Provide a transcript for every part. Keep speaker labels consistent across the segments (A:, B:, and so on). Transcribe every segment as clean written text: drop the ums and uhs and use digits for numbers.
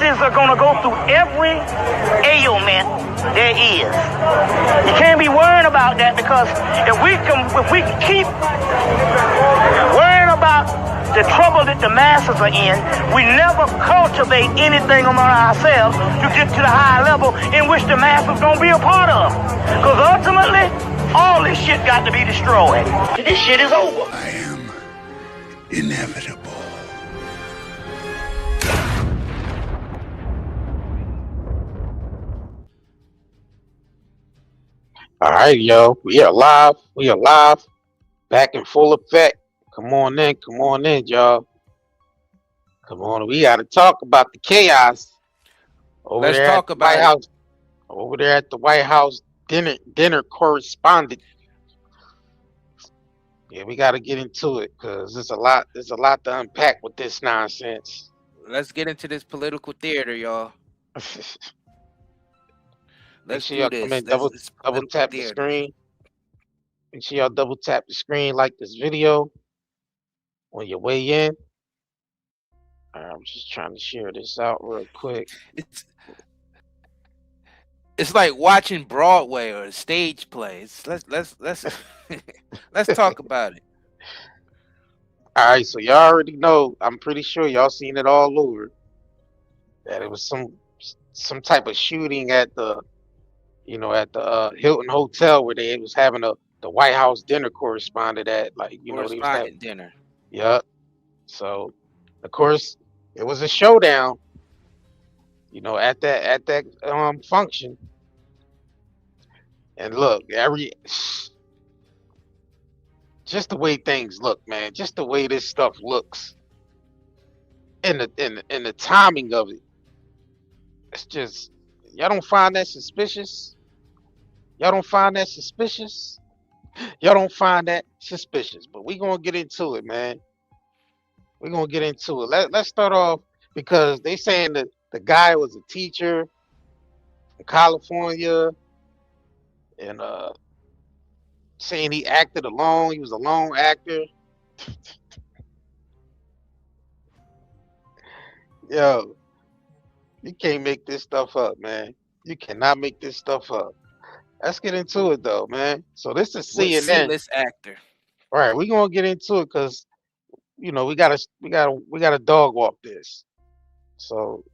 A: Authorities are going to go through every ailment there is. You can't be worrying about that, because if we can keep worrying about the trouble that the masses are in, we never cultivate anything among ourselves to get to the high level in which the masses gonna be a part of. Because ultimately, all this shit got to be destroyed. This shit is over.
B: I am inevitable.
C: All right, yo, we are live. We are live, back in full effect. Come on in, y'all. Come on, we got to talk about the chaos over
D: Let's
C: there
D: talk
C: at the
D: about
C: White
D: it.
C: House. Over there at the White House dinner correspondent. Yeah, we got to get into it because there's a lot to unpack with this nonsense.
D: Let's get into this political theater, y'all.
C: Make
D: Let's
C: sure
D: do
C: y'all
D: this.
C: come in,
D: This
C: double
D: is political
C: tap the
D: theater.
C: screen. Make sure y'all double tap the screen, like this video on your way in. I'm just trying to share this out real quick.
D: It's like watching Broadway or stage plays. Let's let's talk about it.
C: All right, so y'all already know. I'm pretty sure y'all seen it all over. That it was some type of shooting at the Hilton Hotel where they was having the White House dinner correspondent at, like, they was having
D: Correspondent dinner.
C: Yep. So, of course, it was a showdown. At that function. And look, just the way things look, man. Just the way this stuff looks, and the timing of it. It's just, y'all don't find that suspicious. Y'all don't find that suspicious. Y'all don't find that suspicious. But we gonna get into it, man. We're gonna get into it. Let's start off, because they saying that the guy was a teacher from California, and saying he acted alone. He was a lone actor. Yo, you can't make this stuff up, man. You cannot make this stuff up. Let's get into it, though, man. So this is CNN.
D: C-list actor.
C: All right, we're gonna get into it because we gotta dog walk this. So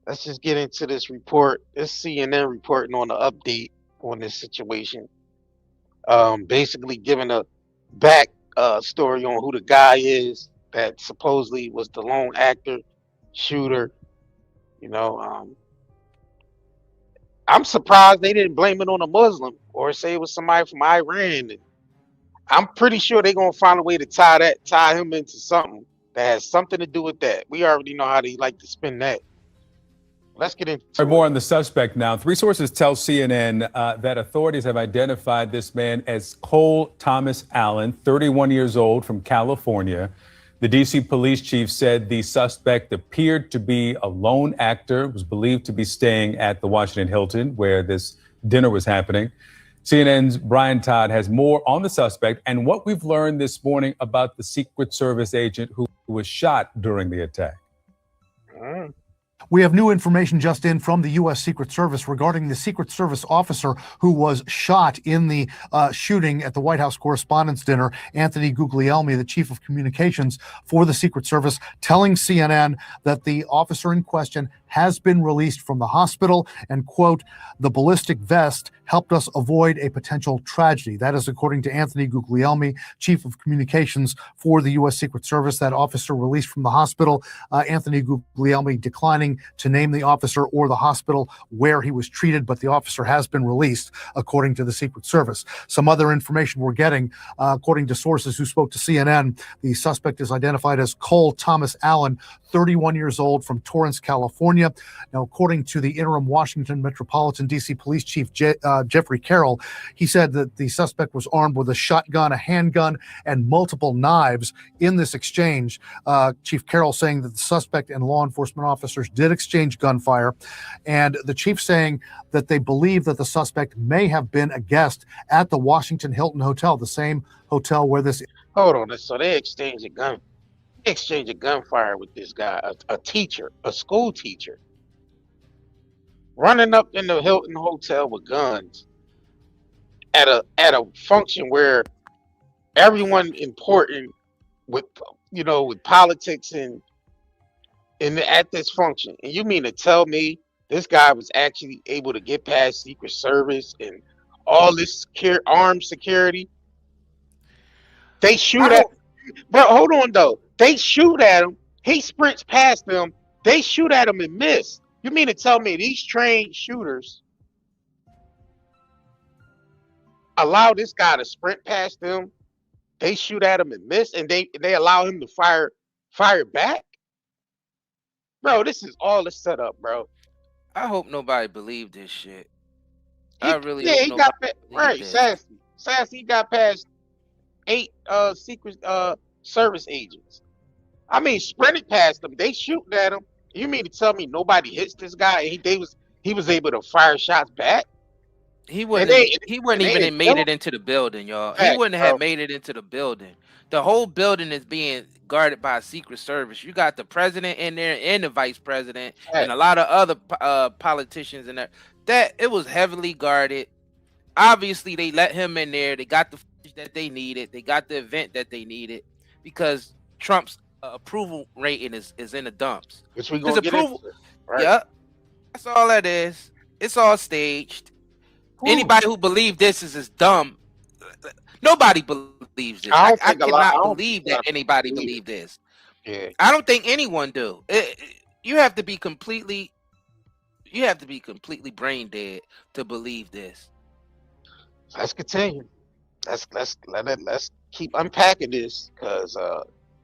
C: let's just get into this report. This CNN reporting on the update on this situation. Basically giving a back story on who the guy is that supposedly was the lone actor, shooter. I'm surprised they didn't blame it on a Muslim or say it was somebody from Iran. I'm pretty sure they're gonna find a way to tie him into something that has something to do with that. We already know how they like to spin that. Let's get into it.
E: More on the suspect now. Three sources tell CNN that authorities have identified this man as Cole Thomas Allen, 31 years old, from California. The D.C. police chief said the suspect appeared to be a lone actor, was believed to be staying at the Washington Hilton where this dinner was happening. CNN's Brian Todd has more on the suspect and what we've learned this morning about the Secret Service agent who was shot during the attack.
F: We have new information just in from the U.S. Secret Service regarding the Secret Service officer who was shot in the shooting at the White House Correspondents Dinner. Anthony Guglielmi, the chief of communications for the Secret Service, telling CNN that the officer in question has been released from the hospital and, quote, the ballistic vest helped us avoid a potential tragedy. That is according to Anthony Guglielmi, chief of communications for the U.S. Secret Service. That officer released from the hospital. Anthony Guglielmi declining to name the officer or the hospital where he was treated, but the officer has been released, according to the Secret Service. Some other information we're getting, according to sources who spoke to CNN, the suspect is identified as Cole Thomas Allen, 31 years old, from Torrance, California. Now, according to the interim Washington Metropolitan D.C. Police Chief Jeffrey Carroll, he said that the suspect was armed with a shotgun, a handgun, and multiple knives in this exchange. Chief Carroll saying that the suspect and law enforcement officers did exchange gunfire, and the chief saying that they believe that the suspect may have been a guest at the Washington Hilton Hotel, the same hotel where this...
C: Hold on, so they exchanged a gun. exchange of gunfire with this guy, a teacher, a school teacher, running up in the Hilton Hotel with guns at a function where everyone important with with politics and at this function. And you mean to tell me this guy was actually able to get past Secret Service and all this armed security? They shoot at, bro. Hold on though. They shoot at him. He sprints past them. They shoot at him and miss. You mean to tell me these trained shooters allow this guy to sprint past them? They shoot at him and miss, and they allow him to fire back, bro. This is all a setup, bro.
D: I hope nobody believed this shit.
C: He,
D: I really
C: yeah,
D: hope
C: he
D: nobody
C: got
D: believed
C: right.
D: this.
C: Sassy got past 8 Secret Service agents. I mean, sprinted past them. They shooting at him. You mean to tell me nobody hits this guy? And he was able to fire shots back.
D: He wouldn't even have made it into the building, y'all. He wouldn't have made it into the building. The whole building is being guarded by a Secret Service. You got the president in there and the vice president and a lot of other politicians in there. That it was heavily guarded. Obviously, they let him in there. They got the footage that they needed. They got the event that they needed because Trump's approval rating is in the dumps.
C: Which we gonna get into, right?
D: Yeah, that's all that is. It's all staged. Anybody who believes this is dumb. Nobody believes this. I cannot believe that anybody believe this.
C: Yeah.
D: I don't think anyone do. You have to be completely brain dead to believe this.
C: Let's continue. Let's keep unpacking this, because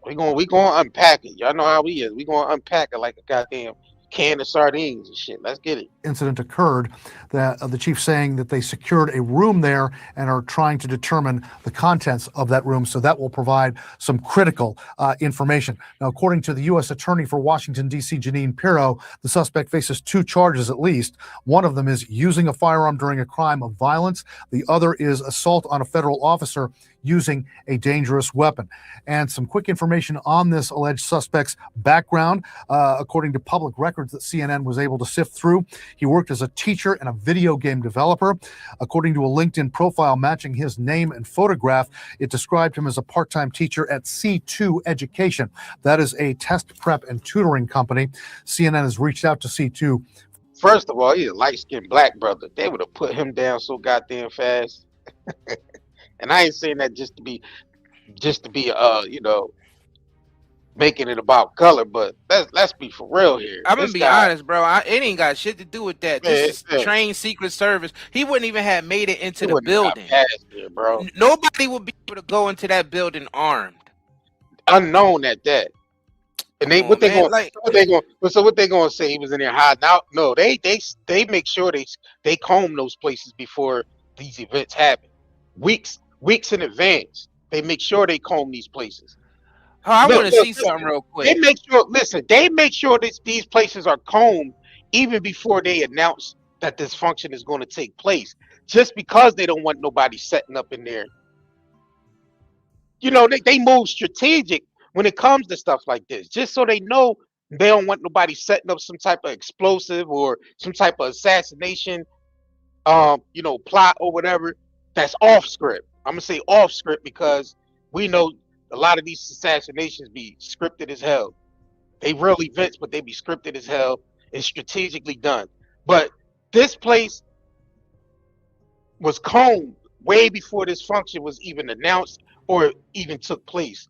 C: we gonna unpack it. Y'all know how we is. We gonna unpack it like a goddamn can of sardines and shit. Let's get it.
F: Incident occurred, that the chief saying that they secured a room there and are trying to determine the contents of that room. So that will provide some critical information. Now, according to the U.S. Attorney for Washington, D.C., Janine Pirro, the suspect faces 2 charges at least. One of them is using a firearm during a crime of violence. The other is assault on a federal officer using a dangerous weapon. And some quick information on this alleged suspect's background. According to public records that CNN was able to sift through, he worked as a teacher and a video game developer. According to a LinkedIn profile matching his name and photograph, it described him as a part-time teacher at C2 Education. That is a test prep and tutoring company. CNN has reached out to C2.
C: First of all, he's a light-skinned black brother. They would have put him down so goddamn fast. And I ain't saying that just to be making it about color, but let's be for real here.
D: I'm gonna be honest, bro. It ain't got shit to do with that. This is trained Secret Service. He wouldn't even have made it into the building.
C: Here, bro.
D: Nobody would be able to go into that building armed.
C: Unknown at that. And what they gonna say? He was in there hiding out? No, they make sure they comb those places before these events happen. Weeks in advance, they make sure they comb these places.
D: Oh, I want to see something real quick.
C: They make sure these places are combed even before they announce that this function is going to take place, just because they don't want nobody setting up in there. They move strategic when it comes to stuff like this, just so they know they don't want nobody setting up some type of explosive or some type of assassination, plot or whatever. That's off script. I'm gonna say off script because we know a lot of these assassinations be scripted as hell. They real events, but they be scripted as hell and strategically done. But this place was combed way before this function was even announced or even took place.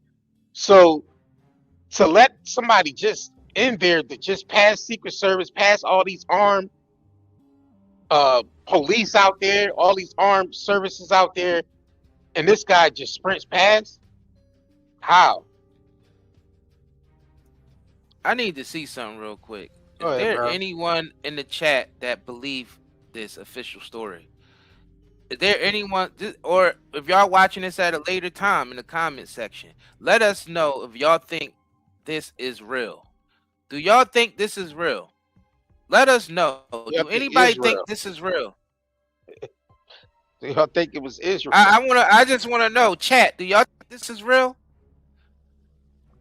C: So to let somebody just in there that just pass Secret Service, pass all these armed police out there, all these armed services out there, and this guy just sprints past? How?
D: I need to see something real quick. Is
C: Go ahead,
D: there
C: bro.
D: anyone in the chat that believe this official story? Is there anyone, or if y'all watching this at a later time in the comment section, let us know if y'all think this is real. Do y'all think this is real? Let us know.
C: Yep,
D: Do anybody think this is real?
C: Do y'all think it was Israel?
D: I just want to know, chat. Do y'all think this is real?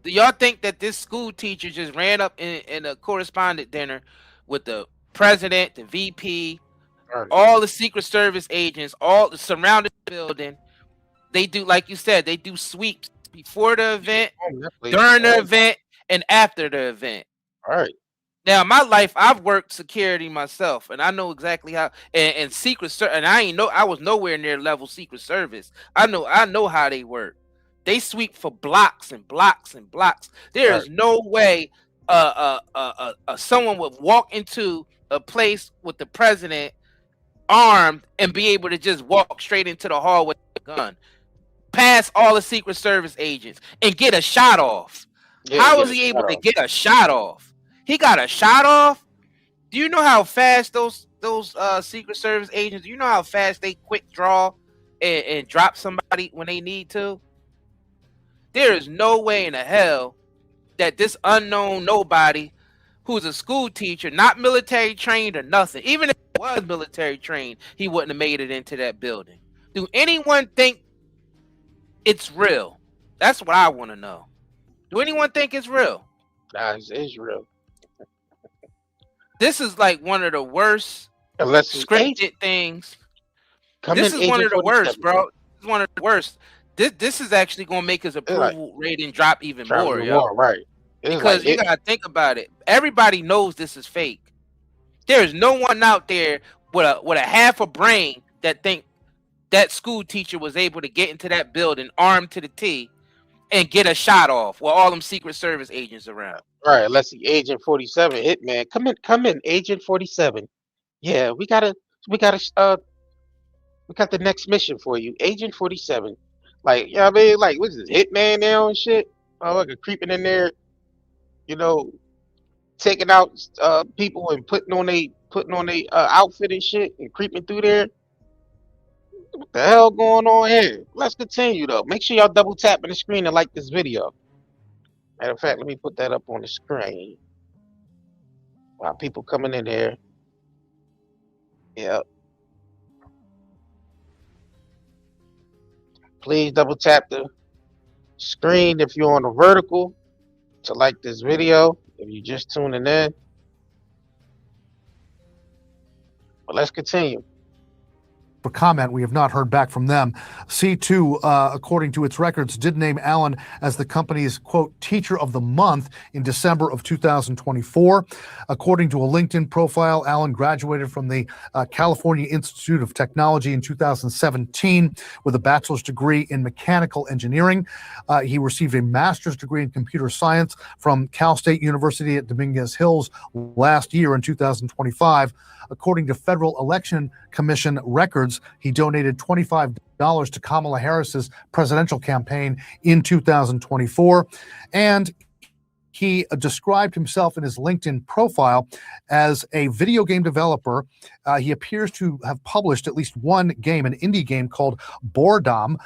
D: Do y'all think that this school teacher just ran up in a correspondent dinner with the president, the VP, all the Secret Service agents, all the surrounding building? They do, like you said, they do sweeps before the event, during the event, and after the event.
C: All right.
D: Now, in my life, I've worked security myself, and I know exactly how. And Secret Service, and I was nowhere near level Secret Service. I know how they work. They sweep for blocks and blocks and blocks. There is no way someone would walk into a place with the president armed and be able to just walk straight into the hall with a gun, past all the Secret Service agents, and get a shot off.
C: Yeah,
D: how was he able to get a shot off? He got a shot off. Do you know how fast those Secret Service agents? Do you know how fast they quick draw and drop somebody when they need to? There is no way in the hell that this unknown nobody, who's a school teacher, not military trained or nothing, even if he was military trained, he wouldn't have made it into that building. Do anyone think it's real? That's what I want to know. Do anyone think it's real?
C: Nah, it's real.
D: This is like one of the worst scripted things. This is one of the worst, bro. This is one of the worst. This is actually going to make his approval rating drop even more, yo.
C: Right.
D: Because you got to think about it. Everybody knows this is fake. There's no one out there with a half a brain that think that school teacher was able to get into that building armed to the T and get a shot off with all them Secret Service agents around.
C: Right, unless he Agent 47 hitman. Come in, Agent 47. Yeah, we got the next mission for you, Agent 47. Like, you know what I mean? Like, what's this, hitman now and shit? Oh, like creeping in there, you know, taking out people and putting on a outfit and shit and creeping through there. What the hell going on here? Let's continue though. Make sure y'all double tap on the screen and like this video. Matter of fact, let me put that up on the screen. Wow, people coming in here. Yep. Please double tap the screen if you're on the vertical to like this video. If you're just tuning in. But let's continue.
F: For comment, we have not heard back from them. C2, according to its records, did name Allen as the company's, quote, teacher of the month in December of 2024. According to a LinkedIn profile, Allen graduated from the California Institute of Technology in 2017 with a bachelor's degree in mechanical engineering. He received a master's degree in computer science from Cal State University at Dominguez Hills last year in 2025. According to Federal Election Commission records, he donated $25 to Kamala Harris's presidential campaign in 2024. And he described himself in his LinkedIn profile as a video game developer. He appears to have published at least one game, an indie game called Boredom,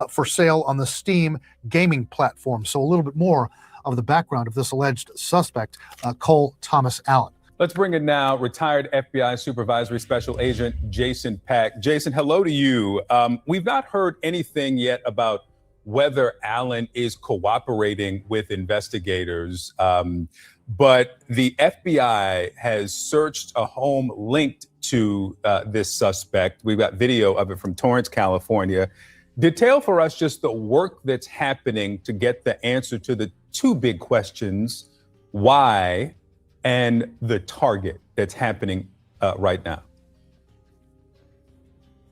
F: for sale on the Steam gaming platform. So a little bit more of the background of this alleged suspect, Cole Thomas Allen.
E: Let's bring in now retired FBI Supervisory Special Agent Jason Pack. Jason, hello to you. We've not heard anything yet about whether Allen is cooperating with investigators, but the FBI has searched a home linked to this suspect. We've got video of it from Torrance, California. Detail for us just the work that's happening to get the answer to the two big questions: why and the target that's happening right now.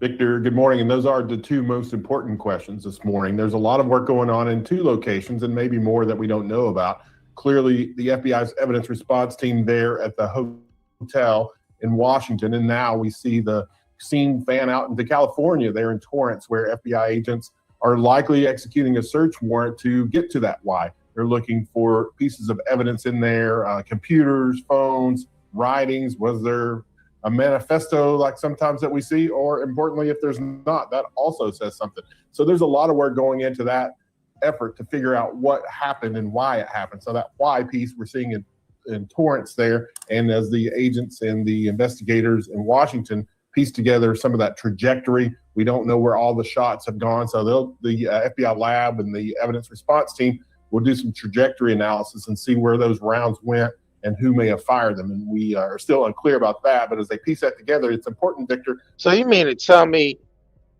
G: Victor, good morning. And those are the two most important questions this morning. There's a lot of work going on in two locations and maybe more that we don't know about. Clearly, the FBI's evidence response team there at the hotel in Washington, and now we see the scene fan out into California there in Torrance, where FBI agents are likely executing a search warrant to get to that why. They're looking for pieces of evidence in there, computers, phones, writings. Was there a manifesto like sometimes that we see? Or importantly, if there's not, that also says something. So there's a lot of work going into that effort to figure out what happened and why it happened. So that why piece we're seeing in Torrance there. And as the agents and the investigators in Washington piece together some of that trajectory, we don't know where all the shots have gone. So the FBI lab and the evidence response team we'll do some trajectory analysis and see where those rounds went and who may have fired them. And we are still unclear about that. But as they piece that together, it's important, Victor.
C: So you mean to tell me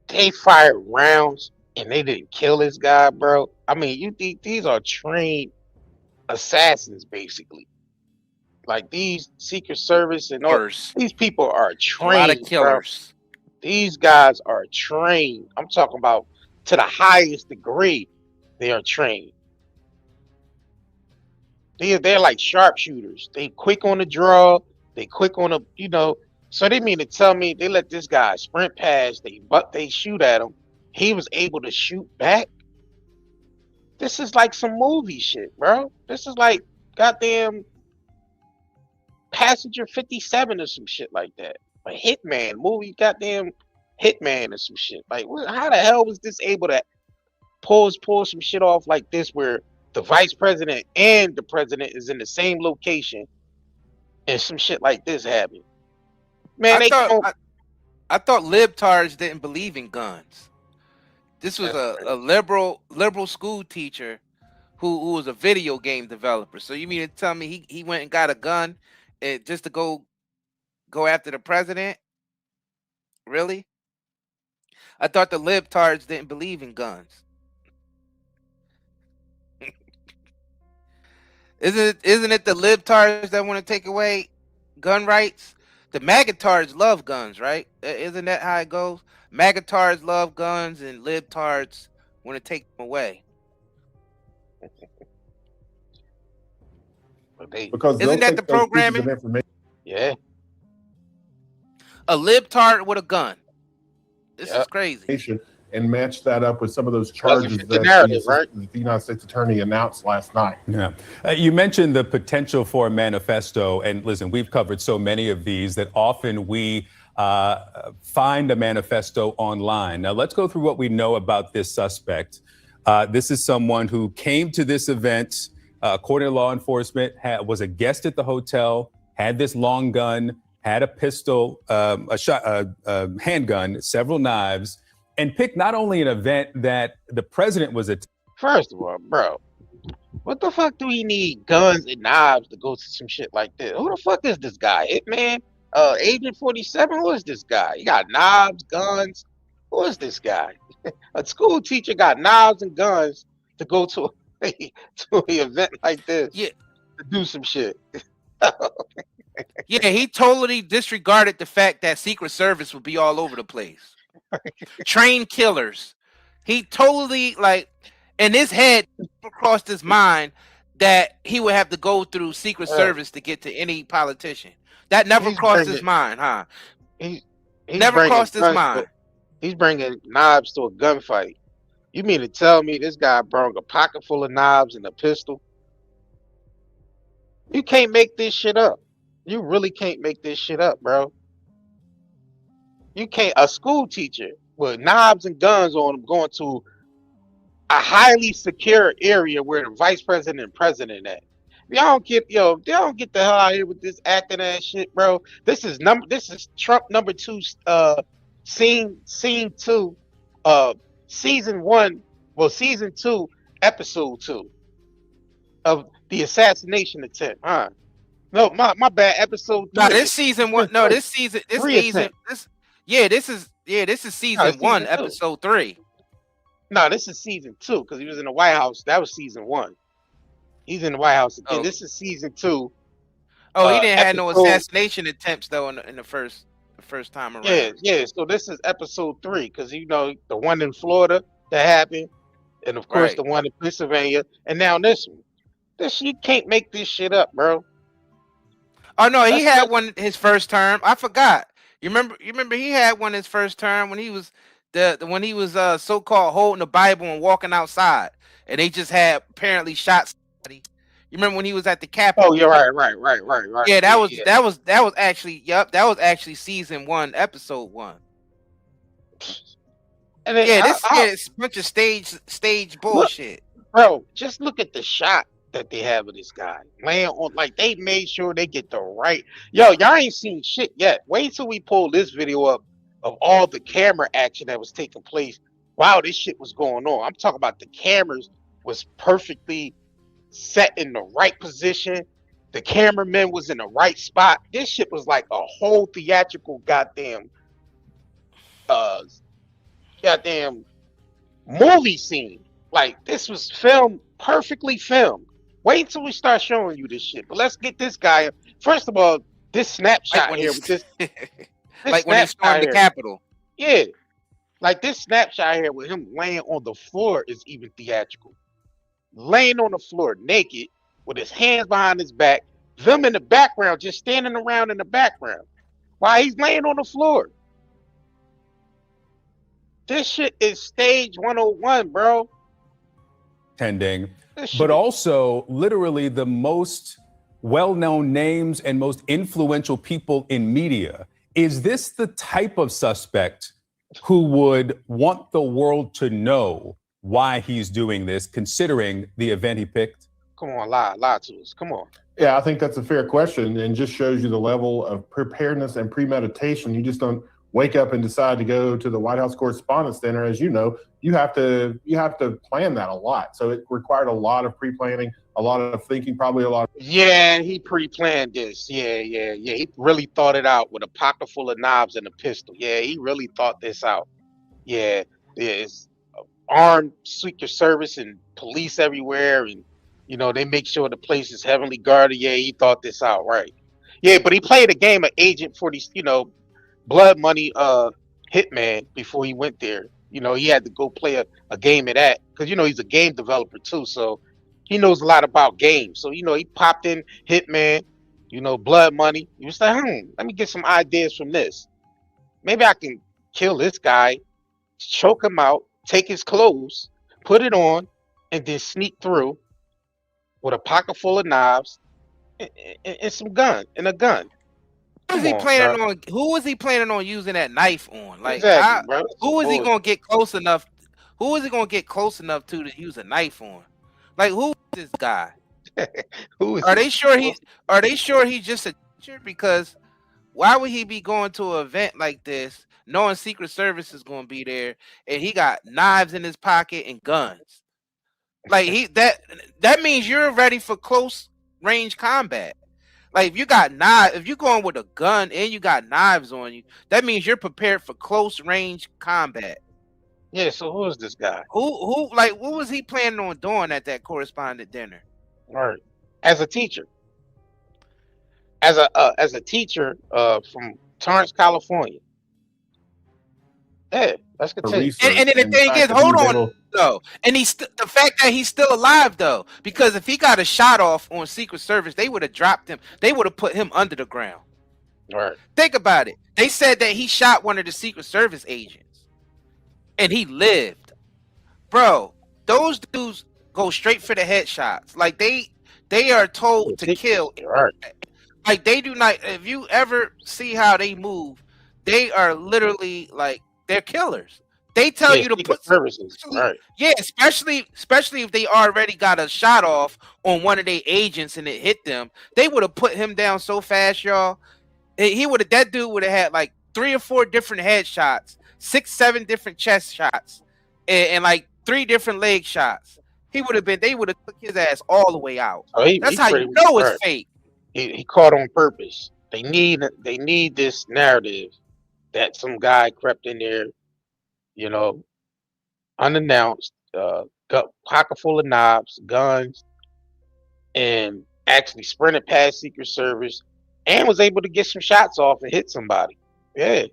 C: they fired rounds and they didn't kill this guy, bro? I mean, you think these are trained assassins, basically? Like these Secret Service and all these people are trained.
D: A lot of killers.
C: Bro. These guys are trained. I'm talking about to the highest degree. They are trained. They're like sharpshooters. They quick on the draw. They quick on the, you know. So they mean to tell me they let this guy sprint past, they shoot at him. He was able to shoot back. This is like some movie shit, bro. This is like goddamn Passenger 57 or some shit like that. A Hitman movie, goddamn Hitman or some shit. Like, how the hell was this able to pull some shit off like this, where the vice president and the president is in the same location, and some shit like this happened? Man,
D: I thought libtards didn't believe in guns. This was a liberal school teacher who was a video game developer. So you mean to tell me he went and got a gun just to go after the president? Really? I thought the libtards didn't believe in guns. Isn't it the libtards that want to take away gun rights? The magatards love guns, right? Isn't that how it goes? Magatards love guns and libtards want to take them away.
G: Because
D: isn't that the programming?
C: Yeah.
D: A libtard with a gun. This is crazy.
G: And match that up with some of those charges that the United States Attorney announced last night.
E: Yeah. You mentioned the potential for a manifesto. And listen, we've covered so many of these that often we find a manifesto online. Now, let's go through what we know about this suspect. This is someone who came to this event, according to law enforcement, was a guest at the hotel, had this long gun, had a pistol, a handgun, several knives, and picked not only an event that the president was at.
C: First of all, bro, what the fuck do we need guns and knives to go to some shit like this? Who the fuck is this guy? Hitman? Agent 47? Who is this guy? He got knives, guns. Who is this guy? A school teacher got knives and guns to go to an event like this.
D: Yeah.
C: To do some shit.
D: Yeah, he totally disregarded the fact that Secret Service would be all over the place. Trained killers. He totally, like, in his head crossed his mind that he would have to go through Secret Service to get to any politician. That never crossed his mind, huh?
C: He's
D: never crossed his mind.
C: He's bringing knives to a gunfight. You mean to tell me this guy brought a pocket full of knives and a pistol? You can't make this shit up. You really can't make this shit up, bro. You can't. A school teacher with knives and guns on him going to a highly secure area where the vice president and president at. They don't get the hell out of here with this acting ass shit, bro. This is Trump number 2, scene 2, season 1, season 2, episode 2 of the assassination attempt, huh? No, my bad. Episode 3.
D: No, this season 1. No, this is season 1, episode 3.
C: No, this is season 2 because he was in the White House. That was season 1. He's in the White House again. This is season 2.
D: Oh, he didn't have no assassination attempts though in the first time around.
C: Yeah. So this is episode 3 because the one in Florida that happened, and of course the one in Pennsylvania, and now this one. You can't make this shit up, bro.
D: Oh no, he had one his first term. I forgot. You remember he had one his first term when he was when he was so-called holding the Bible and walking outside, and they just had apparently shot somebody. You remember when he was at the Capitol?
C: Oh, you're right.
D: Yeah, that was actually season 1, episode 1.
C: And then,
D: it's a bunch of stage bullshit.
C: Bro, just look at the shot that they have of this guy laying on, like they made sure they get the right. Y'all ain't seen shit yet. Wait till we pull this video up of all the camera action that was taking place while this shit was going on. I'm talking about the cameras was perfectly set in the right position. The cameraman was in the right spot. This shit was like a whole theatrical goddamn movie scene. Like, this was filmed, perfectly filmed. Wait until we start showing you this shit. But let's get this guy. First of all, this snapshot here with this
D: like when he stormed the Capitol.
C: Yeah. Like, this snapshot here with him laying on the floor is even theatrical. Laying on the floor naked with his hands behind his back, them in the background just standing around in the background while he's laying on the floor. This shit is stage 101, bro.
E: Attending, but also literally the most well-known names and most influential people in media. Is this the type of suspect who would want the world to know why he's doing this, considering the event he picked?
C: Come on, lie to us. Come on.
G: Yeah, I think that's a fair question, and just shows you the level of preparedness and premeditation. You just don't wake up and decide to go to the White House Correspondents Dinner. As you know, you have to plan that a lot. So it required a lot of pre-planning, a lot of thinking, probably a lot.
C: Yeah, he pre-planned this. Yeah. He really thought it out with a pocket full of knives and a pistol. Yeah, he really thought this out. Yeah, it's armed Secret Service and police everywhere, and they make sure the place is heavily guarded. Yeah, he thought this out, right? Yeah, but he played a game of agent for these, blood money hitman before he went there. He had to go play a game of that because he's a game developer too, so he knows a lot about games. So he popped in hitman, blood money. He was like, let me get some ideas from this. Maybe I can kill this guy, choke him out, take his clothes, put it on, and then sneak through with a pocket full of knives and some gun and a gun.
D: Who was he planning on using that knife on? Like,
C: exactly,
D: who is he gonna get close enough? Who is he gonna get close enough to use a knife on? Like, who is this guy? Are they sure he's just a teacher? Because why would he be going to an event like this, knowing Secret Service is gonna be there, and he got knives in his pocket and guns? Like, that means you're ready for close range combat. Like, if you got knives, if you're going with a gun and you got knives on you, that means you're prepared for close range combat.
C: Yeah, so who is this guy?
D: What was he planning on doing at that correspondent dinner?
C: Right. As a teacher. As a teacher from Torrance, California. Yeah, let's continue.
D: And then the thing is, hold on though. And the fact that he's still alive though, because if he got a shot off on Secret Service, they would have dropped him. They would have put him under the ground.
C: Right.
D: Think about it. They said that he shot one of the Secret Service agents, and he lived. Bro, those dudes go straight for the headshots. Like, they are told to kill.
C: Right.
D: Like, they do not. If you ever see how they move, they are literally like, they're killers. They tell you to put
C: services, right?
D: Yeah, especially if they already got a shot off on one of their agents and it hit them. They would have put him down so fast, y'all. That dude would have had like 3 or 4 different headshots, 6, 7 different chest shots, and like 3 different leg shots. They would have took his ass all the way out.
C: Oh,
D: that's how you know it's fake.
C: He caught on purpose. They need this narrative that some guy crept in there, unannounced, got pocket full of knives, guns, and actually sprinted past Secret Service and was able to get some shots off and hit somebody. Yeah.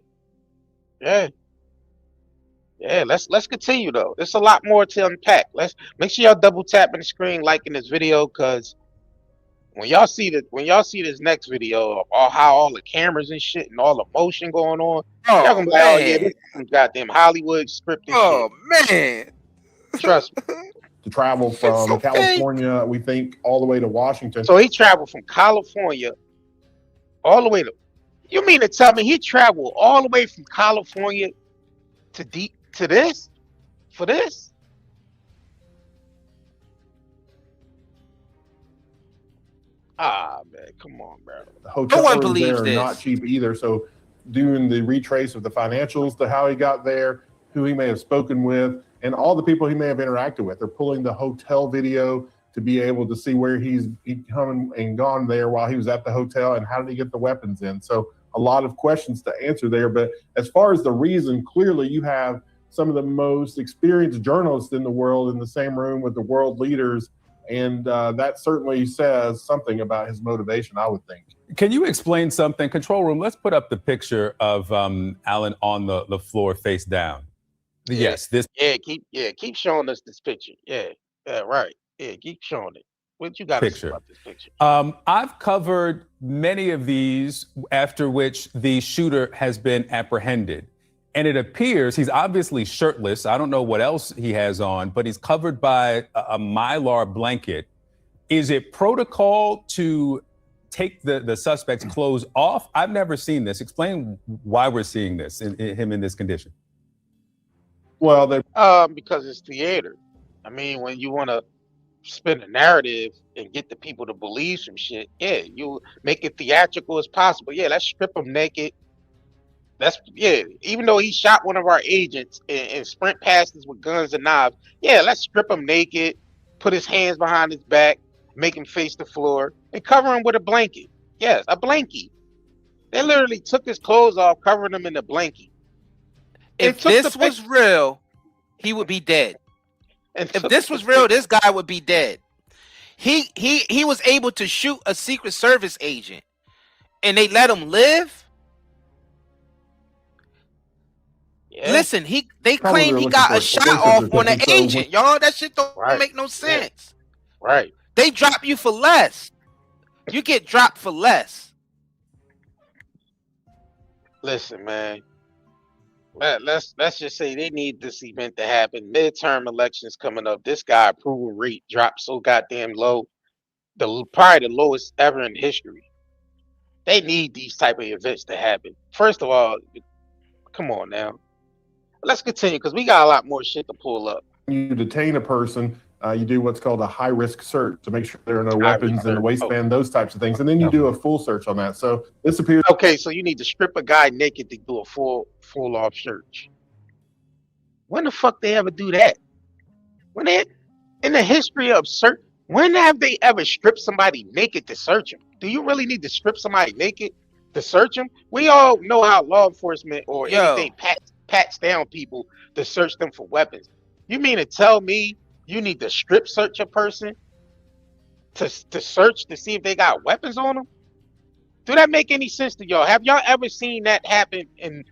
C: Let's continue though. There's a lot more to unpack. Let's make sure y'all double tapping the screen, liking this video, because when y'all see this next video of how all the cameras and shit and all the motion going on, y'all gonna be like, oh yeah, this is some goddamn Hollywood scripted shit.
D: Man.
C: Trust me.
G: To travel from California, we think, all the way to Washington.
C: So he traveled from California all the way to, you mean to tell me he traveled all the way from California to this? For this? Ah, man, come on, bro.
G: The hotel rooms there are not cheap either. So doing the retrace of the financials to how he got there, who he may have spoken with, and all the people he may have interacted with. They're pulling the hotel video to be able to see where he'd come and gone there while he was at the hotel, and how did he get the weapons in? So a lot of questions to answer there. But as far as the reason, clearly you have some of the most experienced journalists in the world in the same room with the world leaders, and that certainly says something about his motivation, I would think.
E: Can you explain something? Control room, let's put up the picture of Allen on the floor face down.
C: Yeah.
E: Yes, this.
C: Keep showing us this picture. Yeah, right. Yeah, keep showing it. What you got to say about this picture?
E: I've covered many of these after which the shooter has been apprehended. And it appears he's obviously shirtless. I don't know what else he has on, but he's covered by a Mylar blanket. Is it protocol to take the suspect's clothes off? I've never seen this. Explain why we're seeing this, him in this condition.
G: Well,
C: because it's theater. I mean, when you want to spin a narrative and get the people to believe some shit, yeah, you make it theatrical as possible. Yeah, let's strip him naked. Even though he shot one of our agents and sprint past us with guns and knives, yeah, let's strip him naked, put his hands behind his back, make him face the floor, and cover him with a blanket. Yes, a blankie. They literally took his clothes off, covered him in a blankie.
D: If this was real, he would be dead. And if this was real, this guy would be dead. He was able to shoot a Secret Service agent, and they let him live. Yeah. Listen, they claim he got a shot off on an agent, y'all. That shit don't make no sense.
C: Right.
D: They drop you for less. You get dropped for less.
C: Listen, man. Let's just say they need this event to happen. Midterm elections coming up. This guy approval rate dropped so goddamn low. Probably the lowest ever in history. They need these type of events to happen. First of all, come on now. Let's continue because we got a lot more shit to pull up.
G: You detain a person, you do what's called a high-risk search to make sure there are no weapons in the waistband, those types of things, and then you do a full search on that. So this appears.
C: Okay, so you need to strip a guy naked to do a full-off search. When the fuck they ever do that? In the history of search, when have they ever stripped somebody naked to search them? Do you really need to strip somebody naked to search them? We all know how law enforcement or anything pats down people to search them for weapons. You mean to tell me you need to strip search a person to search to see if they got weapons on them? Do that make any sense to y'all? Have y'all ever seen that happen in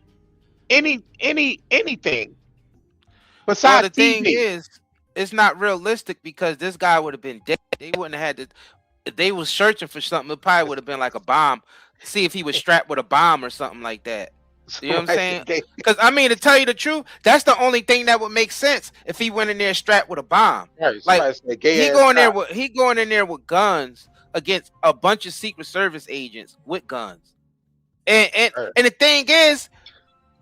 C: anything besides
D: the
C: TV?
D: Thing is, it's not realistic because this guy would have been dead. They wouldn't have had to. If they was searching for something, it probably would have been like a bomb. See if he was strapped with a bomb or something like that. You know what I'm saying? Because I mean, to tell you the truth, that's the only thing that would make sense if he went in there strapped with a bomb.
C: Right,
D: like he going in there with guns against a bunch of Secret Service agents with guns. And the thing is,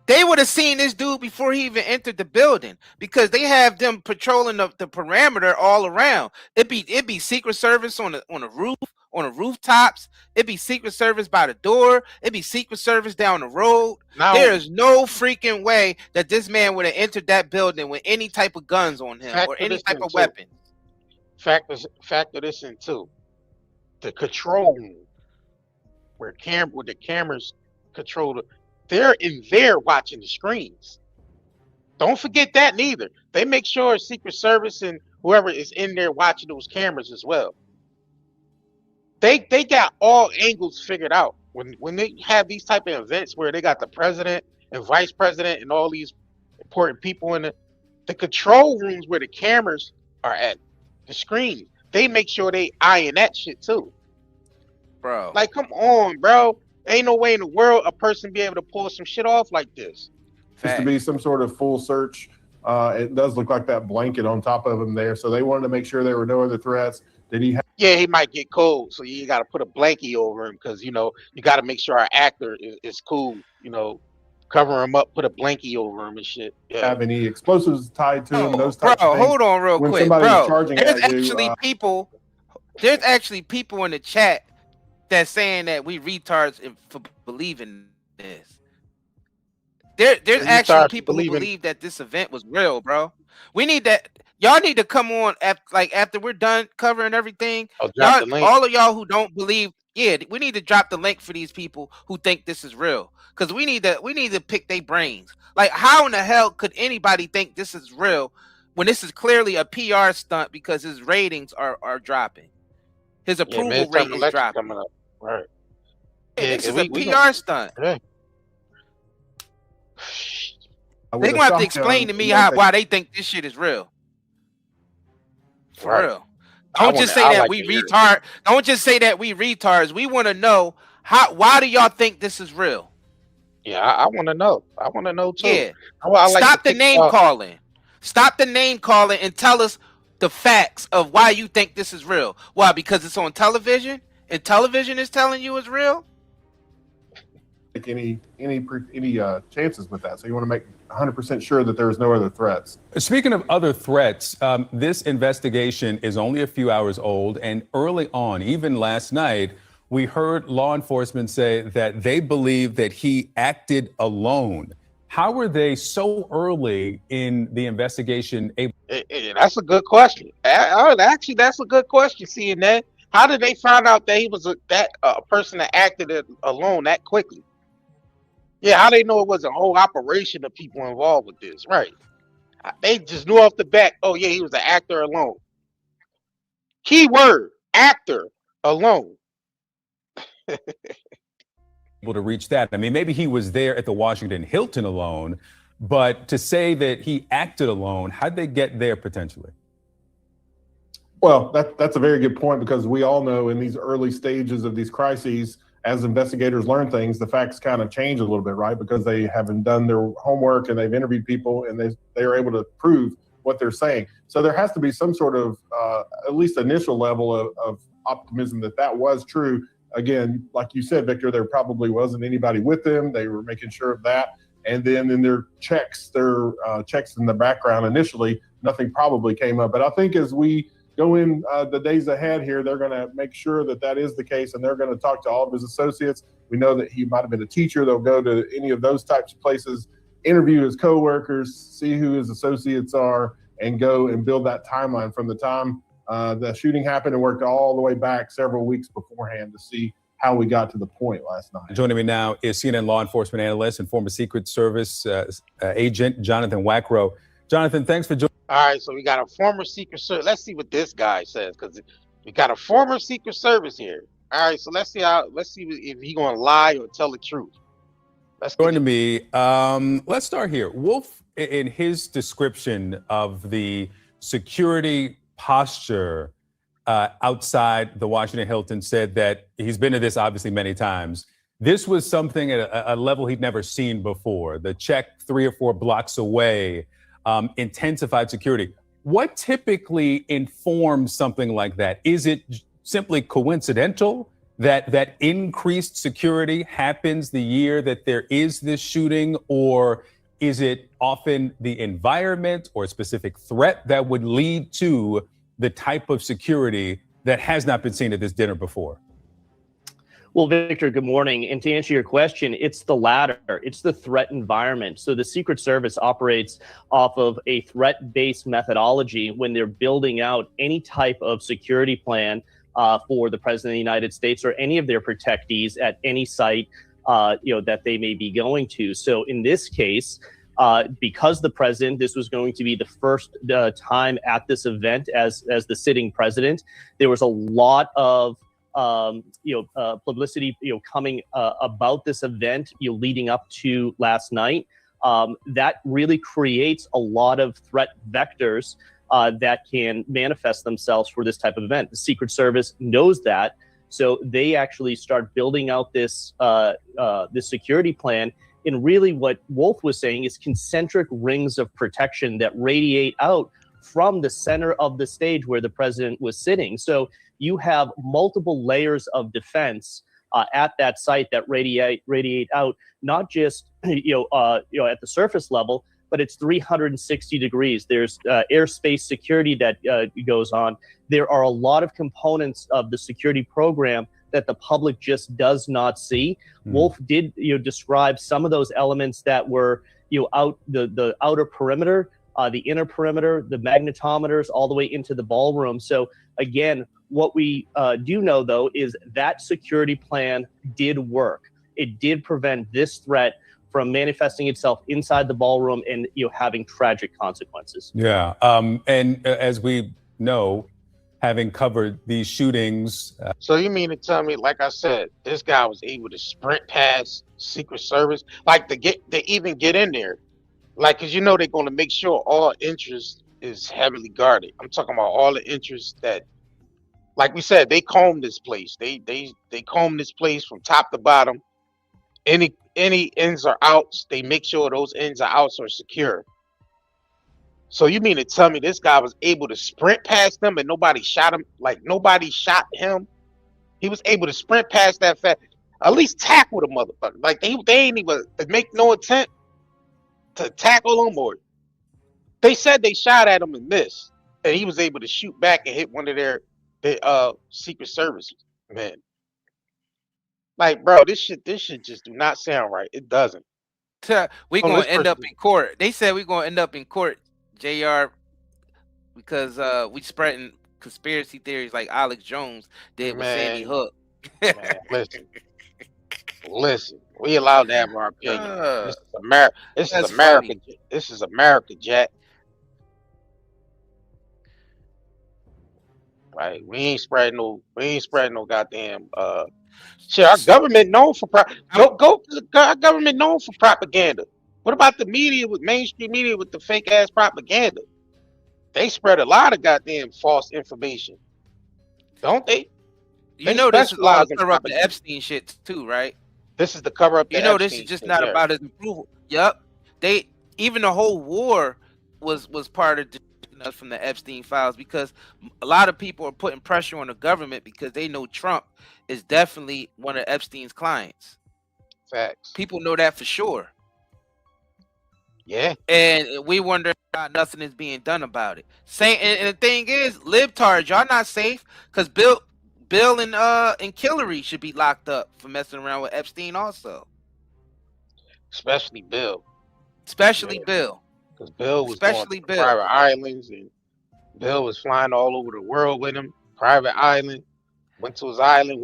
D: they would have seen this dude before he even entered the building because they have them patrolling the perimeter all around. It'd be Secret Service on the roof, on the rooftops. It'd be Secret Service by the door. It'd be Secret Service down the road. Now, there is no freaking way that this man would have entered that building with any type of guns on him or any type of weapon.
C: Factor this in too. The control room where the cameras control they're in there watching the screens. Don't forget that neither. They make sure Secret Service and whoever is in there watching those cameras as well. They got all angles figured out. When they have these type of events where they got the president and vice president and all these important people in the control rooms where the cameras are at, the screen, they make sure they eyeing that shit too.
D: Bro.
C: Like, come on, bro. Ain't no way in the world a person be able to pull some shit off like this.
G: Used to be some sort of full search. It does look like that blanket on top of him there. So they wanted to make sure there were no other threats. Did he have?
C: Yeah, he might get cold. So you got to put a blankie over him because, you got to make sure our actor is cool. Cover him up, put a blankie over him and shit. Yeah.
G: Have any explosives tied to him? Those types of things.
D: Hold on real
G: when
D: quick,
G: bro.
D: There's actually people in the chat that's saying that we retards for believing this. There's actually people who believe that this event was real, bro. We need that. Y'all need to come on after we're done covering everything.
C: Drop the link.
D: All of y'all who don't believe, we need to drop the link for these people who think this is real, because we need to pick their brains. Like, how in the hell could anybody think this is real when this is clearly a PR stunt because his ratings are dropping? His approval rate is dropping.
C: Coming up. Right.
D: This is a PR stunt.
C: Yeah.
D: They're gonna have to explain to me why they think this shit is real. For real. Don't just say that we retard. Don't just say that we retards. We want to know why do y'all think this is real?
C: Yeah, I want to know. I want to know too.
D: Yeah. Stop the name calling. Stop the name calling and tell us the facts of why you think this is real. Why? Because it's on television, and television is telling you it's real.
G: Take any chances with that. So you want to make 100% sure that there is no other threats.
E: Speaking of other threats, this investigation is only a few hours old, and early on, even last night, we heard law enforcement say that they believe that he acted alone. How were they so early in the investigation able?
C: That's a good question. Actually, that's a good question. Seeing that, how did they find out that he was a person that acted alone that quickly? Yeah, how they know it was a whole operation of people involved with this, right? They just knew off the bat, oh yeah, he was an actor alone. Key word, actor alone.
E: Able to reach that. I mean, maybe he was there at the Washington Hilton alone, but to say that he acted alone, how'd they get there potentially?
G: Well, that's a very good point, because we all know in these early stages of these crises, as investigators learn things, the facts kind of change a little bit, right? Because they haven't done their homework and they've interviewed people and they are able to prove what they're saying. So there has to be some sort of at least initial level of optimism that was true. Again, like you said, Victor, there probably wasn't anybody with them. They were making sure of that. And then in their checks in the background initially, nothing probably came up. But I think as we go in the days ahead here, they're going to make sure that is the case, and they're going to talk to all of his associates. We know that he might have been a teacher. They'll go to any of those types of places, interview his coworkers, see who his associates are, and go and build that timeline from the time the shooting happened and worked all the way back several weeks beforehand to see how we got to the point last night.
E: Joining me now is CNN law enforcement analyst and former Secret Service agent Jonathan Wackrow. Jonathan, thanks for joining.
C: All right, so we got a former Secret Service. Let's see what this guy says, because we got a former Secret Service here. All right, so let's see if he's going to lie or tell the truth.
E: Joining me, let's start here. Wolf, in his description of the security posture outside the Washington Hilton, said that he's been to this obviously many times. This was something at a level he'd never seen before. The check 3 or 4 blocks away, intensified security. What typically informs something like that? Is it simply coincidental that increased security happens the year that there is this shooting, or is it often the environment or a specific threat that would lead to the type of security that has not been seen at this dinner before?
H: Well, Victor, good morning. And to answer your question, it's the latter. It's the threat environment. So the Secret Service operates off of a threat-based methodology when they're building out any type of security plan for the President of the United States or any of their protectees at any site that they may be going to. So in this case, because the president, this was going to be the first time at this event as the sitting president, there was a lot of publicity, coming about this event, leading up to last night. That really creates a lot of threat vectors that can manifest themselves for this type of event. The Secret Service knows that, so they actually start building out this this security plan. And really, what Wolf was saying is concentric rings of protection that radiate out from the center of the stage where the president was sitting. So you have multiple layers of defense at that site that radiate out, not just at the surface level, but it's 360 degrees. There's airspace security that goes on. There are a lot of components of the security program that the public just does not see. Wolf did describe some of those elements that were out the outer perimeter, the inner perimeter, the magnetometers, all the way into the ballroom. So again, what we do know, though, is that security plan did work. It did prevent this threat from manifesting itself inside the ballroom and having tragic consequences.
E: Yeah, and as we know, having covered these shootings.
C: So you mean to tell me, like I said, this guy was able to sprint past Secret Service, like to even get in there, like, because they're going to make sure all interest is heavily guarded. I'm talking about all the interest that, like we said, they comb this place. They comb this place from top to bottom. Any ins or outs, they make sure those ins or outs are secure. So you mean to tell me this guy was able to sprint past them and nobody shot him? Like, nobody shot him? He was able to sprint past that fast, at least tackle the motherfucker. Like, they ain't even make no attempt to tackle him, or they said they shot at him and missed, and he was able to shoot back and hit one of their Secret Service men. Like, bro, this shit just do not sound right. It doesn't.
D: We're gonna end up in court. They said we're gonna end up in court, JR, because we spreading conspiracy theories like Alex Jones did with Sandy Hook.
C: Man, listen, we allowed to have our opinion. This is America. This is America. Funny. This is America, Jack. Right? We ain't spreading no goddamn shit. Our government known for our government known for propaganda. What about the media, with mainstream media, with the fake ass propaganda? They spread a lot of goddamn false information, don't they?
D: This is all to cover up the Epstein shit too, right?
C: This is the cover up.
D: This is just not about his approval. Yep. Even the whole war was part of us from the Epstein files, because a lot of people are putting pressure on the government because they know Trump is definitely one of Epstein's clients.
C: Facts.
D: People know that for sure.
C: Yeah.
D: And we wonder how nothing is being done about it. And the thing is, libtards, y'all not safe, because Bill and Hillary should be locked up for messing around with Epstein also.
C: Especially Bill.
D: Bill.
C: Because Bill was going to private islands, and Bill was flying all over the world with him. Private island. Went to his island,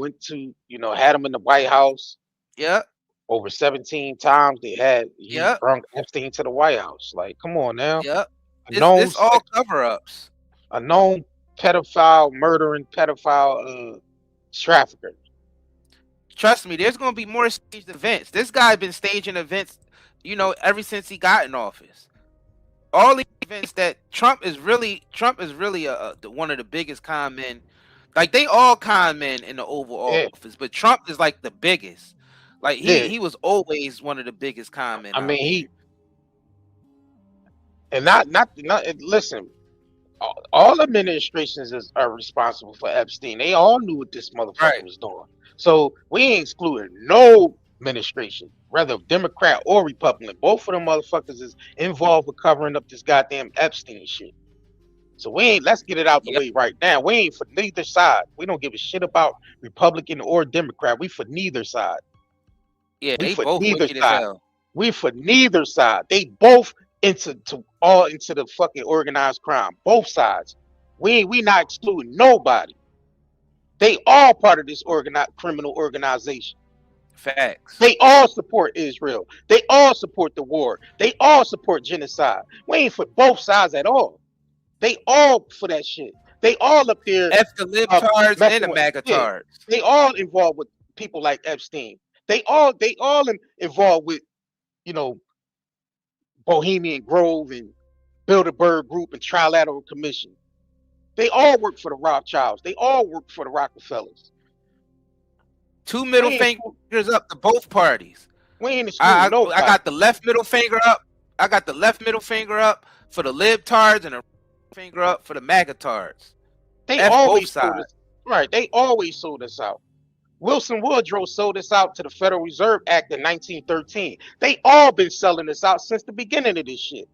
C: had him in the White House.
D: Yep.
C: Over 17 times he brought Epstein to the White House. Like, come on now.
D: Yep. It's all cover-ups.
C: A known murdering pedophile trafficker.
D: Trust me, there's going to be more staged events. This guy's been staging events, ever since he got in office. All the events that Trump is really one of the biggest con men. Like, they all con men in the Oval Office, but Trump is like the biggest. Like, he was always one of the biggest con men.
C: I mean, listen, all administrations are responsible for Epstein. They all knew what this motherfucker was doing. So we ain't excluding no administration, whether Democrat or Republican. Both of them motherfuckers is involved with covering up this goddamn Epstein shit. So let's get it out the way right now. We ain't for neither side. We don't give a shit about Republican or Democrat. We for neither side.
D: Yeah, they both wicked as hell.
C: We for neither side. They both into the fucking organized crime. Both sides. We not excluding nobody. They all part of this criminal organization.
D: Facts.
C: They all support Israel. They all support the war. They all support genocide. We ain't for both sides at all. They all for that shit. They all up there.
D: F the libtards and the magatards.
C: They all involved with people like Epstein. They all involved with, Bohemian Grove and Bilderberg Group and Trilateral Commission. They all work for the Rothschilds. They all work for the Rockefellers.
D: Two middle fingers up to both parties.
C: We ain't excluding nobody.
D: I got the left middle finger up. I got the left middle finger up for the libtards and the finger up for the magatards.
C: They always sold us. Right. They always sold us out. Wilson Woodrow sold us out to the Federal Reserve Act in 1913. They all been selling us out since the beginning of this shit.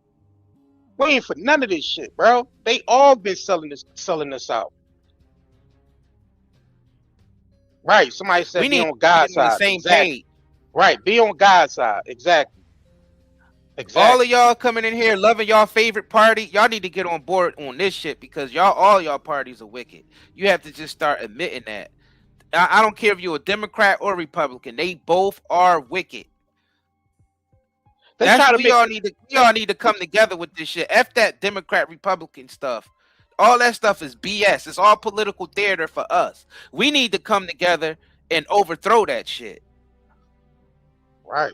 C: We ain't for none of this shit, bro. They all been selling us out. Right. Somebody said be on God's side.
D: The same page.
C: Right. Be on God's side. Exactly. Exactly.
D: All of y'all coming in here loving y'all favorite party, y'all need to get on board on this shit because all y'all parties are wicked. You have to just start admitting that. I don't care if you're a Democrat or Republican, they both are wicked. We all need to come together with this shit. F that Democrat Republican stuff. All that stuff is BS. It's all political theater for us. We need to come together and overthrow that shit.
C: Right.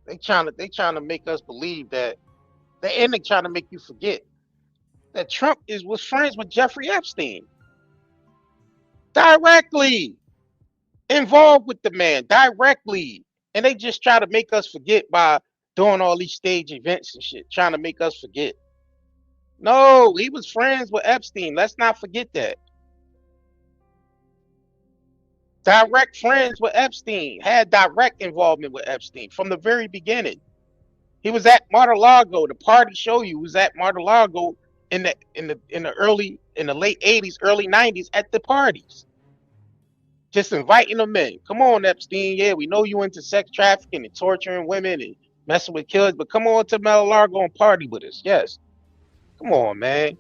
C: They trying to make us believe that they trying to make you forget that Trump was friends with Jeffrey Epstein. Directly involved with the man, directly. And they just try to make us forget by doing all these stage events and shit, trying to make us forget. No, he was friends with Epstein. Let's not forget that. Direct friends with Epstein, had direct involvement with Epstein from the very beginning. He was at Mar-a-Lago. The party show you was at Mar-a-Lago in the late 80s, early 90s at the parties. Just inviting them in. Come on, Epstein. Yeah, we know you into sex trafficking and torturing women and messing with kids, but come on to Mar-a-Lago and party with us. Yes. Come on, man.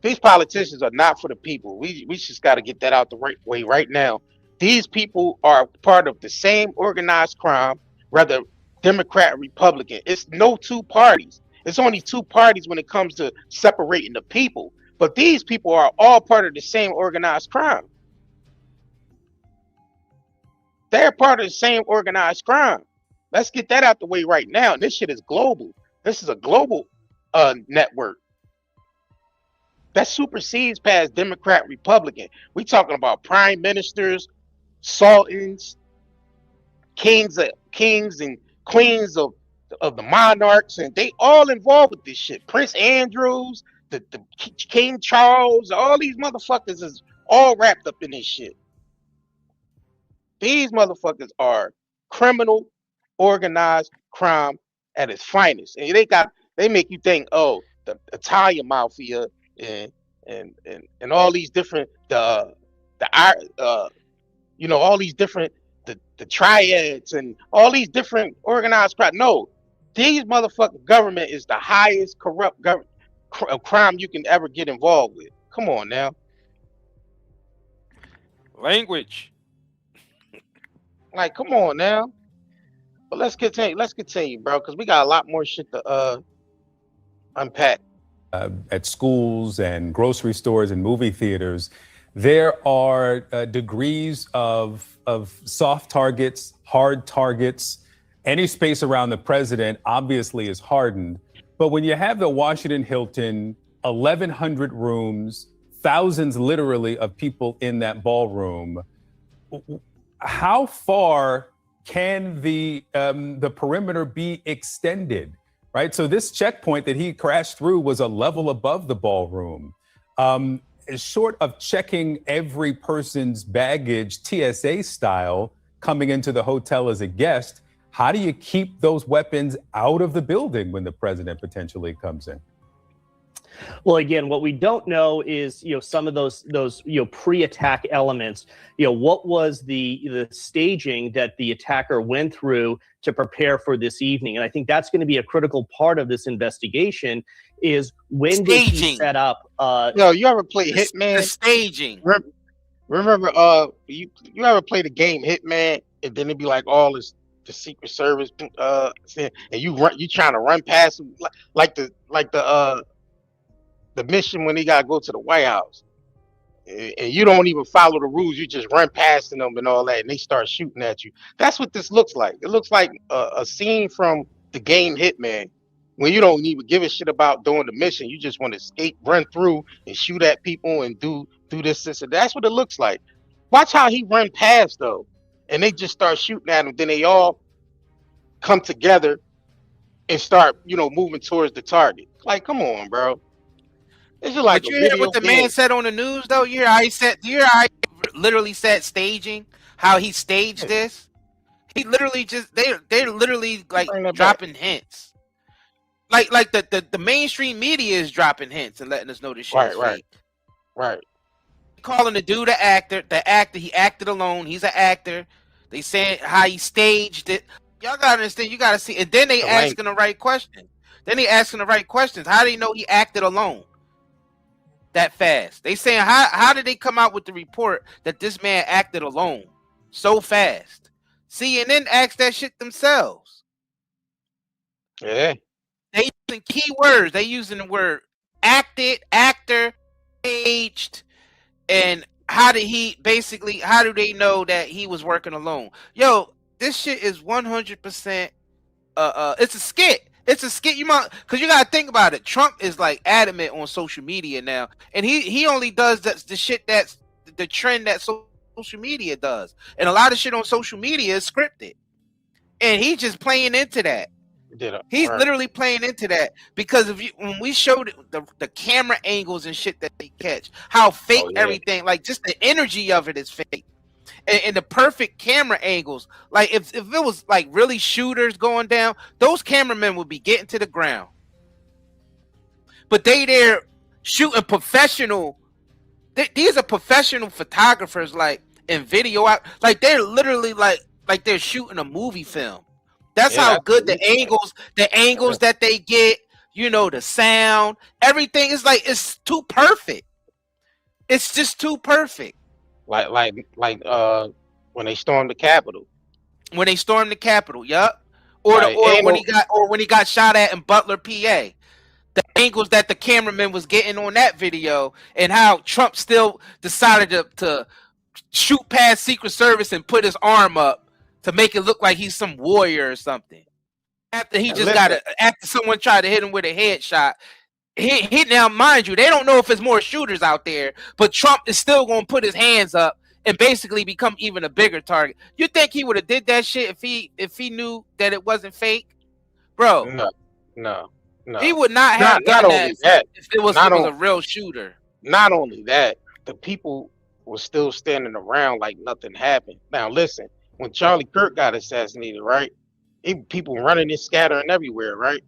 C: These politicians are not for the people. We just got to get that out the right way right now. These people are part of the same organized crime, whether Democrat or Republican. It's no two parties. It's only two parties when it comes to separating the people. But these people are all part of the same organized crime. They're part of the same organized crime. Let's get that out the way right now. This shit is global. This is a global network that supersedes past Democrat, Republican. We talking about prime ministers, sultans, kings and queens of the monarchs, and they all involved with this shit. Prince Andrews, the King Charles, all these motherfuckers is all wrapped up in this shit. These motherfuckers are criminal, organized crime at its finest, and they make you think, oh, the Italian mafia and all these different all these different the triads and all these different organized crime. No, these motherfucking government is the highest corrupt crime you can ever get involved with. Come on now.
D: Language.
C: Like, come on now. But let's continue, bro, because we got a lot more shit to unpack.
E: At schools and grocery stores and movie theaters, there are degrees of soft targets, hard targets. Any space around the president obviously is hardened. But when you have the Washington Hilton, 1,100 rooms, thousands literally of people in that ballroom, how far can the perimeter be extended? Right. So this checkpoint that he crashed through was a level above the ballroom. Short of checking every person's baggage TSA style coming into the hotel as a guest, how do you keep those weapons out of the building when the president potentially comes in?
H: Well, again, what we don't know is, some of those pre-attack elements. What was the staging that the attacker went through to prepare for this evening? And I think that's going to be a critical part of this investigation. Is when did he set up?
C: You ever play Hitman?
D: The staging.
C: Remember, you ever play the game Hitman, and then it'd be like all this the Secret Service, and you trying to run past them, like the mission when he got to go to the White House, and you don't even follow the rules. You just run past them and all that, and they start shooting at you. That's what this looks like. It looks like a scene from the game Hitman, when you don't even give a shit about doing the mission. You just want to escape, run through, and shoot at people and do this, and that's what it looks like. Watch how he run past though, and they just start shooting at him. Then they all come together and start, moving towards the target. Like, come on, bro. It's just like,
D: but you hear what the man said on the news though? You hear how he literally said staging, how he staged this? He literally they're literally like dropping hints. Like the mainstream media is dropping hints and letting us know this shit is fake.
C: Right.
D: Calling the dude the actor, he acted alone, he's an actor. They saying how he staged it. Y'all gotta understand. You gotta see, and then they asking the right questions. How do they know he acted alone that fast? They saying how did they come out with the report that this man acted alone so fast? CNN asked that shit themselves.
C: Yeah.
D: They using keywords. They using the word acted, actor, aged, and how do they know that he was working alone? Yo, this shit is 100%. It's a skit. It's a skit. Because you gotta think about it. Trump is like adamant on social media now, and he only does the shit that's the trend that social media does, and a lot of shit on social media is scripted, and he's just playing into that. He's literally playing into that because when we showed the camera angles and shit that they catch, how fake everything, like just the energy of it is fake, and the perfect camera angles. Like if it was like really shooters going down, those cameramen would be getting to the ground, but they're shooting professional. These are professional photographers, like in video out, like they're literally like they're shooting a movie film. That's how good the angles that they get, the sound, everything is like, it's too perfect. It's just too perfect.
C: Like when they stormed the Capitol.
D: Yup. When he got shot at in Butler, PA. The angles that the cameraman was getting on that video, and how Trump still decided to shoot past Secret Service and put his arm up to make it look like he's some warrior or something. After someone tried to hit him with a headshot. He now, mind you, they don't know if there's more shooters out there, but Trump is still going to put his hands up and basically become even a bigger target. You think he would have did that shit if he knew that it wasn't fake? Bro.
C: No.
D: He would not have done that if it was a real shooter.
C: Not only that, the people were still standing around like nothing happened. Now listen, when Charlie Kirk got assassinated, right? People running and scattering everywhere, right?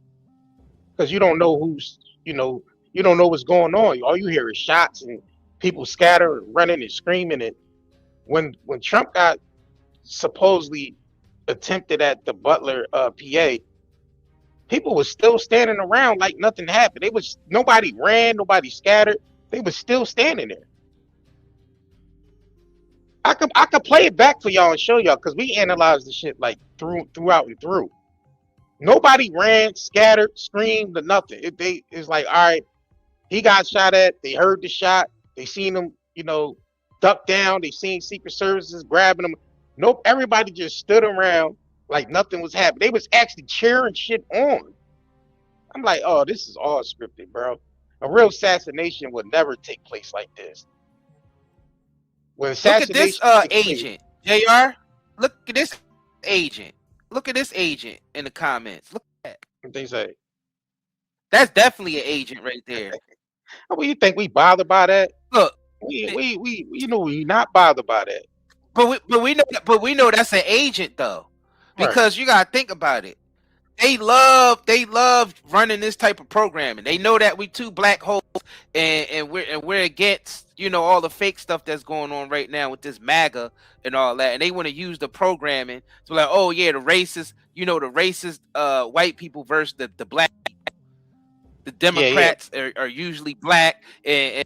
C: Because you don't know you don't know what's going on. All you hear is shots and people scatter, running and screaming. And when Trump got supposedly attempted at the Butler, PA, people were still standing around like nothing happened. Nobody ran, nobody scattered. They were still standing there. I could play it back for y'all and show y'all, because we analyzed the shit like throughout and through. Nobody ran, scattered, screamed, or nothing. It's like, all right, he got shot at. They heard the shot. They seen him, duck down. They seen Secret Services grabbing him. Nope, everybody just stood around like nothing was happening. They was actually cheering shit on. I'm like, oh, this is all scripted, bro. A real assassination would never take place like this.
D: Look at this agent, JR. Look at this agent. Look at this agent in the comments. Look at that.
C: What they say?
D: That's definitely an agent right there.
C: Well, you think we bothered by that?
D: Look,
C: we not bothered by that.
D: But we know that's an agent though, because you gotta think about it. They love running this type of programming. They know that we two black holes, and we're against all the fake stuff that's going on right now with this MAGA and all that. And they want to use the programming to like, oh yeah, the racist white people versus the black people. The Democrats are usually black and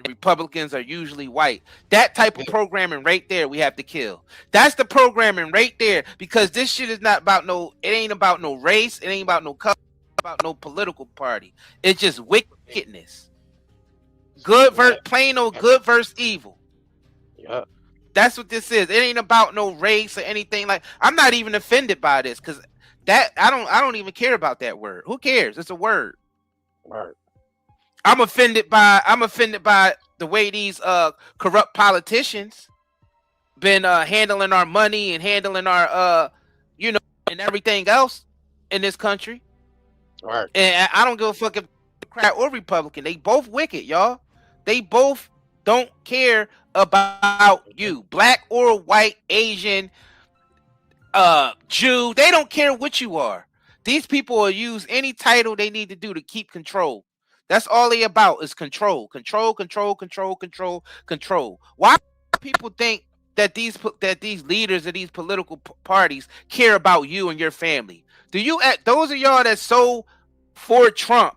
D: Republicans are usually white. That type of programming right there, we have to kill. That's the programming right there, because this shit is not about it ain't about no race, it ain't about no color, about no political party. It's just wickedness. Plain old good versus evil.
C: Yeah.
D: That's what this is. It ain't about no race or anything. Like, I'm not even offended by this, because that I don't even care about that word. Who cares? It's a word.
C: Right.
D: I'm offended by the way these corrupt politicians been handling our money and handling our and everything else in this country.
C: Right.
D: And I don't give a fuck if Democrat or Republican. They both wicked, y'all. They both don't care about you, black or white, Asian, Jew. They don't care what you are. These people will use any title they need to do to keep control. That's all they about is control. Why people think that these leaders of these political parties care about you and your family? Do you, those of y'all that's so for Trump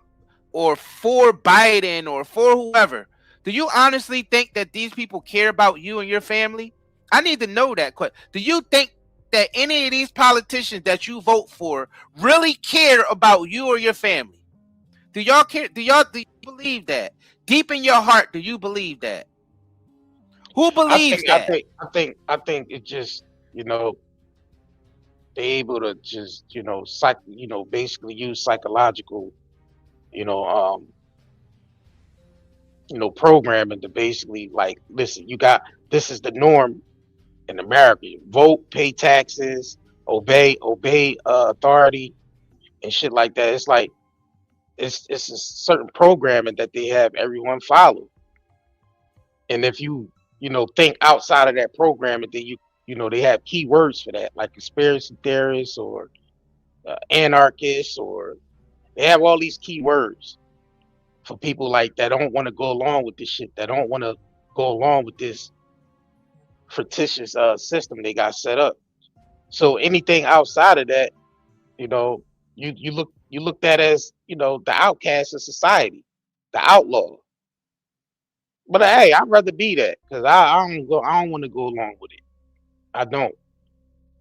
D: or for Biden or for whoever, do you honestly think that these people care about you and your family? I need to know that. Do you think that any of these politicians that you vote for really care about you or your family? Do y'all care? Do you believe that? Deep in your heart, do you believe that? Who believes that?
C: I think it just, they're able to just, basically use psychological, you know, programming to basically like, listen, this is the norm in America. Vote, pay taxes, obey authority and shit like that. It's like it's a certain programming that they have everyone follow. And if you think outside of that programming, then they have key words for that, like conspiracy theorists or anarchists, or they have all these key words for people like that don't want to go along with this shit, that don't want to go along with this fictitious system they got set up. So anything outside of that, you looked at as the outcast of society, the outlaw. But hey, I'd rather be that because I don't want to go along with it. I don't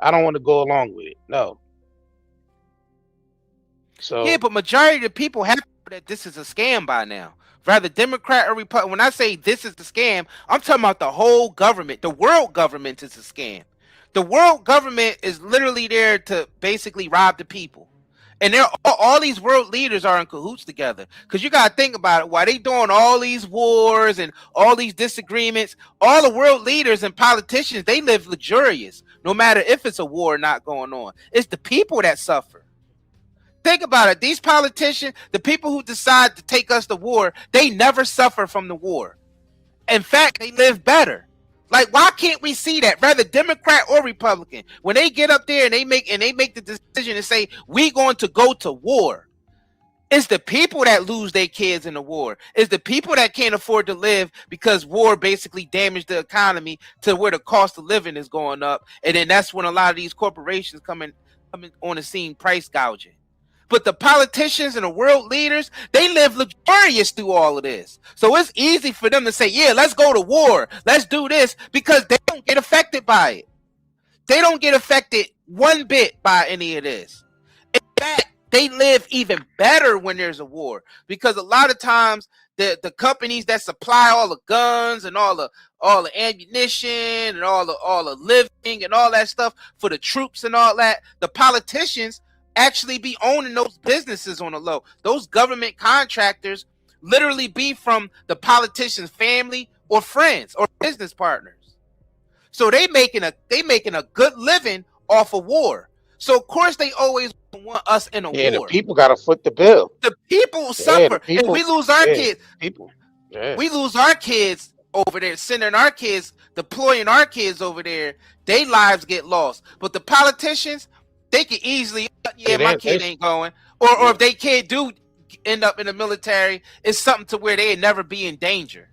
C: want to go along with it. No. So
D: yeah, but majority of the people have that this is a scam by now. Rather Democrat or Republican. When I say this is the scam, I'm talking about the whole government. The world government is a scam. The world government is literally there to basically rob the people. And they're all these world leaders are in cahoots together. Because you got to think about it. Why they doing all these wars and all these disagreements, all the world leaders and politicians, they live luxurious. No matter if it's a war or not going on. It's the people that suffer. Think about it. These politicians, the people who decide to take us to war, they never suffer from the war. In fact, they live better. Like, why can't we see that? Rather Democrat or Republican, when they get up there and they make the decision and say we going to go to war, it's the people that lose their kids in the war. It's the people that can't afford to live because war basically damaged the economy to where the cost of living is going up, and then that's when a lot of these corporations come on the scene, price gouging. But the politicians and the world leaders, they live luxurious through all of this. So it's easy for them to say, yeah, let's go to war. Let's do this, because they don't get affected by it. They don't get affected one bit by any of this. In fact, they live even better when there's a war, because a lot of times the companies that supply all the guns and all the ammunition and all the living and all that stuff for the troops and all that, the politicians actually be owning those businesses on the low. Those government contractors literally be from the politician's family or friends or business partners. So they making a good living off of war. So of course they always want us in a war.
C: Yeah, the people got to foot the bill.
D: The people suffer, and we lose our kids. We lose our kids over there, sending our kids, deploying our kids over there. Their lives get lost. But the politicians, they can easily, my kid ain't going. Or if they can't end up in the military, it's something to where they never be in danger.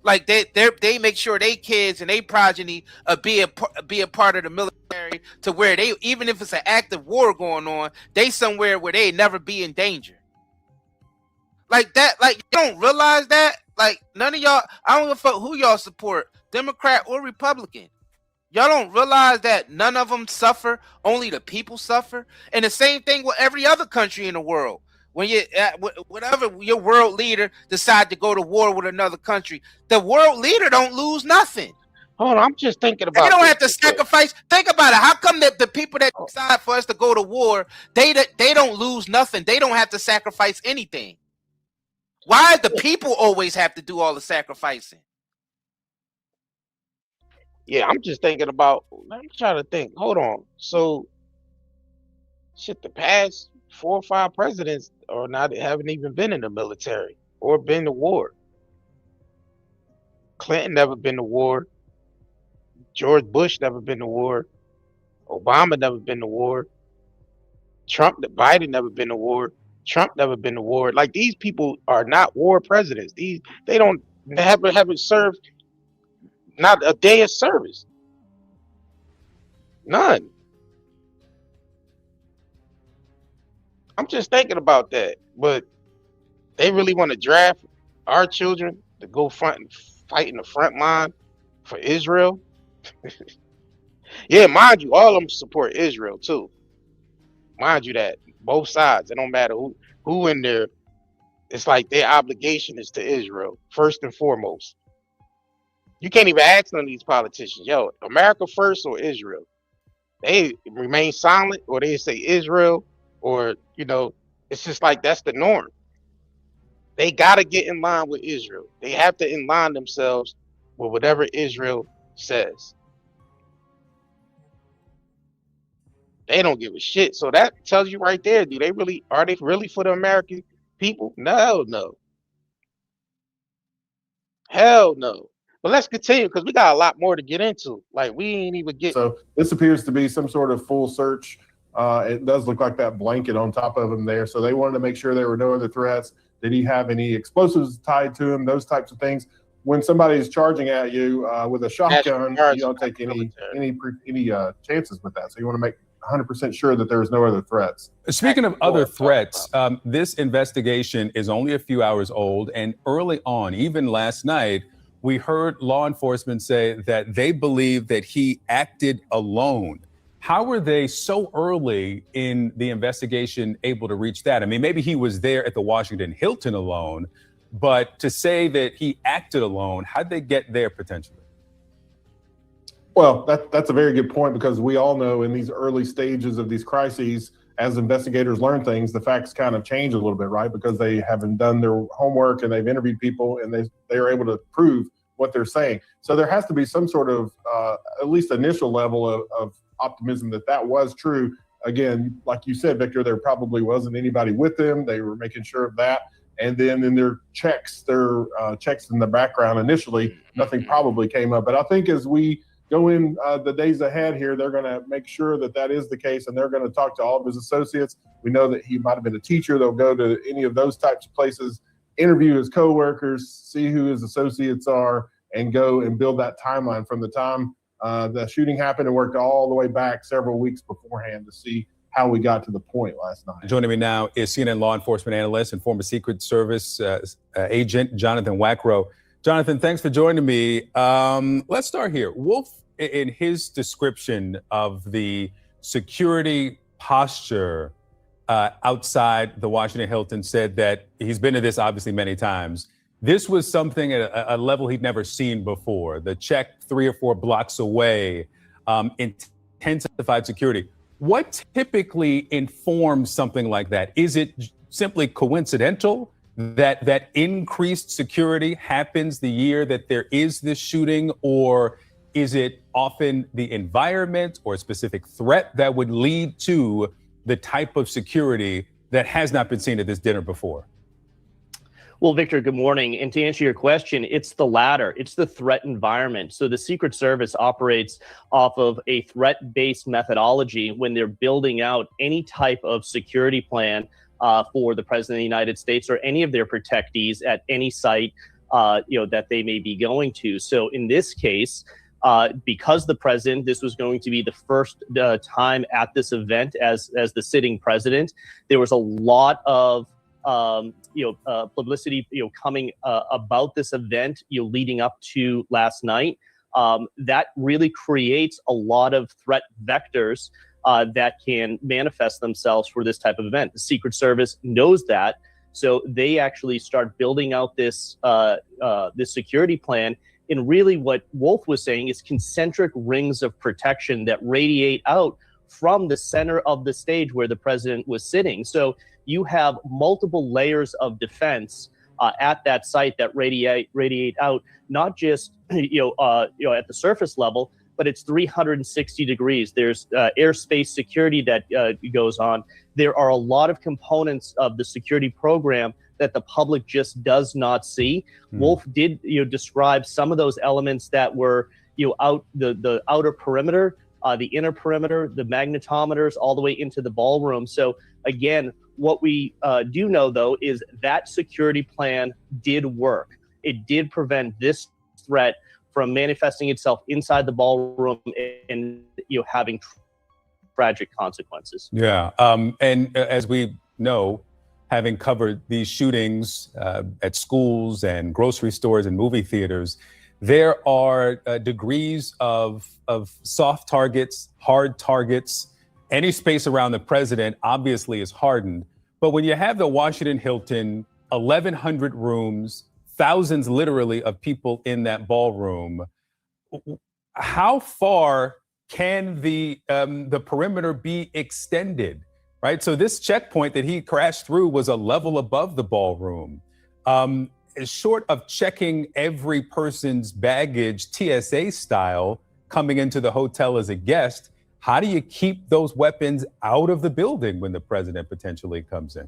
D: Like they make sure they kids and they progeny be a part of the military, to where they, even if it's an active war going on, they somewhere where they never be in danger. Like that, like you don't realize that? Like none of y'all, I don't give a fuck who y'all support, Democrat or Republican. Y'all don't realize that none of them suffer, only the people suffer. And the same thing with every other country in the world. When whatever your world leader decide to go to war with another country, the world leader don't lose nothing.
C: Hold on, I'm just thinking about.
D: They don't have to sacrifice. Think about it. How come that the people that decide for us to go to war, they don't lose nothing? They don't have to sacrifice anything. Why do the people always have to do all the sacrificing?
C: Yeah, I'm just thinking about. I'm trying to think. Hold on. So, shit, the past 4 or 5 presidents haven't even been in the military or been to war. Clinton never been to war. George Bush never been to war. Obama never been to war. Biden never been to war. Trump never been to war. Like, these people are not war presidents. They haven't served Not a day of service. None. I'm just thinking about that. But they really want to draft our children to go front and fight in the front line for Israel. Yeah, mind you, all of them support Israel too. Mind you that both sides. It don't matter who in there. It's like their obligation is to Israel first and foremost. You can't even ask none of these politicians, yo, America first or Israel? They remain silent, or they say Israel, or it's just like that's the norm. They gotta get in line with Israel. They have to in line themselves with whatever Israel says. They don't give a shit. So that tells you right there, are they really for the American people? No, no. Hell no. But let's continue, because we got a lot more to get into. Like, we ain't even get.
G: So this appears to be some sort of full search. It does look like that blanket on top of him there. So they wanted to make sure there were no other threats. Did he have any explosives tied to him? Those types of things. When somebody is charging at you with a shotgun, you don't take any chances with that. So you want to make 100% sure that there was no other threats.
E: Speaking of other threats, this investigation is only a few hours old, and early on, even last night, we heard law enforcement say that they believe that he acted alone. How were they so early in the investigation able to reach that? I mean, maybe he was there at the Washington Hilton alone, but to say that he acted alone, how'd they get there potentially?
G: Well, that's a very good point, because we all know in these early stages of these crises, as investigators learn things, the facts kind of change a little bit, right? Because they haven't done their homework and they've interviewed people and they are able to prove what they're saying. So there has to be some sort of at least initial level of optimism that was true. Again, like you said, Victor, there probably wasn't anybody with them. They were making sure of that. And then in their checks in the background initially, nothing probably came up. But I think as we go in the days ahead here, they're going to make sure that is the case, and they're going to talk to all of his associates. We know that he might have been a teacher. They'll go to any of those types of places, interview his coworkers, see who his associates are, and go and build that timeline from the time the shooting happened and worked all the way back several weeks beforehand to see how we got to the point last night.
E: Joining me now is CNN law enforcement analyst and former Secret Service agent Jonathan Wackrow. Jonathan, thanks for joining me. Let's start here. Wolf, in his description of the security posture outside the Washington Hilton, said that he's been to this obviously many times. This was something at a level he'd never seen before. The check 3 or 4 blocks away, intensified security. What typically informs something like that? Is it simply coincidental that increased security happens the year that there is this shooting, or is it often the environment or a specific threat that would lead to the type of security that has not been seen at this dinner before?
H: Well, Victor, good morning. And to answer your question, it's the latter. It's the threat environment. So the Secret Service operates off of a threat-based methodology when they're building out any type of security plan for the President of the United States or any of their protectees at any site that they may be going to. So in this case, because the president, this was going to be the first time at this event as the sitting president, there was a lot of publicity, coming about this event, leading up to last night. That really creates a lot of threat vectors that can manifest themselves for this type of event. The Secret Service knows that, so they actually start building out this this security plan. And really, what Wolf was saying is concentric rings of protection that radiate out from the center of the stage where the president was sitting. So you have multiple layers of defense at that site that radiate out, not just at the surface level, but it's 360 degrees. There's airspace security that goes on. There are a lot of components of the security program that the public just does not see. Wolf did describe some of those elements that were out the outer perimeter, the inner perimeter, the magnetometers, all the way into the ballroom. So again, what we do know, though, is that security plan did work. It did prevent this threat from manifesting itself inside the ballroom and having tragic consequences.
E: Yeah, and as we know, having covered these shootings at schools and grocery stores and movie theaters, there are degrees of soft targets, hard targets. Any space around the president obviously is hardened. But when you have the Washington Hilton, 1,100 rooms, thousands literally of people in that ballroom, how far can the perimeter be extended, right? So this checkpoint that he crashed through was a level above the ballroom. Short of checking every person's baggage TSA style coming into the hotel as a guest, how do you keep those weapons out of the building when the president potentially comes in?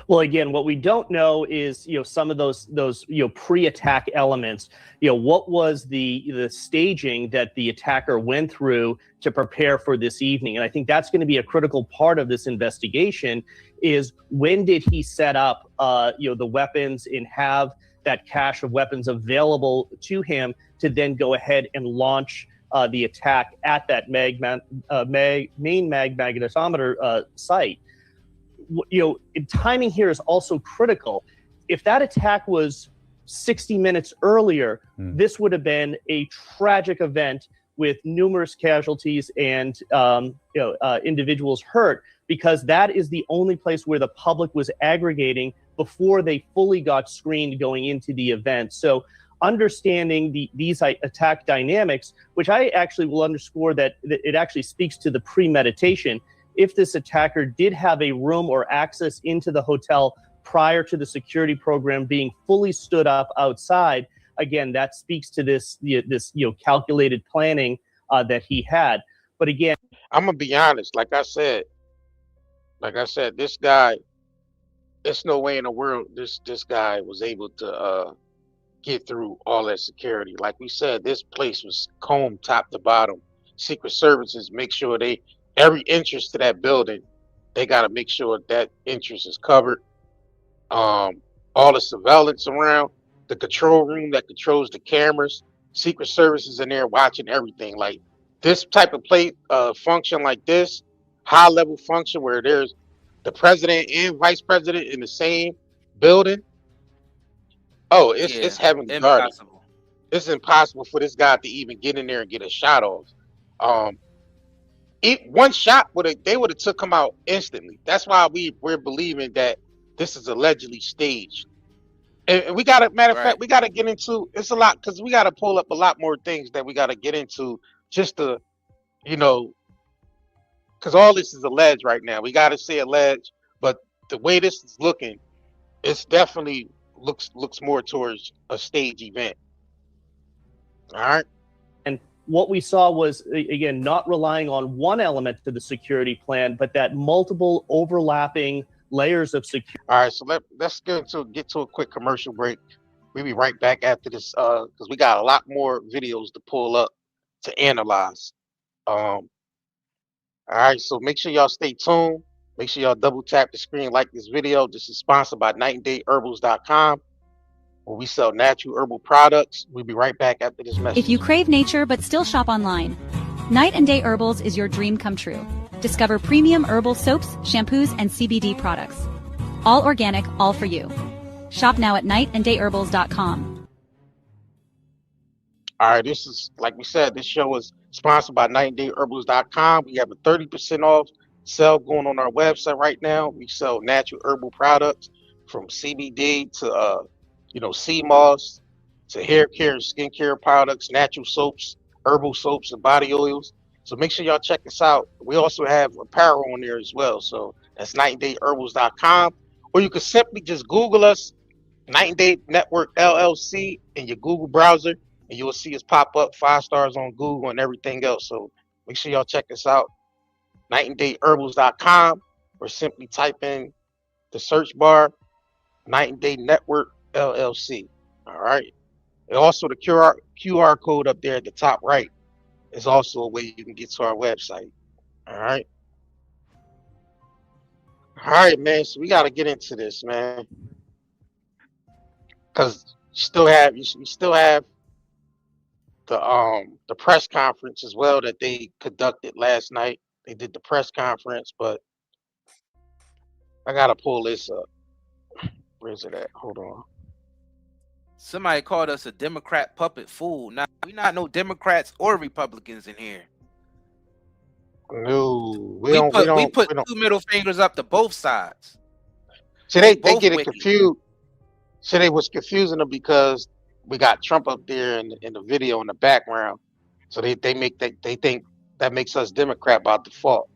H: Well, again, what we don't know is, some of those pre-attack elements. What was the staging that the attacker went through to prepare for this evening? And I think that's going to be a critical part of this investigation. Is when did he set up, the weapons and have that cache of weapons available to him to then go ahead and launch the attack at that main magnetometer site? Timing here is also critical. If that attack was 60 minutes earlier, this would have been a tragic event with numerous casualties and individuals hurt, because that is the only place where the public was aggregating before they fully got screened going into the event. So understanding these attack dynamics, which I actually will underscore that it actually speaks to the premeditation. If this attacker did have a room or access into the hotel prior to the security program being fully stood up outside, again, that speaks to this calculated planning that he had. But again,
C: I'm gonna be honest. Like I said, this guy, it's no way in the world this guy was able to get through all that security. Like we said, this place was combed top to bottom. Secret Services make sure every entrance to that building, they got to make sure that entrance is covered. All the surveillance around, the control room that controls the cameras, Secret Services in there watching everything. Like this type of function like this, high level function where there's the president and vice president in the same building. Oh, it's heavenly guarded. It's impossible for this guy to even get in there and get a shot off. One shot they would have took him out instantly. That's why we're believing that this is allegedly staged. And we got to, matter of fact, we got to get into, it's a lot, because we got to pull up a lot more things that we got to get into just to, because all this is alleged right now. We got to say alleged, but the way this is looking, it's definitely looks more towards a stage event. All right.
H: And what we saw was, again, not relying on one element to the security plan, but that multiple overlapping layers of security.
C: All right, so let's get to a quick commercial break. We'll be right back after this, because we got a lot more videos to pull up to analyze. All right, so make sure y'all stay tuned. Make sure y'all double tap the screen, like this video. This is sponsored by nightandayherbals.com, where we sell natural herbal products. We'll be right back after this message.
I: If you crave nature but still shop online, Night and Day Herbals is your dream come true. Discover premium herbal soaps, shampoos, and CBD products. All organic, all for you. Shop now at nightandayherbals.com.
C: All right, this is, like we said, this show is sponsored by nightandayherbals.com. We have a 30% off sale going on our website right now. We sell natural herbal products from CBD to sea moss, to hair care and skincare products, natural soaps, herbal soaps, and body oils. So make sure y'all check us out. We also have apparel on there as well. So that's nightandayherbals.com. Or you can simply just Google us, Night and Day Network LLC, in your Google browser, and you'll see us pop up 5 stars on Google and everything else. So make sure y'all check us out, nightandayherbals.com, or simply type in the search bar, Night and Day Network LLC. All right. And also the QR code up there at the top right is also a way you can get to our website. All right. All right, man. So we got to get into this, man, because you still have the press conference as well that they conducted last night. They did the press conference, but I gotta pull this up. Where's it at? Hold on.
D: Somebody called us a Democrat puppet fool. Now we not no Democrats or Republicans in here.
C: No, we
D: put two middle fingers up to both sides.
C: So they get it confused. So they was confusing them because we got Trump up there in the video in the background. So they think that makes us Democrat by default.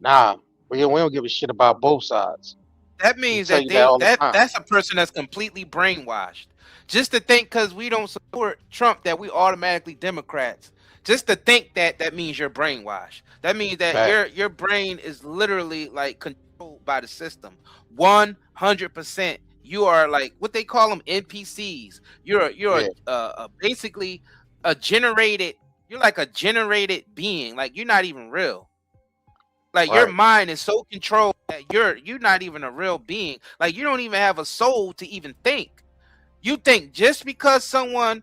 C: Nah, we don't give a shit about both sides.
D: That means that's a person that's completely brainwashed. Just to think because we don't support Trump that we automatically Democrats. Just to think that means you're brainwashed. That means that your brain is literally like controlled by the system. 100%. You are like what they call them NPCs. You're basically a generated. You're like a generated being. Like you're not even real. Like your mind is so controlled that you're not even a real being. Like you don't even have a soul to even think. You think just because someone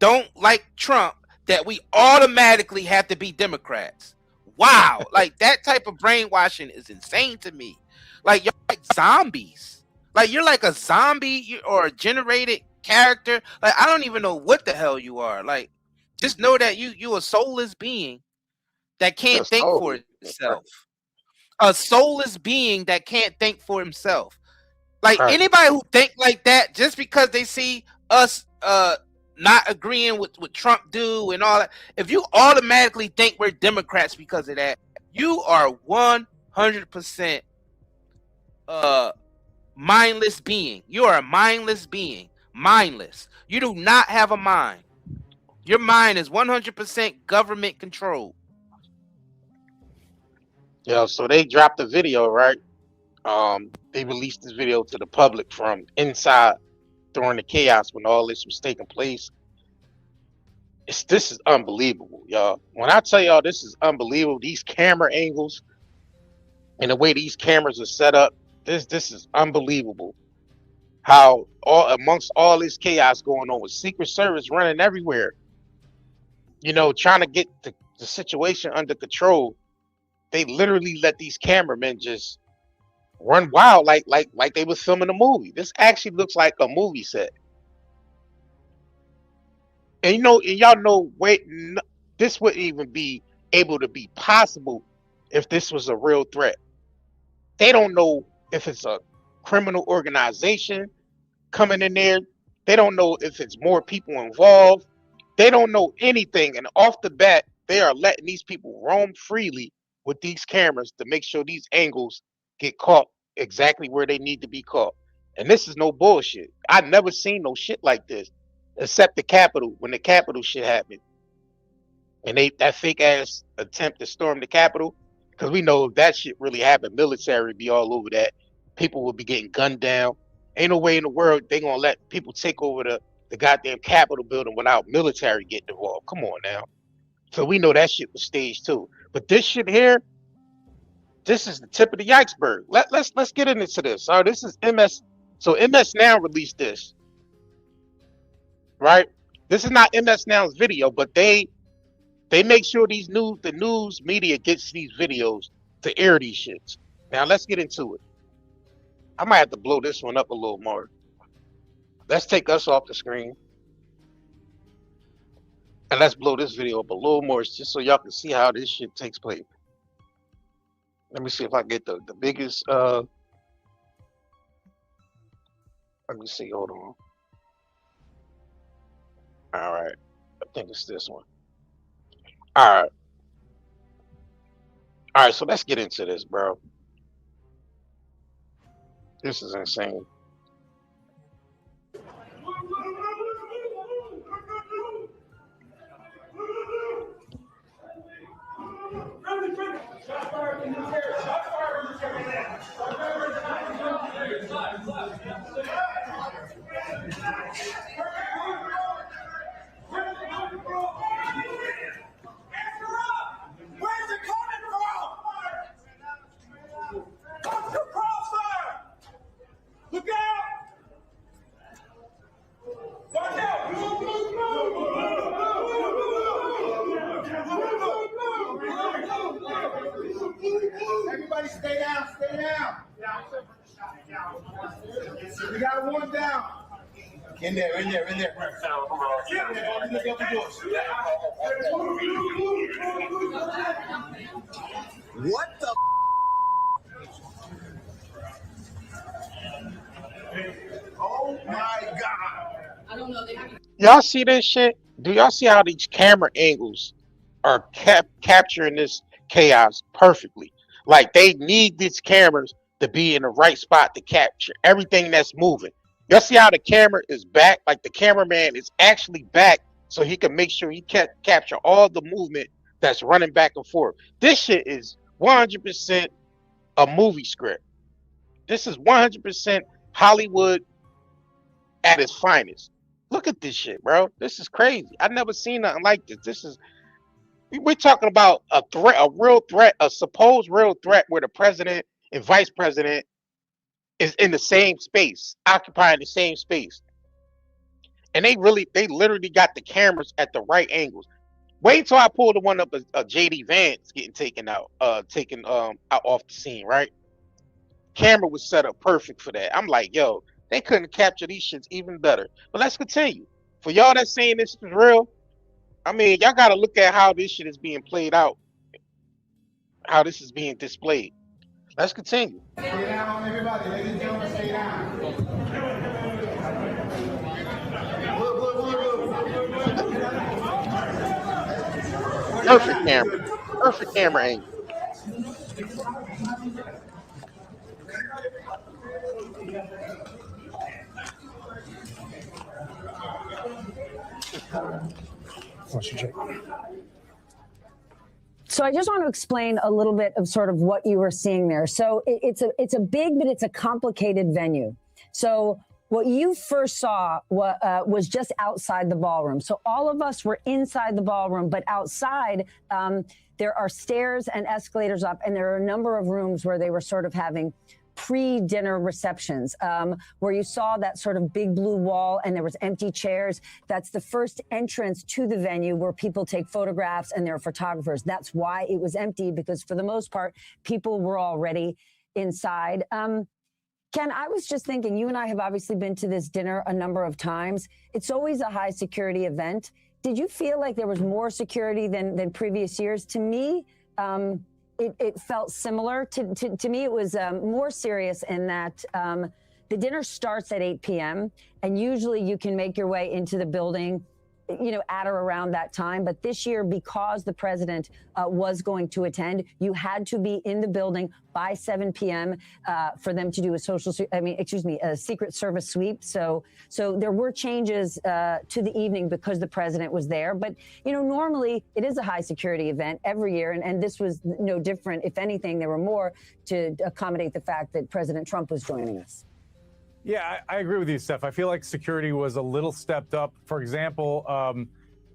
D: don't like Trump that we automatically have to be Democrats. Wow. Like that type of brainwashing is insane to me. Like you're like zombies. Like you're like a zombie or a generated character. Like I don't even know what the hell you are. Like just know that you a soulless being that can't think for itself. A soulless being that can't think for himself. Like anybody who think like that just because they see us not agreeing with what Trump do and all that, if you automatically think we're Democrats because of that, you are 100% mindless being. You are a mindless being. Mindless. You do not have a mind. Your mind is 100% government controlled.
C: Yeah, so they dropped the video, right? They released this video to the public from inside during the chaos when all this was taking place. This is unbelievable, y'all. When I tell y'all this is unbelievable, these camera angles and the way these cameras are set up, this is unbelievable. How amongst all this chaos going on with Secret Service running everywhere, trying to get the situation under control, they literally let these cameramen just run wild like they was filming a movie. This actually looks like a movie set. And y'all know, this wouldn't even be able to be possible if this was a real threat. They don't know if it's a criminal organization coming in there. They don't know if it's more people involved. They don't know anything. And off the bat, they are letting these people roam freely with these cameras to make sure these angles get caught exactly where they need to be caught. And this is no bullshit. I've never seen no shit like this. Except the Capitol, when the Capitol shit happened. And that fake ass attempt to storm the Capitol. Because we know if that shit really happened, military would be all over that. People would be getting gunned down. Ain't no way in the world they gonna let people take over the goddamn Capitol building without military getting involved. Come on now. So we know that shit was staged too. But this shit here, this is the tip of the iceberg. Let's get into this. All right, this is MS. So MS Now released this. Right? This is not MS Now's video, but they make sure the news media gets these videos to air these shits. Now let's get into it. I might have to blow this one up a little more. Let's take us off the screen. And let's blow this video up a little more just so y'all can see how this shit takes place. Let me see if I get the biggest let me see, hold on. All right, I think it's this one. All right, so let's get into this, bro. This is insane.
J: Look
B: We got one down. In there. What the? Oh my God.
C: Y'all see this shit? Do y'all see how these camera angles are capturing this chaos perfectly? Like they need these cameras to be in the right spot to capture everything that's moving. Y'all see how the camera is back? Like the cameraman is actually back so he can make sure he can capture all the movement that's running back and forth. This shit is 100% a movie script. This is 100% Hollywood at its finest. Look at this shit, bro. This is crazy. I've never seen nothing like this. We're talking about a threat, a real threat, a supposed real threat where the president and vice president is in the same space, occupying the same space. And they literally got the cameras at the right angles. Wait until I pull the one up a JD Vance getting taken out off the scene, right? Camera was set up perfect for that. I'm like, yo, they couldn't capture these shits even better. But let's continue. For y'all that's saying this is real, I mean, y'all got to look at how this shit is being played out, how this is being displayed. Let's continue.
B: Stay down, everybody. Ladies and gentlemen, stay down.
C: Perfect camera angle.
J: So I just want to explain a little bit of sort of what you were seeing there. So it's a big, but it's a complicated venue. So what you first saw was just outside the ballroom. So all of us were inside the ballroom, but outside there are stairs and escalators up, and there are a number of rooms where they were sort of having pre-dinner receptions, where you saw that sort of big blue wall and there was empty chairs. That's the first entrance to the venue where people take photographs and there are photographers. That's why it was empty, because for the most part, people were already inside. Ken, I was just thinking, you and I have obviously been to this dinner a number of times. It's always a high security event. Did you feel like there was more security than previous years? To me, it felt similar. To me, it was more serious in that the dinner starts at 8 p.m. and usually you can make your way into the building, at or around that time. But this year, because the president was going to attend, you had to be in the building by 7 p.m. For them to do a Secret Service sweep. So there were changes to the evening because the president was there. But, normally it is a high security event every year. And this was no different. If anything, there were more to accommodate the fact that President Trump was joining us.
K: Yeah, I agree with you, Steph. I feel like security was a little stepped up. For example,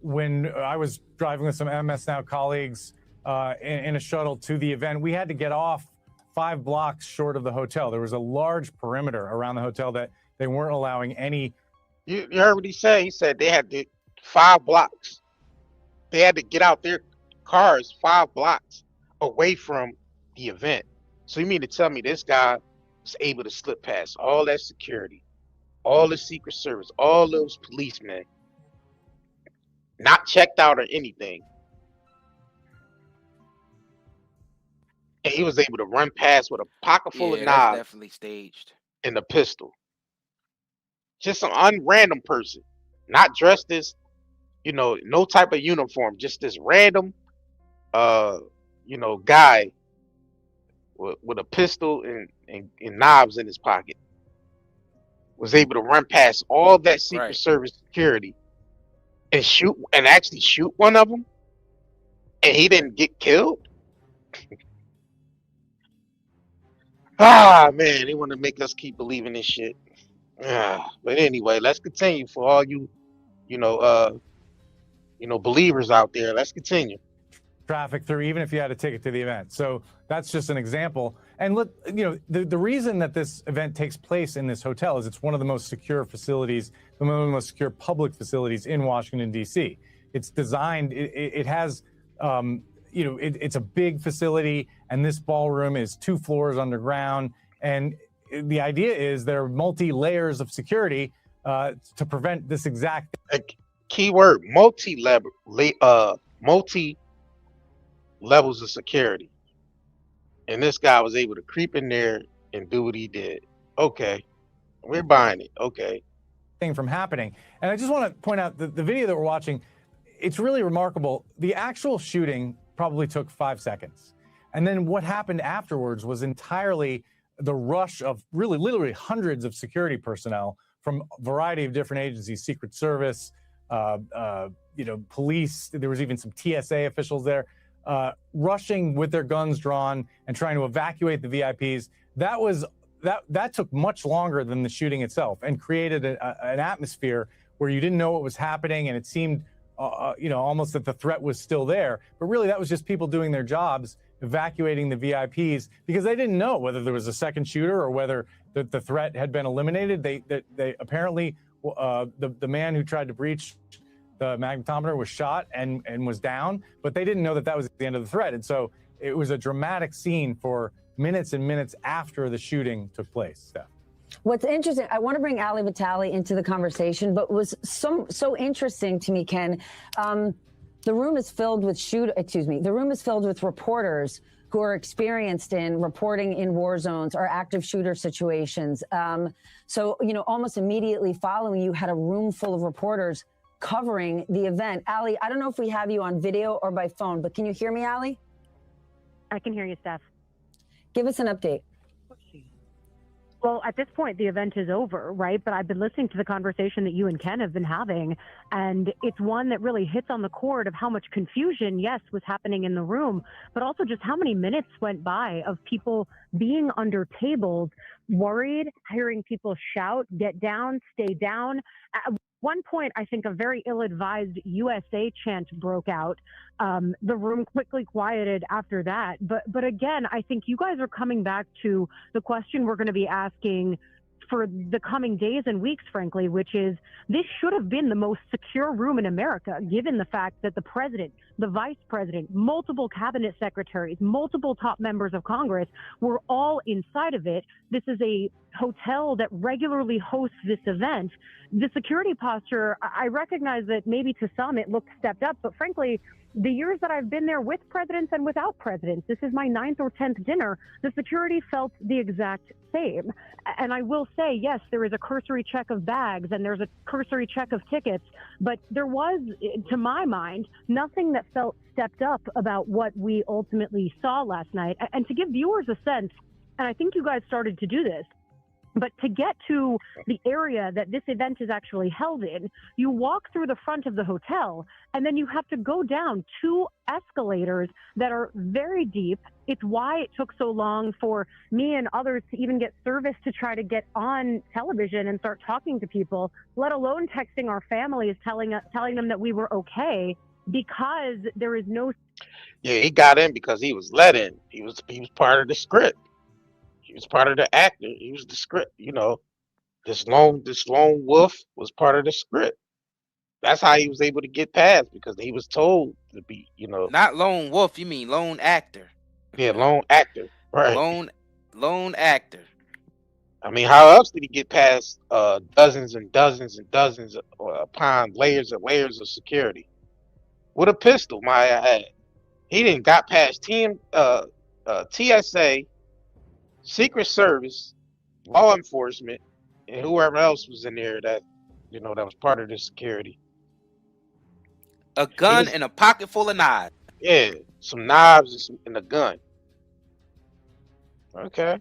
K: when I was driving with some MS Now colleagues in a shuttle to the event, we had to get off 5 blocks short of the hotel. There was a large perimeter around the hotel that they weren't allowing any.
C: You heard what he said? He said they had to 5 blocks. They had to get out their cars 5 blocks away from the event. So you mean to tell me this guy was able to slip past all that security, all the Secret Service, all those policemen, not checked out or anything, and he was able to run past with a pocket full of knives,
D: definitely staged,
C: and a pistol? Just some unrandom person, not dressed as, no type of uniform, just this random, guy with a pistol and knives in his pocket, was able to run past all that Secret Service security and actually shoot one of them, and he didn't get killed. Man, they want to make us keep believing this shit. But anyway, let's continue. For all you believers out there, let's continue.
K: Traffic through, even if you had a ticket to the event. So that's just an example. And look, the reason that this event takes place in this hotel is it's one of the most secure facilities, one of the most secure public facilities in Washington, D.C. It's designed, it has, it's a big facility, and this ballroom is 2 floors underground. And the idea is there are multi-layers of security to prevent this exact
C: keyword multi levels of security. And this guy was able to creep in there and do what he did. Okay, we're buying it. Okay.
K: thing from happening. And I just want to point out the video that we're watching, it's really remarkable. The actual shooting probably took 5 seconds. And then what happened afterwards was entirely the rush of really literally hundreds of security personnel from a variety of different agencies, Secret Service, police. There was even some TSA officials there, rushing with their guns drawn and trying to evacuate the VIPs. That took much longer than the shooting itself, and created an atmosphere where you didn't know what was happening, and it seemed, almost that the threat was still there. But really, that was just people doing their jobs, evacuating the VIPs, because they didn't know whether there was a second shooter or whether the threat had been eliminated. They apparently, the man who tried to breach the magnetometer was shot and was down, but they didn't know that was the end of the threat. And so it was a dramatic scene for minutes and minutes after the shooting took place. Steph.
J: What's interesting, I want to bring Ali Vitali into the conversation, but was so interesting to me, Ken. The room is filled with the room is filled with reporters who are experienced in reporting in war zones or active shooter situations. So, almost immediately following, you had a room full of reporters covering the event. Ali, I don't know if we have you on video or by phone, but can you hear me, Ali?
L: I can hear you, Steph.
J: Give us an update.
L: Well, at this point, the event is over, right? But I've been listening to the conversation that you and Ken have been having, and it's one that really hits on the chord of how much confusion, yes, was happening in the room, but also just how many minutes went by of people being under tables, worried, hearing people shout, get down, stay down. At one point, I think a very ill-advised USA chant broke out. The room quickly quieted after that. But again, I think you guys are coming back to the question we're going to be asking for the coming days and weeks, frankly, which is this should have been the most secure room in America, given the fact that the president, the vice president, multiple cabinet secretaries, multiple top members of Congress were all inside of it. This is a hotel that regularly hosts this event. The security posture, I recognize that maybe to some it looked stepped up, but frankly, the years that I've been there with presidents and without presidents, this is my 9th or 10th dinner, the security felt the exact same. And I will say, yes, there is a cursory check of bags and there's a cursory check of tickets, but there was, to my mind, nothing that felt stepped up about what we ultimately saw last night. And to give viewers a sense, and I think you guys started to do this, but to get to the area that this event is actually held in, you walk through the front of the hotel, and then you have to go down 2 escalators that are very deep. It's why it took so long for me and others to even get service to try to get on television and start talking to people, let alone texting our families, telling them that we were okay, because there is no...
C: Yeah, he got in because he was let in. He was part of the script. He was part of the actor. He was the script. This lone wolf was part of the script. That's how he was able to get past, because he was told to be,
D: Not lone wolf. You mean lone actor?
C: Yeah, lone actor. Right.
D: Lone actor.
C: I mean, how else did he get past dozens and dozens and dozens upon layers and layers of security? With a pistol, my add. He didn't got past TSA, Secret Service, law enforcement, and whoever else was in there that was part of the security.
D: A gun and a pocket full of knives.
C: Yeah, some knives and a gun. Okay.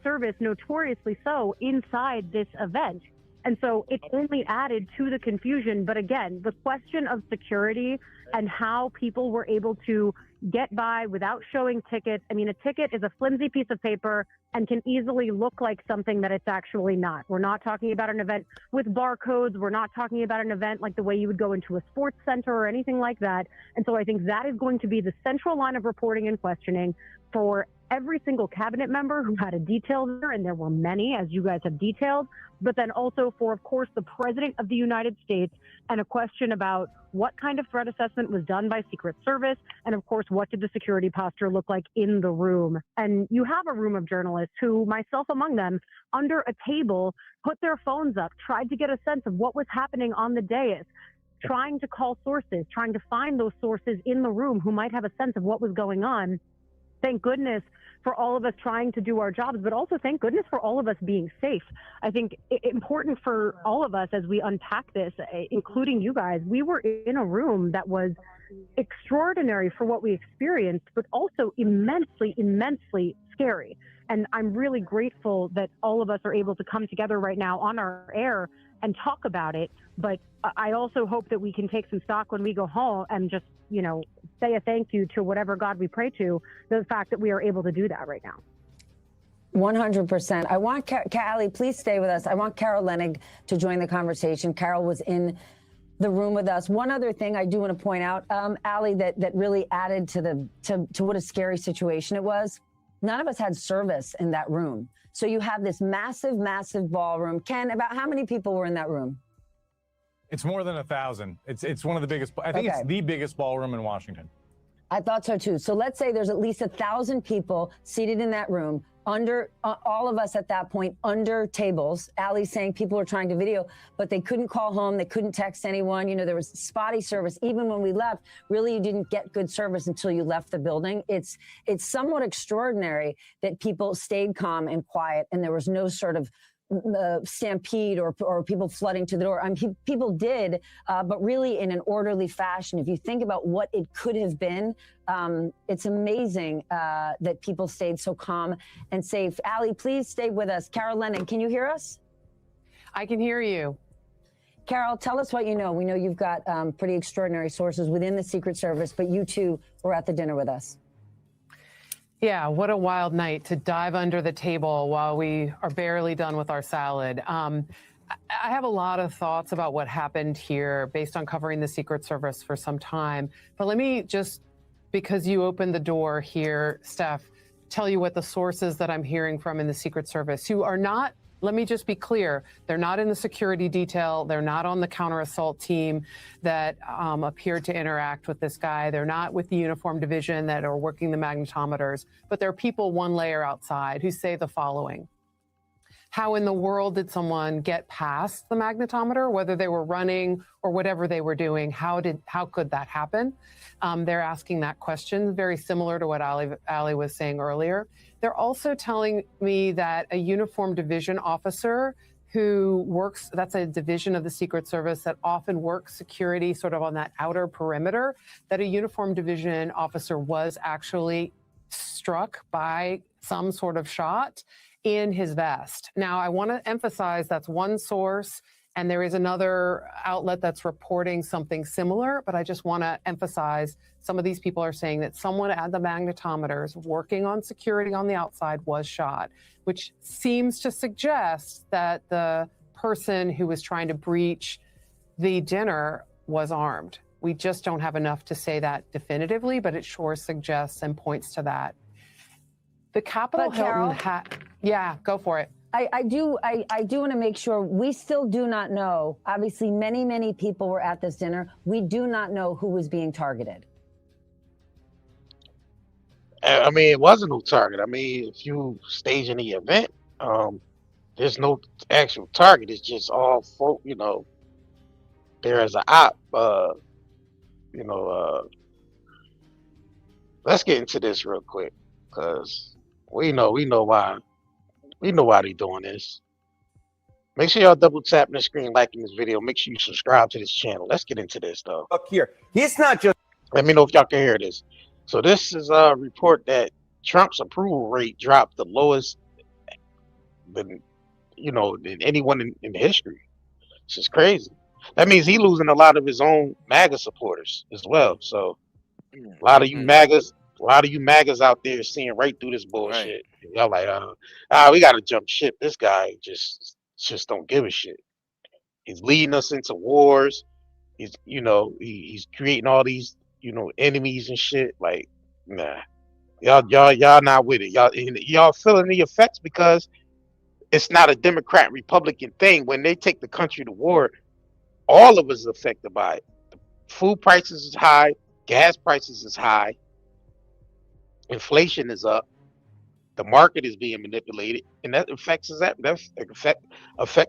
L: Service, notoriously so, inside this event. And so it only added to the confusion. But again, the question of security and how people were able to get by without showing tickets. I mean, a ticket is a flimsy piece of paper and can easily look like something that it's actually not. We're not talking about an event with barcodes. We're not talking about an event like the way you would go into a sports center or anything like that. And so I think that is going to be the central line of reporting and questioning for every single cabinet member who had a detail there, and there were many, as you guys have detailed, but then also for, of course, the President of the United States, and a question about what kind of threat assessment was done by Secret Service, and of course, what did the security posture look like in the room? And you have a room of journalists who, myself among them, under a table, put their phones up, tried to get a sense of what was happening on the dais, trying to call sources, trying to find those sources in the room who might have a sense of what was going on. Thank goodness for all of us trying to do our jobs, but also thank goodness for all of us being safe. I think important for all of us as we unpack this, including you guys, we were in a room that was extraordinary for what we experienced, but also immensely, immensely scary. And I'm really grateful that all of us are able to come together right now on our air and talk about it. But I also hope that we can take some stock when we go home and just, you know, say a thank you to whatever God we pray to, the fact that we are able to do that right now.
J: 100%. I want, Allie, please stay with us. I want Carol Leonnig to join the conversation. Carol was in the room with us. One other thing I do want to point out, Allie, that really added to what a scary situation it was. None of us had service in that room. So you have this massive, massive ballroom. Ken, about how many people were in that room?
K: It's more than 1,000. It's one of the biggest. I think it's the biggest ballroom in Washington.
J: I thought so too. So let's say there's at least 1,000 people seated in that room, under all of us at that point under tables. Allie's saying people were trying to video, but they couldn't call home. They couldn't text anyone. You know, there was spotty service. Even when we left, really, you didn't get good service until you left the building. It's somewhat extraordinary that people stayed calm and quiet, and there was no sort of stampede or people flooding to the door. I mean, people did, but really in an orderly fashion. If you think about what it could have been, it's amazing that people stayed so calm and safe. Allie, please stay with us. Carol Leonnig, can you hear us?
M: I can hear you.
J: Carol, tell us what you know. We know you've got pretty extraordinary sources within the Secret Service, but you too were at the dinner with us.
M: Yeah, what a wild night to dive under the table while we are barely done with our salad. I have a lot of thoughts about what happened here based on covering the Secret Service for some time. But let me just, because you opened the door here, Steph, tell you what the sources that I'm hearing from in the Secret Service, who are not, let me just be clear, they're not in the security detail. They're not on the counter-assault team that appeared to interact with this guy. They're not with the uniform division that are working the magnetometers, but they're people one layer outside who say the following. How in the world did someone get past the magnetometer, whether they were running or whatever they were doing? How could that happen? They're asking that question, very similar to what Ali was saying earlier. They're also telling me that a uniform division officer who works, that's a division of the Secret Service that often works security sort of on that outer perimeter, that a uniform division officer was actually struck by some sort of shot in his vest. Now, I want to emphasize that's one source, and there is another outlet that's reporting something similar, but I just want to emphasize some of these people are saying that someone at the magnetometers working on security on the outside was shot, which seems to suggest that the person who was trying to breach the dinner was armed. We just don't have enough to say that definitively, but it sure suggests and points to that. The Capitol Hilton yeah, go for it.
J: I do want to make sure we still do not know. Obviously, many, many people were at this dinner. We do not know who was being targeted.
C: I mean, it wasn't no target. I mean, if you staging the event, there's no actual target. It's just all folk, you know, there is an op, let's get into this real quick, because we know why they doing this. Make sure y'all double tap the screen, liking this video. Make sure you subscribe to this channel. Let's get into this though.
N: Look here, he's not just.
C: Let me know if y'all can hear this. So this is a report that Trump's approval rate dropped the lowest than anyone in history. This is crazy. That means he's losing a lot of his own MAGA supporters as well. So a lot of you MAGAs out there seeing right through this bullshit. Right. Y'all like, we gotta jump ship. This guy just don't give a shit. He's leading us into wars. He's creating all these enemies and shit. Like, nah. Y'all not with it. Y'all feeling the effects because it's not a Democrat Republican thing. When they take the country to war, all of us is affected by it. Food prices is high, gas prices is high, inflation is up, the market is being manipulated, and that affects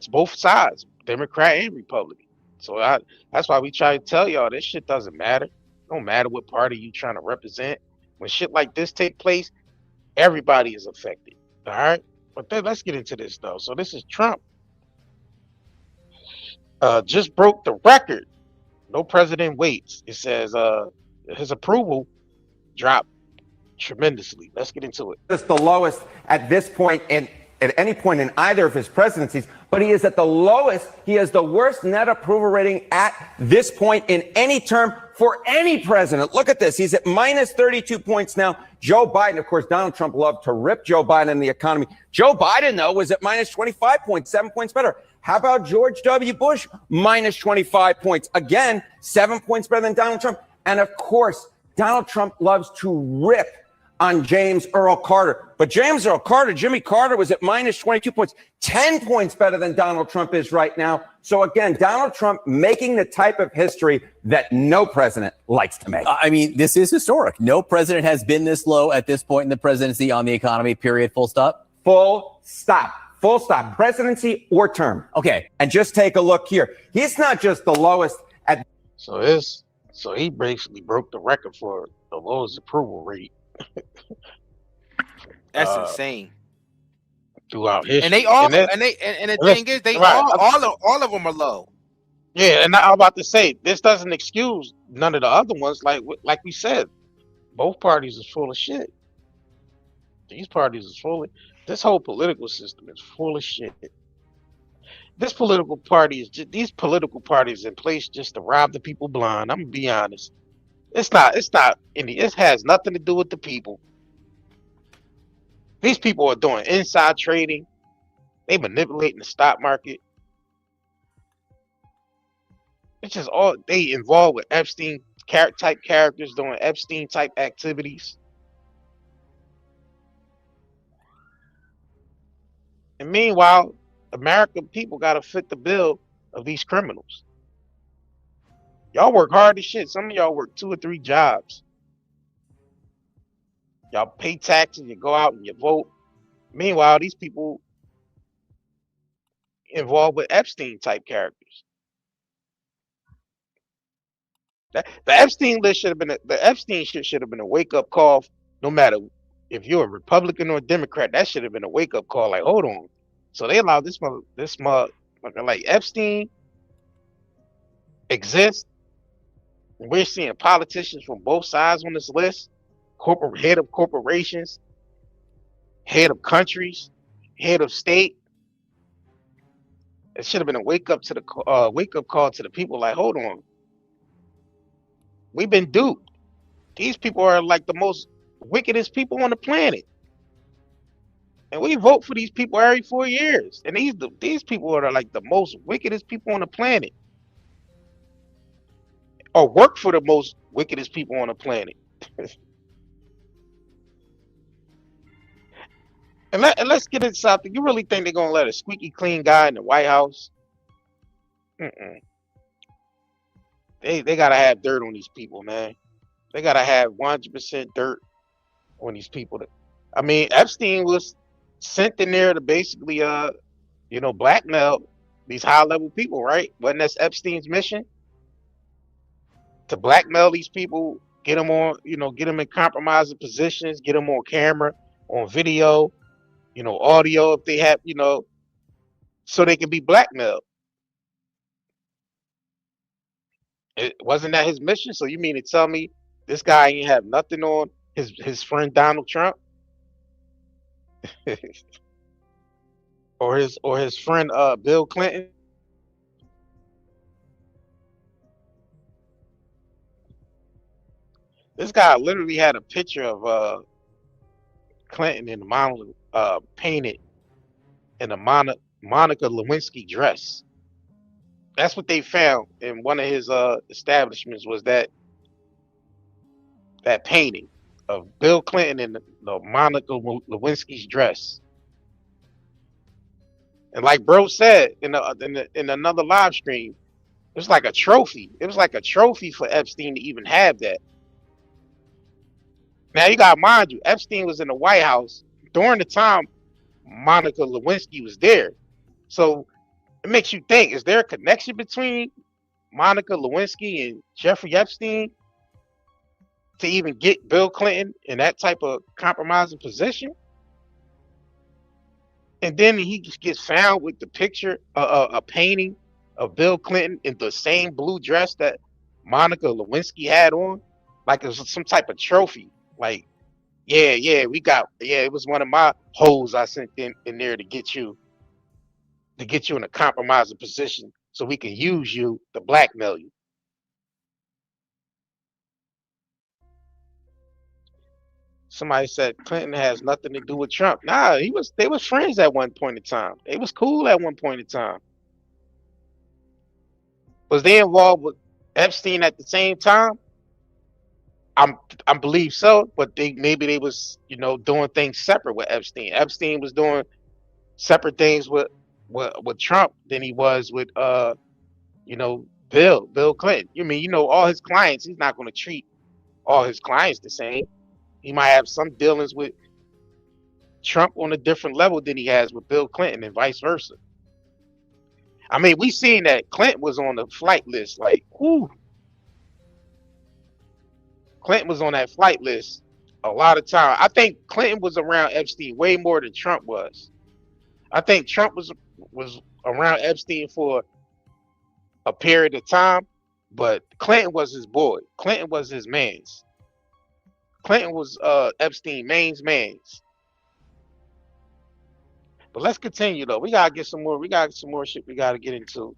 C: both sides, Democrat and Republican. So that's why we try to tell y'all this shit doesn't matter. It don't matter what party you trying to represent. When shit like this take place, everybody is affected. All right, but then let's get into this though. So this is Trump. Just broke the record. No president waits. It says his approval dropped tremendously. Let's get into it.
N: It's the lowest at this point at any point in either of his presidencies, but he is at the lowest. He has the worst net approval rating at this point in any term for any president. Look at this. He's at minus 32 points now. Joe Biden, of course, Donald Trump loved to rip Joe Biden in the economy. Joe Biden, though, was at minus 25 points, 7 points better. How about George W. Bush? Minus 25 points. Again, 7 points better than Donald Trump. And of course, Donald Trump loves to rip on James Earl Carter. But James Earl Carter, Jimmy Carter, was at minus 22 points, 10 points better than Donald Trump is right now. So again, Donald Trump making the type of history that no president likes to make.
O: I mean, this is historic. No president has been this low at this point in the presidency on the economy, period, full stop?
N: Full stop. Full stop. Presidency or term.
O: Okay.
N: And just take a look here. He's not just the lowest at...
C: So he basically broke the record for the lowest approval rate.
D: That's insane.
C: Throughout history,
D: and the thing is, they all of them are low.
C: Yeah, and I'm about to say this doesn't excuse none of the other ones. Like we said, both parties is full of shit. These parties is full of. This whole political system is full of shit. These political parties in place just to rob the people blind. I'm gonna be honest. It has nothing to do with the people. These people are doing inside trading. They manipulating the stock market. It's just all they involved with Epstein type characters doing Epstein type activities. And meanwhile, American people gotta fit the bill of these criminals. Y'all work hard as shit. Some of y'all work 2 or 3 jobs. Y'all pay taxes, you go out and you vote. Meanwhile, these people involved with Epstein type characters. The Epstein list should have been a wake up call. No matter if you're a Republican or a Democrat, that should have been a wake up call. Like, hold on. So they allow this motherfucker like Epstein exist. We're seeing politicians from both sides on this list, head of corporations, head of countries, head of state. It should have been a wake up call to the people. Like, hold on, we've been duped. These people are like the most wickedest people on the planet, and we vote for these people every 4 years. And these people are like the most wickedest people on the planet. Or work for the most wickedest people on the planet. and let's get into something. You really think they're gonna let a squeaky clean guy in the White House? They gotta have dirt on these people, man. They gotta have 100% dirt on these people. I mean, Epstein was sent in there to basically, blackmail these high-level people, right? Wasn't that Epstein's mission? To blackmail these people, get them in compromising positions, get them on camera, on video, audio if they have, so they can be blackmailed. Wasn't that his mission? So you mean to tell me this guy ain't have nothing on his friend Donald Trump? or his friend Bill Clinton? This guy literally had a picture of Clinton in the painted in a Monica Lewinsky dress. That's what they found in one of his establishments, was that painting. of Bill Clinton in the Monica Lewinsky's dress. And like bro said in another live stream, it was like a trophy. It was like a trophy for Epstein to even have that. Now you gotta mind you, Epstein was in the White House during the time Monica Lewinsky was there. So it makes you think, is there a connection between Monica Lewinsky and Jeffrey Epstein to even get Bill Clinton in that type of compromising position? And then he gets found with the picture, a painting of Bill Clinton in the same blue dress that Monica Lewinsky had on, like it was some type of trophy. Like, yeah, it was one of my hoes I sent in there to get you in a compromising position so we can use you to blackmail you. Somebody said Clinton has nothing to do with Trump. Nah, they was friends at one point in time. They was cool at one point in time. Was they involved with Epstein at the same time? I believe so, but maybe they was, doing things separate with Epstein. Epstein was doing separate things with Trump than he was with Bill Clinton. You mean, all his clients, he's not going to treat all his clients the same. He might have some dealings with Trump on a different level than he has with Bill Clinton and vice versa. I mean, we seen that Clinton was on the flight list, like, whoo. Clinton was on that flight list a lot of time. I think Clinton was around Epstein way more than Trump was. I think Trump was around Epstein for a period of time, but Clinton was his boy. Clinton was his man's. Clinton was Epstein man's. But let's continue though. We gotta get some more. We got some more shit we gotta get into.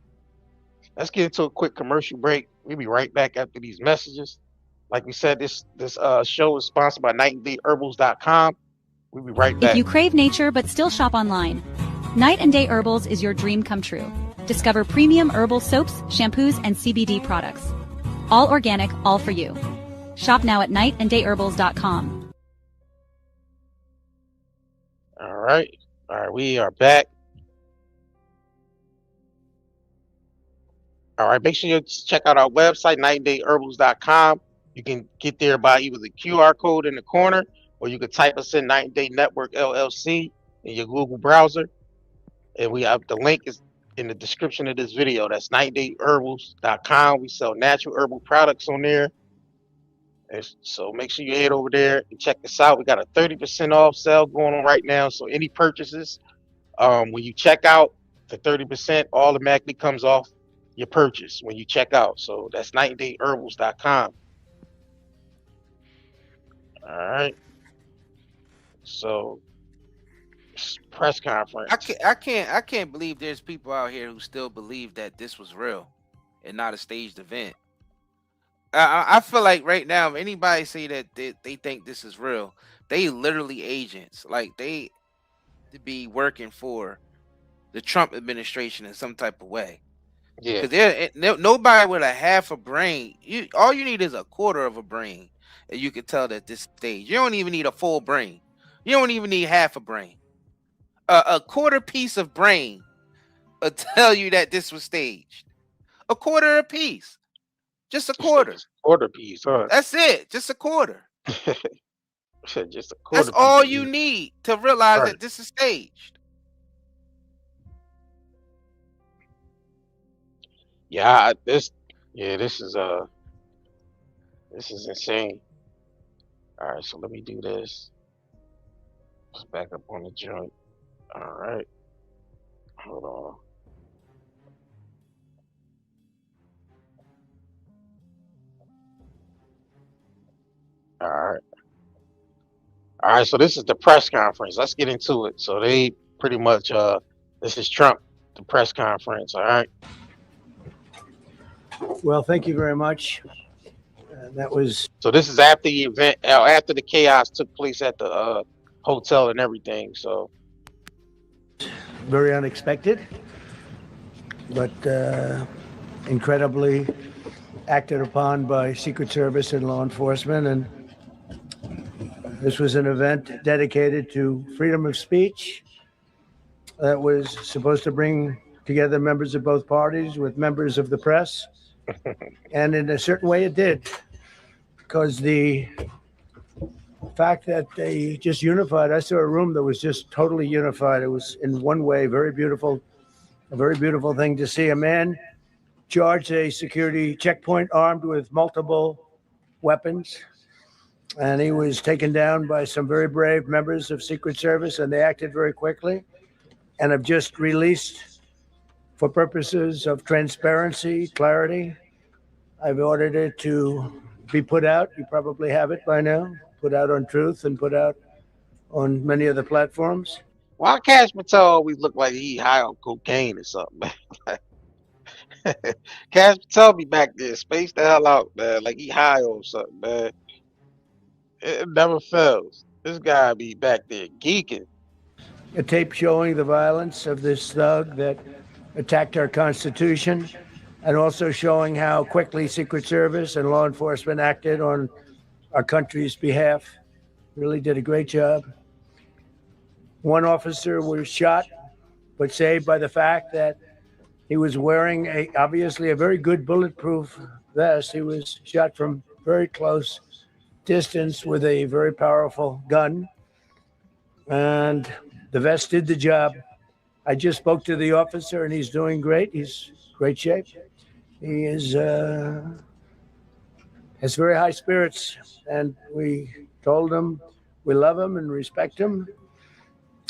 C: Let's get into a quick commercial break. We'll be right back after these messages. Like we said, this show is sponsored by nightandayherbals.com. We'll be right back.
I: If you crave nature but still shop online, Night and Day Herbals is your dream come true. Discover premium herbal soaps, shampoos, and CBD products. All organic, all for you. Shop now at nightandayherbals.com.
C: All right, we are back. All right, make sure you check out our website, nightandayherbals.com. You can get there by either the QR code in the corner, or you can type us in Night and Day Network LLC in your Google browser. And we have the link is in the description of this video. That's nightandayherbals.com. We sell natural herbal products on there. And so make sure you head over there and check us out. We got a 30% off sale going on right now. So any purchases, when you check out, the 30% automatically comes off your purchase when you check out. So that's nightandayherbals.com. All right. So press conference.
D: I can't believe there's people out here who still believe that this was real and not a staged event. I feel like right now, if anybody say that they think this is real, they literally agents. Like they to be working for the Trump administration in some type of way.
C: Yeah.
D: Because nobody with a half a brain. All you need is a quarter of a brain, and you can tell that this stage. You don't even need a full brain. You don't even need half a brain. A quarter piece of brain will tell you that this was staged. A quarter a piece. Just a quarter.
C: Quarter piece, huh?
D: That's it. Just a quarter.
C: Just a quarter.
D: That's all you need to realize that this is staged.
C: Yeah, this is insane. All right, so let me do this. Just back up on the joint. All right. Hold on. All right, so this is the press conference. Let's get into it. So they pretty much this is Trump, the press conference. All right.
P: Well, thank you very much. That was
C: so this is after the event, after the chaos took place at the hotel and everything. So
P: very unexpected, but incredibly acted upon by Secret Service and law enforcement, and This was an event dedicated to freedom of speech that was supposed to bring together members of both parties with members of the press. And in a certain way it did, because the fact that they just unified, I saw a room that was just totally unified. It was in one way very beautiful, a very beautiful thing to see. A man charged a security checkpoint armed with multiple weapons, and he was taken down by some very brave members of Secret Service, and they acted very quickly and have just released, for purposes of transparency, clarity, I've ordered it to be put out. You probably have it by now, put out on Truth and put out on many other platforms.
C: Why Cash Patel always look like he high on cocaine or something, man? Cash Patel be back there, spaced the hell out, man, like he high on something, man. It never fails. This guy be back there geeking.
P: A tape showing the violence of this thug that attacked our Constitution, and also showing how quickly Secret Service and law enforcement acted on our country's behalf. Really did a great job. One officer was shot, but saved by the fact that he was wearing obviously a very good bulletproof vest. He was shot from very close distance with a very powerful gun, and the vest did the job. I just spoke to the officer, and he's doing great. He's in great shape. He is has very high spirits, and we told him we love him and respect him,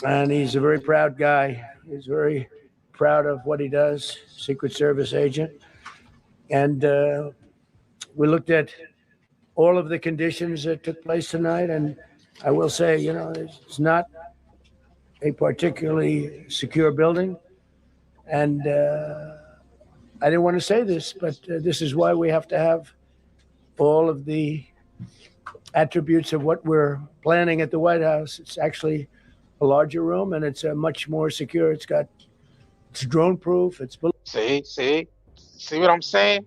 P: and he's a very proud guy. He's very proud of what he does, Secret Service agent. And we looked at all of the conditions that took place tonight, and I will say, you know, it's not a particularly secure building, and I didn't want to say this, but this is why we have to have all of the attributes of what we're planning at the White House. It's actually a larger room, and it's much more secure. It's drone proof.
C: See what I'm saying?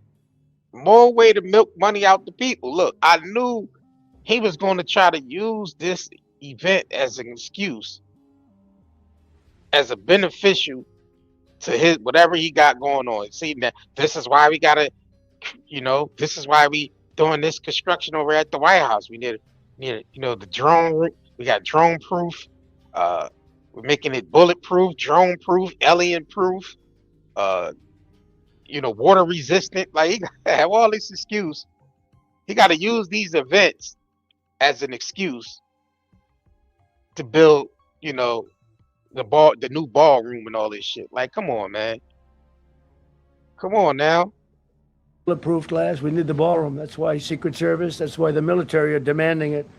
C: More way to milk money out the people. Look, I knew he was going to try to use this event as an excuse, as a beneficial to his whatever he got going on. See, that this is why we gotta, this is why we doing this construction over at the White House. We need the drone. We got drone proof. We're making it bulletproof, drone proof, alien proof. Water resistant. Like, he have all this excuse. He got to use these events as an excuse to build, the new ballroom and all this shit. Like, come on, man. Come on now.
P: Bulletproof glass. We need the ballroom. That's why Secret Service, that's why the military are demanding it.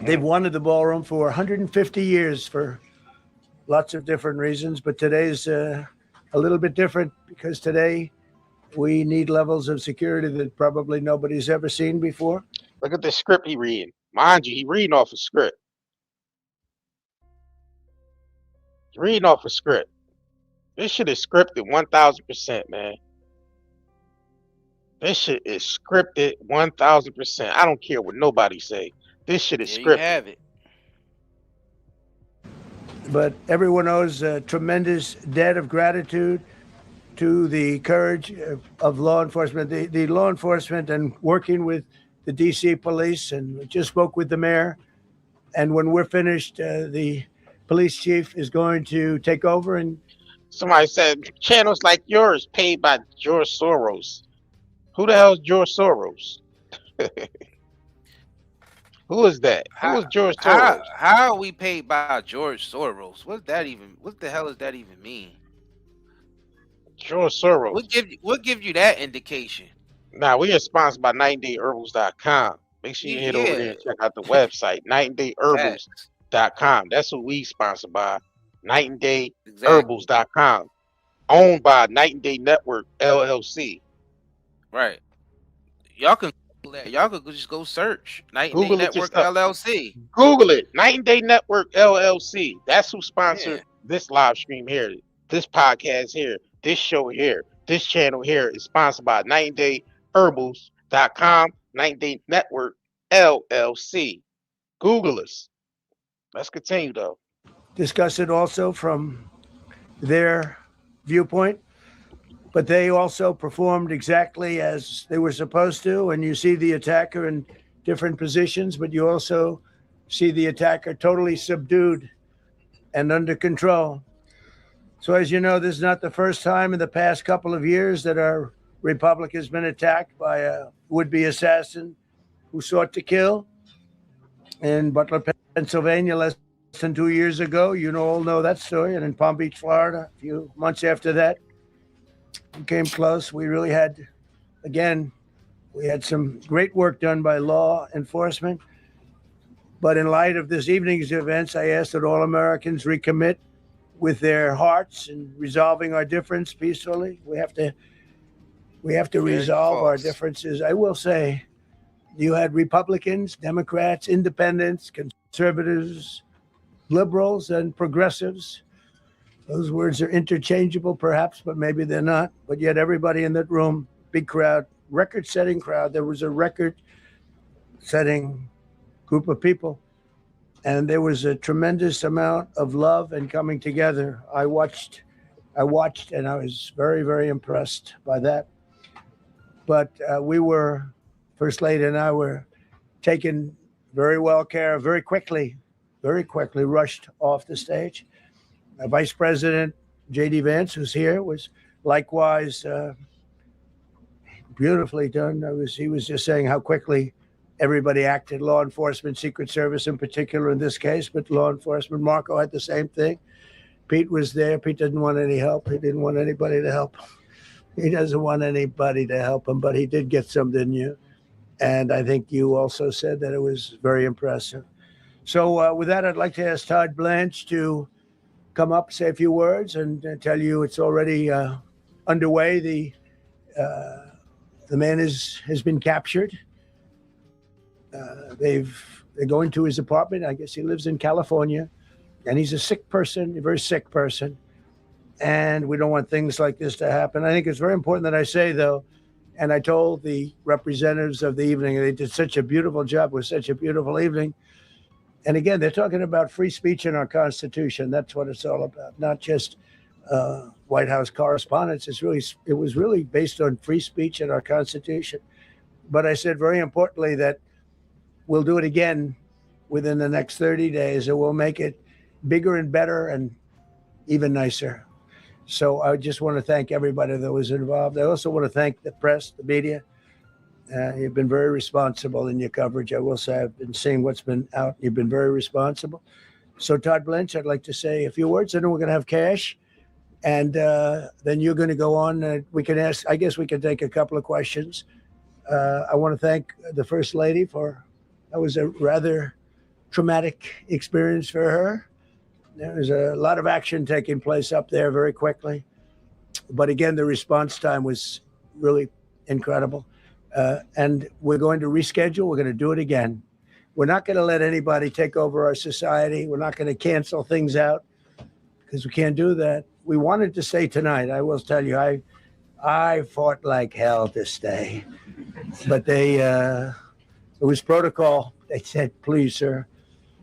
P: They've wanted the ballroom for 150 years for lots of different reasons, but today's a little bit different, because today we need levels of security that probably nobody's ever seen before.
C: Look at the script he reading. Mind you, he reading off a script. Reading off a script. This shit is scripted 1000%, man. This shit is scripted 1000%. I don't care what nobody say. This shit is scripted. You have it.
P: But everyone owes a tremendous debt of gratitude to the courage of law enforcement, the law enforcement, and working with the DC police. And we just spoke with the mayor. And when we're finished, the police chief is going to take over. And
C: somebody said channels like yours paid by George Soros. Who the hell is George Soros? Who is that? Who is George Soros?
D: How are we paid by George Soros? What the hell does that even mean?
C: George Soros.
D: What give you that indication?
C: Nah, we are sponsored by NightandDayHerbals.com. Make sure you head over there and check out the website, NightandDayHerbals.com. That's what we sponsored by. NightandDayHerbals.com. Owned by Night and Day Network LLC.
D: Right. Y'all can just go search Night and Day Network LLC.
C: Google it. Night and Day Network LLC. That's who sponsored this live stream here. This podcast here. This show here. This channel here is sponsored by NightandDayHerbals.com. Night and Day Network LLC. Google us. Let's continue though.
P: Discuss it also from their viewpoint, but they also performed exactly as they were supposed to. And you see the attacker in different positions, but you also see the attacker totally subdued and under control. So as you know, this is not the first time in the past couple of years that our republic has been attacked by a would-be assassin who sought to kill. In Butler, Pennsylvania, less than 2 years ago, you all know that story. And in Palm Beach, Florida, a few months after that, we came close. We really had, again, we had some great work done by law enforcement. But in light of this evening's events, I ask that all Americans recommit with their hearts and resolving our difference peacefully. We have to resolve our differences. I will say, you had Republicans, Democrats, independents, conservatives, liberals, and progressives. Those words are interchangeable, perhaps, but maybe they're not. But yet everybody in that room, big crowd, record-setting crowd. There was a record-setting group of people. And there was a tremendous amount of love and coming together. I watched, and I was very, very impressed by that. But First Lady and I were taken very well care of, very quickly rushed off the stage. Vice President J.D. Vance, who's here, was likewise beautifully done. He was just saying how quickly everybody acted, law enforcement, Secret Service in particular in this case, but law enforcement. Marco had the same thing. Pete was there. Pete didn't want any help. He didn't want anybody to help. He doesn't want anybody to help him, but he did get some, didn't you? And I think you also said that it was very impressive. So with that, I'd like to ask Todd Blanche to come up, say a few words, and tell you it's already underway. The man has been captured. They're going to his apartment. I guess he lives in California, and he's a sick person, a very sick person. And we don't want things like this to happen. I think it's very important that I say, though, and I told the representatives of the evening, they did such a beautiful job. It was such a beautiful evening. And again, they're talking about free speech in our Constitution. That's what it's all about, not just White House Correspondents. It was really based on free speech in our Constitution. But I said very importantly that we'll do it again within the next 30 days, and we'll make it bigger and better and even nicer. So I just want to thank everybody that was involved. I also want to thank the press, the media. You've been very responsible in your coverage. I will say I've been seeing what's been out. You've been very responsible. So Todd Blanche, I'd like to say a few words, and then we're going to have cash. And then you're going to go on. We can ask, I guess we can take a couple of questions. I want to thank the First Lady that was a rather traumatic experience for her. There was a lot of action taking place up there very quickly. But again, the response time was really incredible. And we're going to reschedule. We're going to do it again. We're not going to let anybody take over our society. We're not going to cancel things out because we can't do that. We wanted to stay tonight. I will tell you, I fought like hell to stay. But it was protocol. They said, please, sir,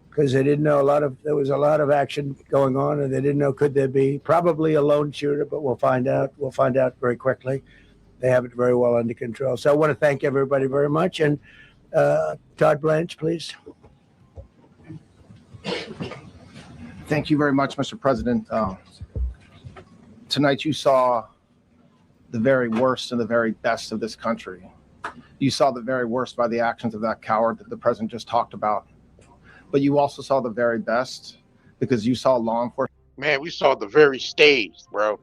P: because they didn't know there was a lot of action going on, and they didn't know, could there be probably a lone shooter, but we'll find out. We'll find out very quickly. They have it very well under control. So I want to thank everybody very much. And Todd Blanche, please.
Q: Thank you very much, Mr. President. Tonight you saw the very worst and the very best of this country. You saw the very worst by the actions of that coward that the president just talked about. But you also saw the very best because you saw law enforcement.
C: Man, we saw the very staged, bro.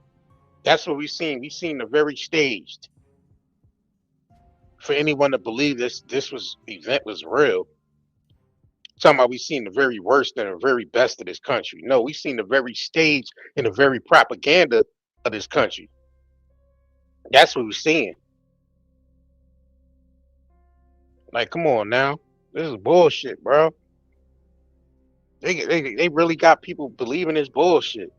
C: That's what we seen. We seen the very staged. For anyone to believe this event was real, talking about we seen the very worst and the very best of this country. No, we seen the very stage and the very propaganda of this country. That's what we're seeing. Like, come on now, this is bullshit, bro. They really got people believing this bullshit.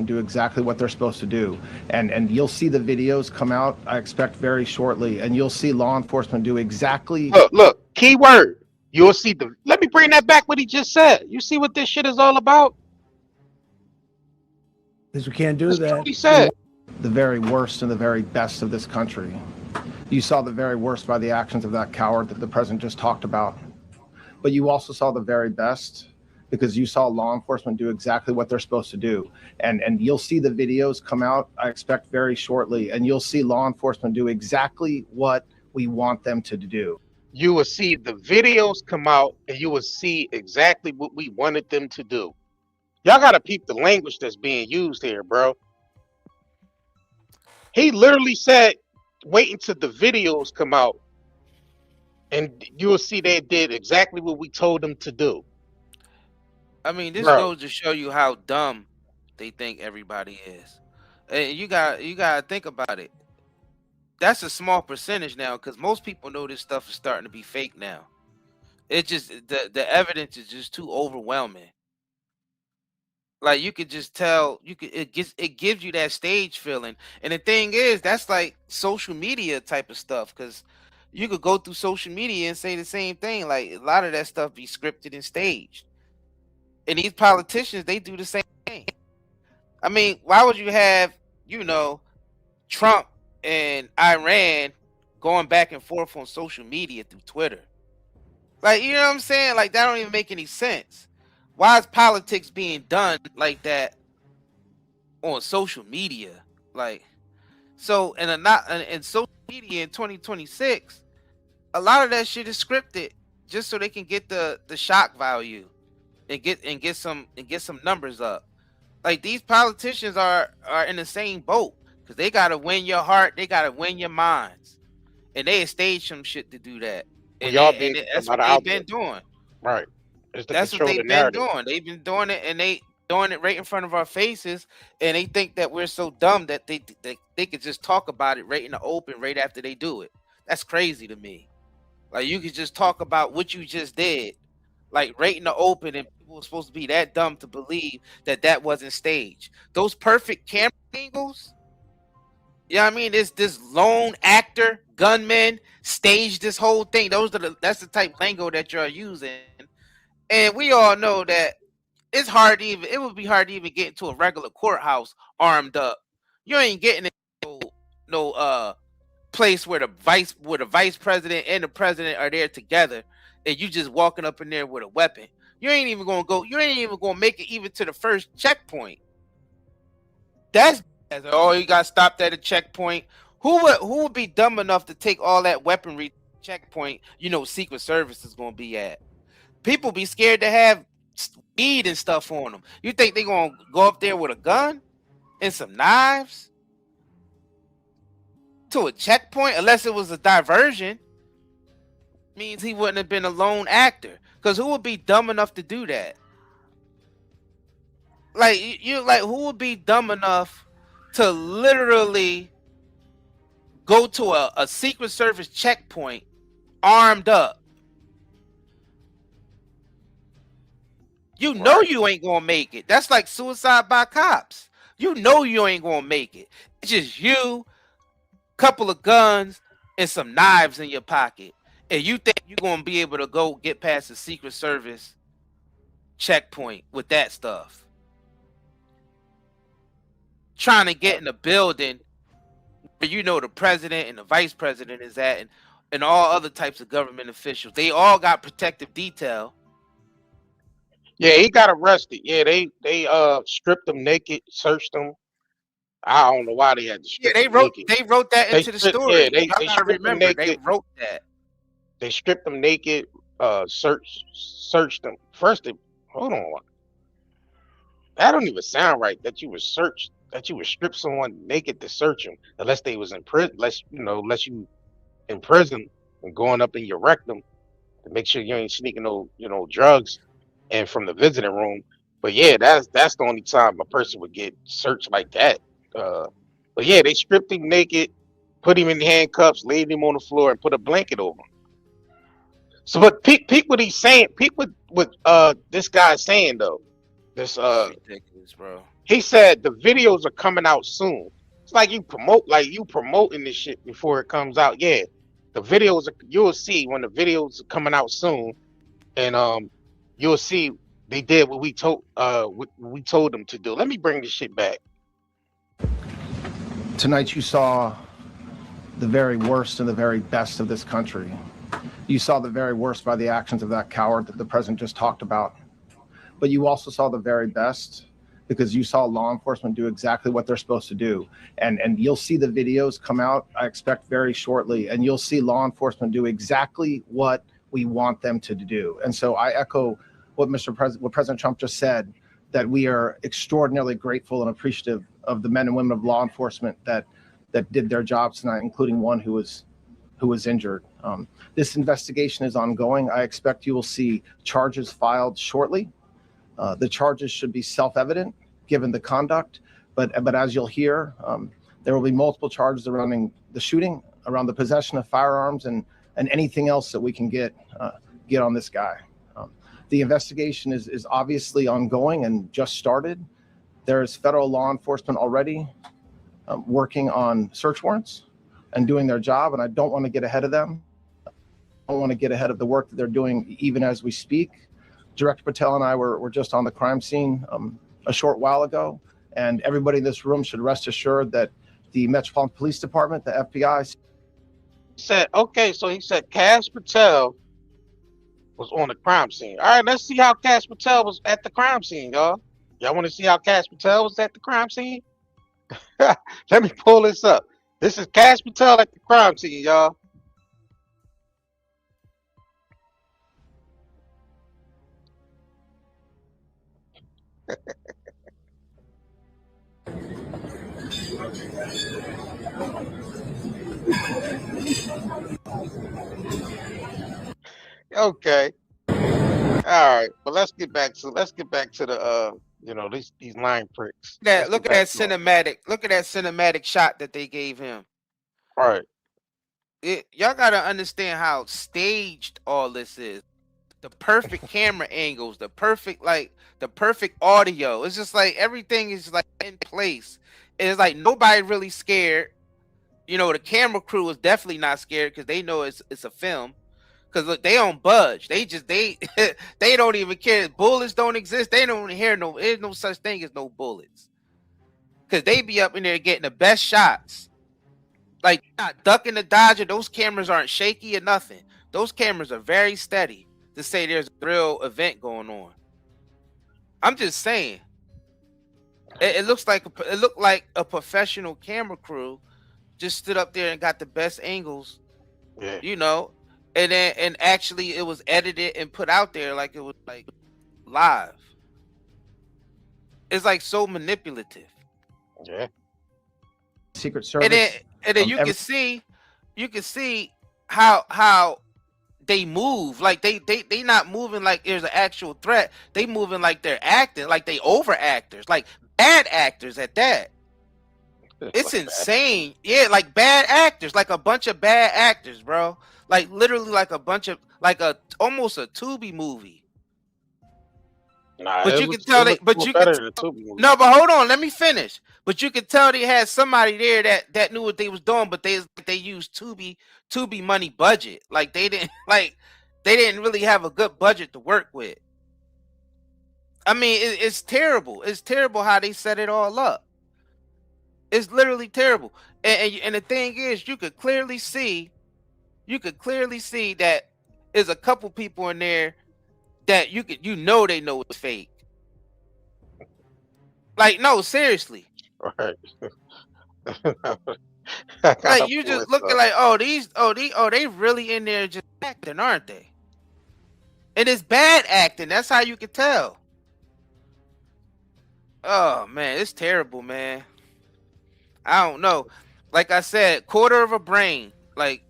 Q: Do exactly what they're supposed to do, and you'll see the videos come out, I expect, very shortly, and you'll see law enforcement do exactly.
C: Look, key word. You'll see let me bring that back what he just said. You see what this shit is all about?
P: Because we can't do
C: That's
P: that.
C: what he said.
Q: The very worst and the very best of this country. You saw the very worst by the actions of that coward that the president just talked about. But you also saw the very best because you saw law enforcement do exactly what they're supposed to do. And you'll see the videos come out, I expect, very shortly. And you'll see law enforcement do exactly what we want them to do.
C: You will see the videos come out and you will see exactly what we wanted them to do. Y'all gotta peep the language that's being used here, bro. He literally said, wait until the videos come out and you'll see they did exactly what we told them to do.
D: I mean, this
C: Bro.
D: goes to show you how dumb they think everybody is. And you gotta think about it. That's a small percentage now, because most people know this stuff is starting to be fake now. It just the evidence is just too overwhelming. Like you could just tell, it gives you that stage feeling. And the thing is, that's like social media type of stuff, because you could go through social media and say the same thing. Like a lot of that stuff be scripted and staged. And these politicians, they do the same thing. I mean, why would you have, Trump and Iran going back and forth on social media through Twitter? Like, you know what I'm saying? Like, that don't even make any sense. Why is politics being done like that on social media? Like, so, and social media in 2026, a lot of that shit is scripted just so they can get the shock value and get some numbers up. Like, these politicians are in the same boat, because they gotta win your heart, they gotta win your minds, and they stage some shit to do that. And that's what they've been doing.
C: Right.
D: That's what they've been doing. They've been doing it, and they doing it right in front of our faces, and they think that we're so dumb that they could just talk about it right in the open right after they do it. That's crazy to me. Like, you could just talk about what you just did, like right in the open, and people were supposed to be that dumb to believe that that wasn't staged. Those perfect camera angles. You know what I mean? This lone actor, gunman, staged this whole thing. That's the type of lingo that you're using. And we all know that it would be hard to even get into a regular courthouse armed up. You ain't getting no place where the vice president and the president are there together, and you just walking up in there with a weapon. You ain't even gonna make it even to the first checkpoint. You got stopped at a checkpoint. Who would be dumb enough to take all that weaponry checkpoint? Secret Service is gonna be at. People be scared to have weed and stuff on them. You think they gonna go up there with a gun and some knives to a checkpoint? Unless it was a diversion, means he wouldn't have been a lone actor. Because who would be dumb enough to do that? Like, who would be dumb enough to literally go to a Secret Service checkpoint armed up? You know you ain't gonna make it. That's like suicide by cops. You know you ain't gonna make it. It's just you, couple of guns, and some knives in your pocket. And you think you're gonna be able to go get past the Secret Service checkpoint with that stuff. Trying to get in a building where the president and the vice president is at, and all other types of government officials. They all got protective detail.
C: Yeah, he got arrested. Yeah, they stripped him naked, searched him. I don't know why they had to strip him naked.
D: They wrote that into the story.
C: Yeah, they
D: gotta remember, they wrote that.
C: They stripped him naked, searched him. First, hold on. That don't even sound right. That you would strip someone naked to search them, unless they was in prison. Unless you in prison and going up in your rectum to make sure you ain't sneaking no drugs and from the visiting room. But yeah, that's the only time a person would get searched like that. But yeah, they stripped him naked, put him in handcuffs, laid him on the floor, and put a blanket over him. So, but peep what he's saying. Peep what this guy's saying though. This
D: ridiculous, bro.
C: He said the videos are coming out soon. It's like you promoting this shit before it comes out. Yeah, the videos you'll see when the videos are coming out soon, and you'll see they did what we told them to do. Let me bring this shit back.
Q: Tonight you saw the very worst and the very best of this country. You saw the very worst by the actions of that coward that the president just talked about. But you also saw the very best because you saw law enforcement do exactly what they're supposed to do. And you'll see the videos come out, I expect, very shortly, and you'll see law enforcement do exactly what we want them to do. And so I echo what what President Trump just said, that we are extraordinarily grateful and appreciative of the men and women of law enforcement that did their jobs tonight, including one who was injured. This investigation is ongoing. I expect you will see charges filed shortly. The charges should be self-evident given the conduct, but as you'll hear, there will be multiple charges surrounding the shooting, around the possession of firearms, and anything else that we can get on this guy. The investigation is obviously ongoing and just started. There is federal law enforcement already working on search warrants and doing their job, and I don't want to get ahead of them. I don't want to get ahead of the work that they're doing even as we speak. Director Patel and I were just on the crime scene a short while ago, and everybody in this room should rest assured that the Metropolitan Police Department, the FBI,
C: Said, okay, so he said Cash Patel was on the crime scene. All right, let's see how Cash Patel was at the crime scene, y'all. Y'all want to see how Cash Patel was at the crime scene? Let me pull this up. This is Cash Patel at the crime scene, y'all. Okay. All right, but let's get back to the these line pricks.
D: Look at that cinematic. Look at that cinematic shot that they gave him.
C: All right.
D: Y'all gotta understand how staged all this is. The perfect camera angles, the perfect audio. It's just like everything is like in place. It's like nobody really scared. You know, the camera crew is definitely not scared because they know it's a film. Because look, they don't budge. They they don't even care. Bullets don't exist. They don't hear there's no such thing as no bullets. Because they be up in there getting the best shots. Like not ducking the dodger. Those cameras aren't shaky or nothing. Those cameras are very steady to say there's a real event going on. I'm just saying. It looked like a professional camera crew just stood up there and got the best angles.
C: Yeah.
D: You know. And actually it was edited and put out there like it was like live. It's like so manipulative.
C: Yeah.
Q: Secret Service.
D: And then you can see how they move. Like they not moving like there's an actual threat. They moving like they're acting, like they over actors, like bad actors at that. It's insane. Yeah, like bad actors, like a bunch of bad actors, bro. Like literally like a bunch of almost a Tubi movie.
C: Nah,
D: but you can tell no, but hold on, let me finish. But you can tell they had somebody there that knew what they was doing, but they used Tubi money budget. Like they didn't really have a good budget to work with. I mean, it's terrible. It's terrible how they set it all up. It's literally terrible. And the thing is, you could clearly see that there's a couple people in there that they know it's fake. Like, no, seriously.
C: Right.
D: Like you just looking like, they really in there just acting, aren't they? And it's bad acting. That's how you can tell. Oh man, it's terrible, man. I don't know. Like I said, quarter of a brain. Like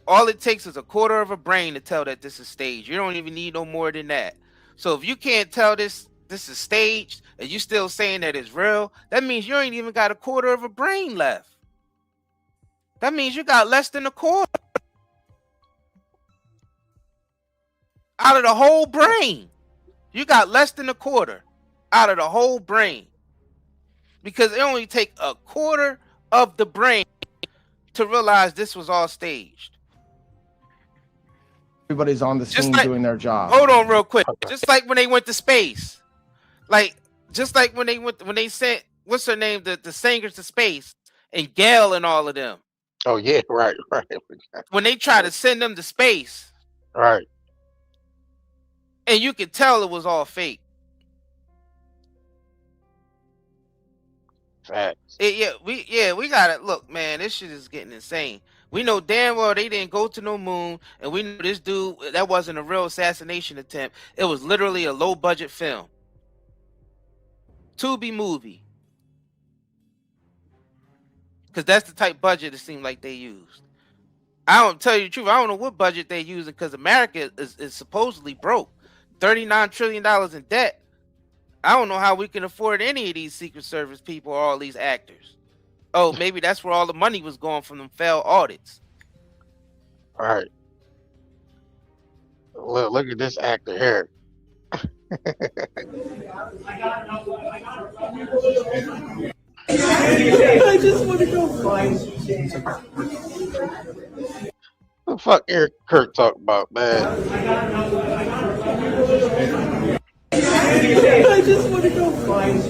D: all it takes is a quarter of a brain to tell that this is staged. You don't even need no more than that. So if you can't tell this is staged and you still saying that it's real, that means you ain't even got a quarter of a brain left. That means you got less than a quarter out of the whole brain. You got less than a quarter out of the whole brain. Because it only take a quarter of the brain to realize this was all staged.
Q: Everybody's on the scene doing their job.
D: Hold on real quick. Just like when they went to space. Just like when they sent, what's her name, the singers to space, and Gail and all of them.
C: Oh yeah, right.
D: When they try to send them to space.
C: Right.
D: And you could tell it was all fake.
C: Facts.
D: We gotta look, man. This shit is getting insane. We know damn well they didn't go to no moon, and we know this dude, that wasn't a real assassination attempt. It was literally a low budget film. Tubi movie. Because that's the type budget it seemed like they used. I don't tell you the truth. I don't know what budget they're using because America is supposedly broke. $39 trillion in debt. I don't know how we can afford any of these Secret Service people or all these actors. Oh, maybe that's where all the money was going from them failed audits.
C: All right. Look at this actor here.
B: I just want to go find.
C: What the fuck Eric Kirk talking about, man?
B: I just want to go find.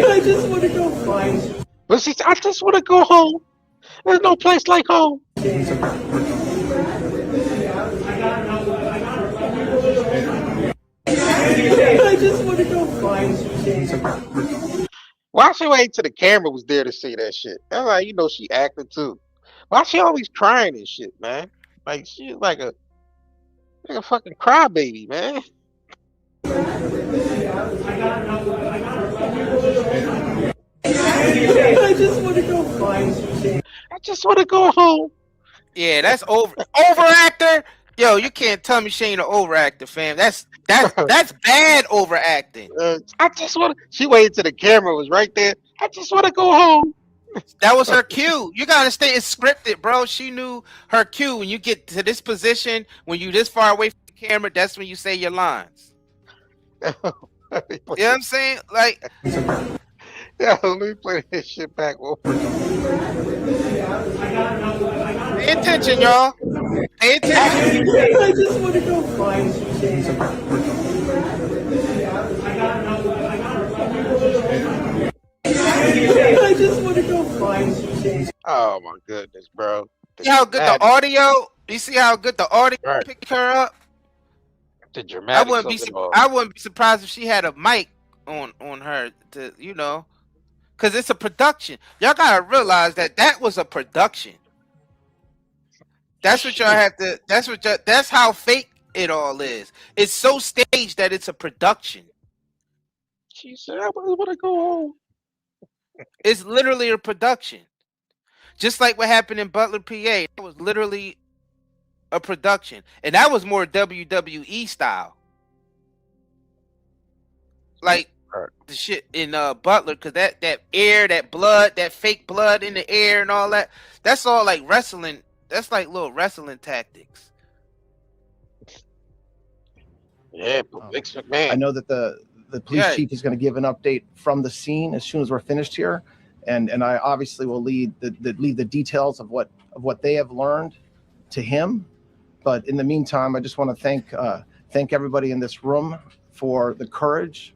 B: I just want to go find.
C: But see, I just want to go home. There's no place like home.
B: I just want to go find.
C: Why she wait till the camera was there to see that shit? That's like, you know, she acting too. Why she always crying and shit, man? Like she's like a fucking crybaby, man.
B: I just want to go find.
C: I just want to go home.
D: Yeah, that's overactor. Yo, you can't tell me she ain't an overactor, fam. That's bad overacting.
C: I just want to. She waited till the camera was right there. I just want to go home.
D: That was her cue. You gotta stay scripted, bro. She knew her cue. When you get to this position, when you this far away from the camera, that's when you say your lines. You know what I'm saying? Like,
C: yeah, let me play this shit back over.
D: Pay attention, y'all. Pay attention.
B: I just want to go find. I just want to go find.
C: Oh my goodness, bro.
D: See how good the audio? You see how good the audio picked her up?
C: The dramatic.
D: I wouldn't be surprised if she had a mic on her to, you know, because it's a production. Y'all gotta realize that was a production. That's what y'all have to. That's how fake it all is. It's so staged that it's a production.
C: She said, "I want to go home."
D: It's literally a production. Just like what happened in Butler, PA. It was literally a production. And that was more WWE style. Like the shit in Butler, because that air, that blood, that fake blood in the air and all that, that's all like wrestling. That's like little wrestling tactics.
C: Yeah, man.
Q: I know that the police chief is going to give an update from the scene as soon as we're finished here, and I obviously will leave the details of what they have learned to him. But in the meantime, I just want to thank everybody in this room for the courage,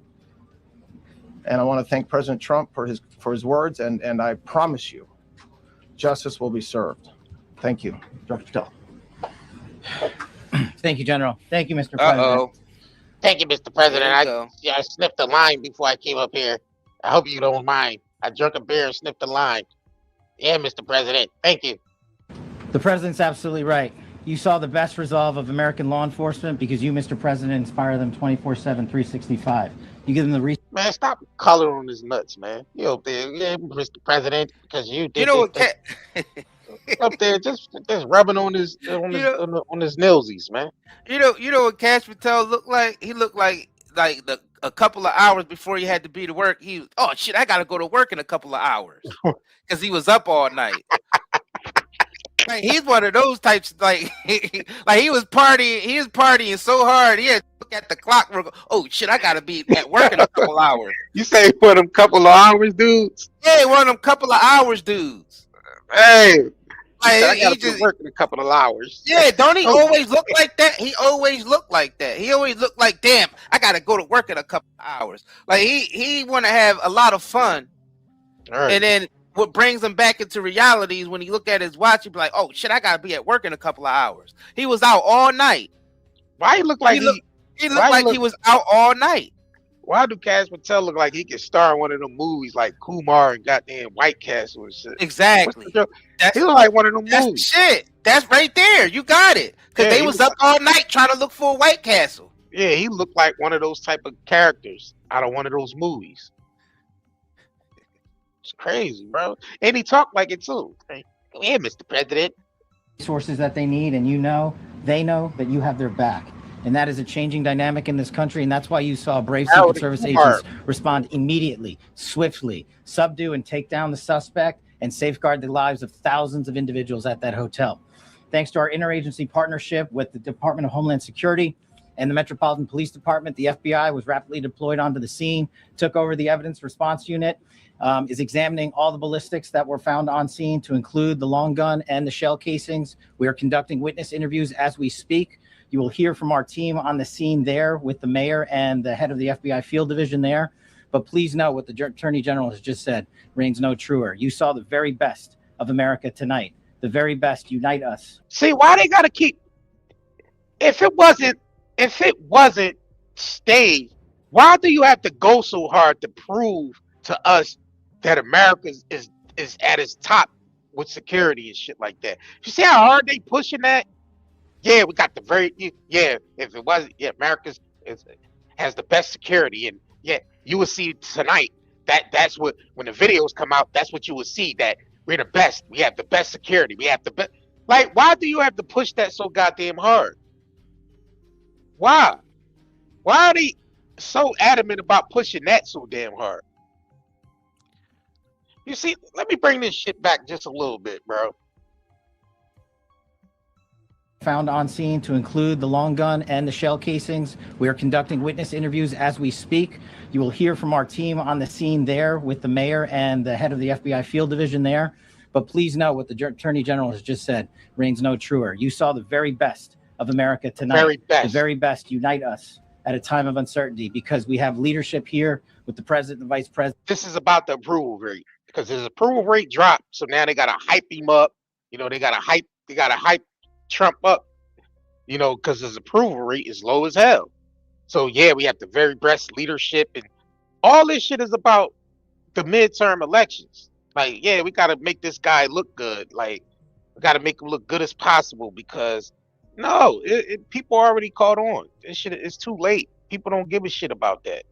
Q: and I want to thank President Trump for his words, and I promise you, justice will be served. Thank you, Dr. Patel.
R: Thank you, General. Thank you, Mr. President.
C: Thank you, Mr. President. I sniffed the line before I came up here. I hope you don't mind. I drank a beer and sniffed the line. Yeah, Mr. President. Thank you.
R: The president's absolutely right. You saw the best resolve of American law enforcement because you, Mr. President, inspire them 24/7, 365. You give them the resources.
C: Man, stop coloring on his nuts, man. You up there, yeah, Mr. President, because you did.
D: You know what?
C: Up there, just rubbing on his nilsies, man.
D: You know what Cash Patel looked like? He looked like a couple of hours before he had to be to work. Oh shit, I gotta go to work in a couple of hours because he was up all night. Like he's one of those types. Like like he was partying so hard. He had to look at the clock. Oh shit! I gotta be at work in a couple hours.
C: You say one of them couple of hours dudes?
D: Yeah, one of them couple of hours dudes.
C: Hey,
D: Like,
C: I gotta
D: he
C: be
D: just
C: working a couple of hours.
D: yeah. Don't he always look like that? He always looked like that. He always looked like, damn, I gotta go to work in a couple of hours. Like he want to have a lot of fun,
C: Right.
D: and then what brings him back into reality is when he look at his watch, he be like, oh shit, I gotta be at work in a couple of hours. He was out all night.
C: Why he look like
D: he looked like he was out all night.
C: Why do Cash Patel look like he could star in one of them movies like Kumar and goddamn White Castle and shit?
D: Exactly.
C: He look like one of them
D: That's
C: movies.
D: shit. That's right there. You got it. Because
C: Yeah,
D: they was up all night trying to look for a White Castle.
C: Yeah, he looked like one of those type of characters out of one of those movies. It's crazy, bro. And he talked like it too. Hey, come here, Mr. President.
R: Resources that they need, and they know that you have their back. And that is a changing dynamic in this country, and that's why you saw brave Secret Service agents respond immediately, swiftly, subdue and take down the suspect, and safeguard the lives of thousands of individuals at that hotel. Thanks to our interagency partnership with the Department of Homeland Security and the Metropolitan Police Department, the FBI was rapidly deployed onto the scene, took over the evidence response unit, is examining all the ballistics that were found on scene to include the long gun and the shell casings. We are conducting witness interviews as we speak. You will hear from our team on the scene there with the mayor and the head of the FBI field division there. But please know what the Attorney General has just said reigns no truer. You saw the very best of America tonight. The very best unite us.
C: See, why they gotta keep if it wasn't staged, why do you have to go so hard to prove to us that America is at its top with security and shit like that? You see how hard they pushing that? Yeah, we got the if it wasn't, America's has the best security, and yeah, you will see tonight that's what when the videos come out, that's what you will see, that we're the best, we have the best security, we have the best. Like, why do you have to push that so goddamn hard? Why are they so adamant about pushing that so damn hard? You see, let me bring this shit back just a little bit, bro.
R: Found on scene to include the long gun and the shell casings. We are conducting witness interviews as we speak. You will hear from our team on the scene there with the mayor and the head of the FBI field division there. But please know what the Attorney General has just said reigns no truer. You saw the very best of America tonight. The very best unite us at a time of uncertainty, because we have leadership here with the president and the vice president.
C: This is about the approval rate, because his approval rate dropped, so now they gotta hype him up. You know, they gotta hype Trump up, you know, because his approval rate is low as hell. So yeah, we have the very best leadership, and all this shit is about the midterm elections. Like, yeah, we gotta make this guy look good. Like, we gotta make him look good as possible, because no, people already caught on. This shit is too late. People don't give a shit about that.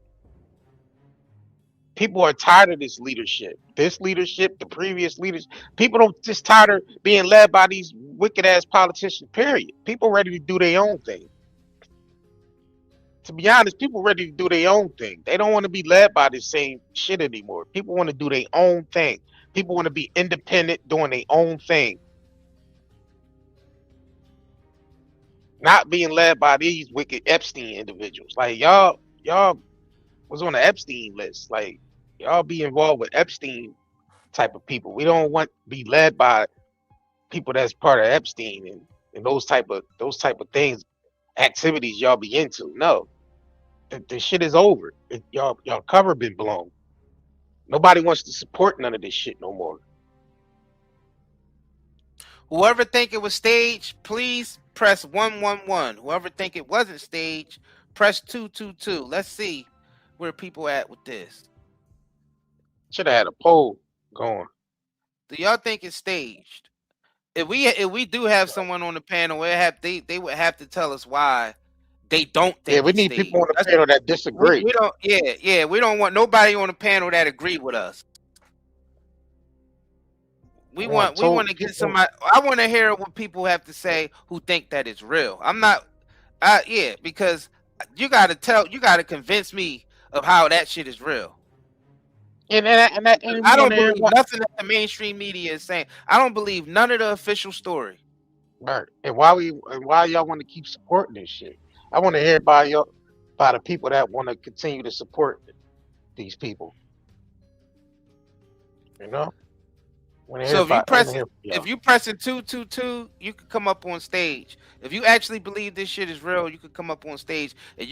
C: People are tired of this leadership. This leadership, the previous leaders. People don't just tired of being led by these wicked ass politicians, period. People ready to do their own thing. To be honest, people ready to do their own thing. They don't want to be led by the same shit anymore. People want to do their own thing. People want to be independent, doing their own thing. Not being led by these wicked Epstein individuals. Like, y'all was on the Epstein list. Like, y'all be involved with Epstein type of people. We don't want to be led by people that's part of Epstein and those type of things, activities y'all be into. No, the shit is over. Y'all cover been blown. Nobody wants to support none of this shit no more.
D: Whoever think it was staged, please press 111. Whoever think it wasn't staged, press 222. Let's see where people at with this.
C: Should have had a poll going.
D: Do y'all think it's staged? If we do have someone on the panel, they would have to tell us why they don't think.
C: Yeah, we need people on the panel that disagree.
D: We don't. Yeah. We don't want nobody on the panel that agree with us. We want to get somebody. I want to hear what people have to say who think that it's real. I'm not. Because you got to convince me of how that shit is real.
C: And
D: I
C: you
D: don't
C: want to hear
D: believe nothing that the mainstream media is saying. I don't believe none of the official story.
C: right? And why y'all want to keep supporting this shit? I want to hear by the people that want to continue to support these people. You know,
D: So if
C: y'all.
D: you pressing 222, you could come up on stage. If you actually believe this shit is real, you could come up on stage, and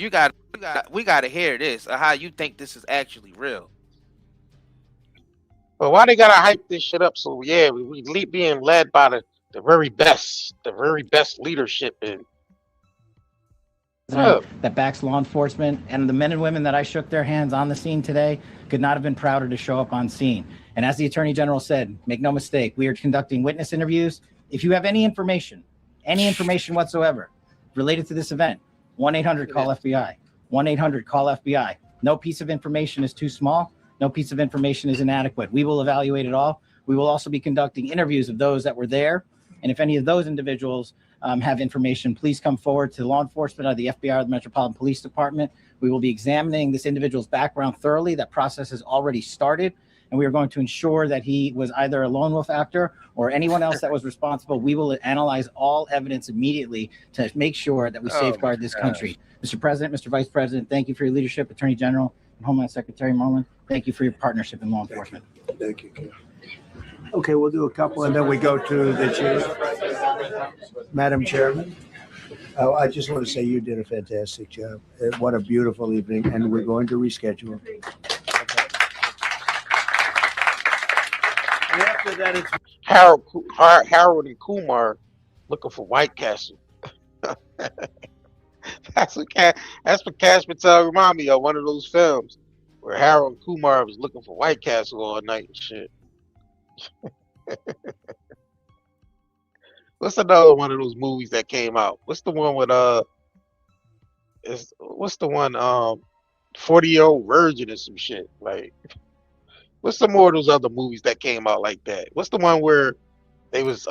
D: we got to hear this or how you think this is actually real.
C: But why they gotta hype this shit up? So yeah, we being led by the very best leadership in.
R: That backs law enforcement, and the men and women that I shook their hands on the scene today could not have been prouder to show up on scene. And as the Attorney General said, make no mistake, we are conducting witness interviews. If you have any information whatsoever related to this event, 1-800-CALL-FBI, 1-800-CALL-FBI. No piece of information is too small. No piece of information is inadequate. We will evaluate it all. We will also be conducting interviews of those that were there. And if any of those individuals have information, please come forward to law enforcement or the FBI or the Metropolitan Police Department. We will be examining this individual's background thoroughly. That process has already started, and we are going to ensure that he was either a lone wolf actor or anyone else that was responsible. We will analyze all evidence immediately to make sure that we safeguard this country. Mr. President, Mr. Vice President, thank you for your leadership. Attorney General and Homeland Secretary Merlin, thank you for your partnership in law enforcement.
P: Thank you, Ken. Okay, we'll do a couple and then we go to the chief. Madam Chairman, I just want to say you did a fantastic job. What a beautiful evening, and we're going to reschedule. And after that, it's
C: Harold and Kumar looking for White Castle. That's what Cash Patel remind me of, one of those films where Harold and Kumar was looking for White Castle all night and shit. What's another one of those movies that came out? What's the one with 40-Year-Old Virgin or some shit? Like, what's some more of those other movies that came out like that? What's the one where they was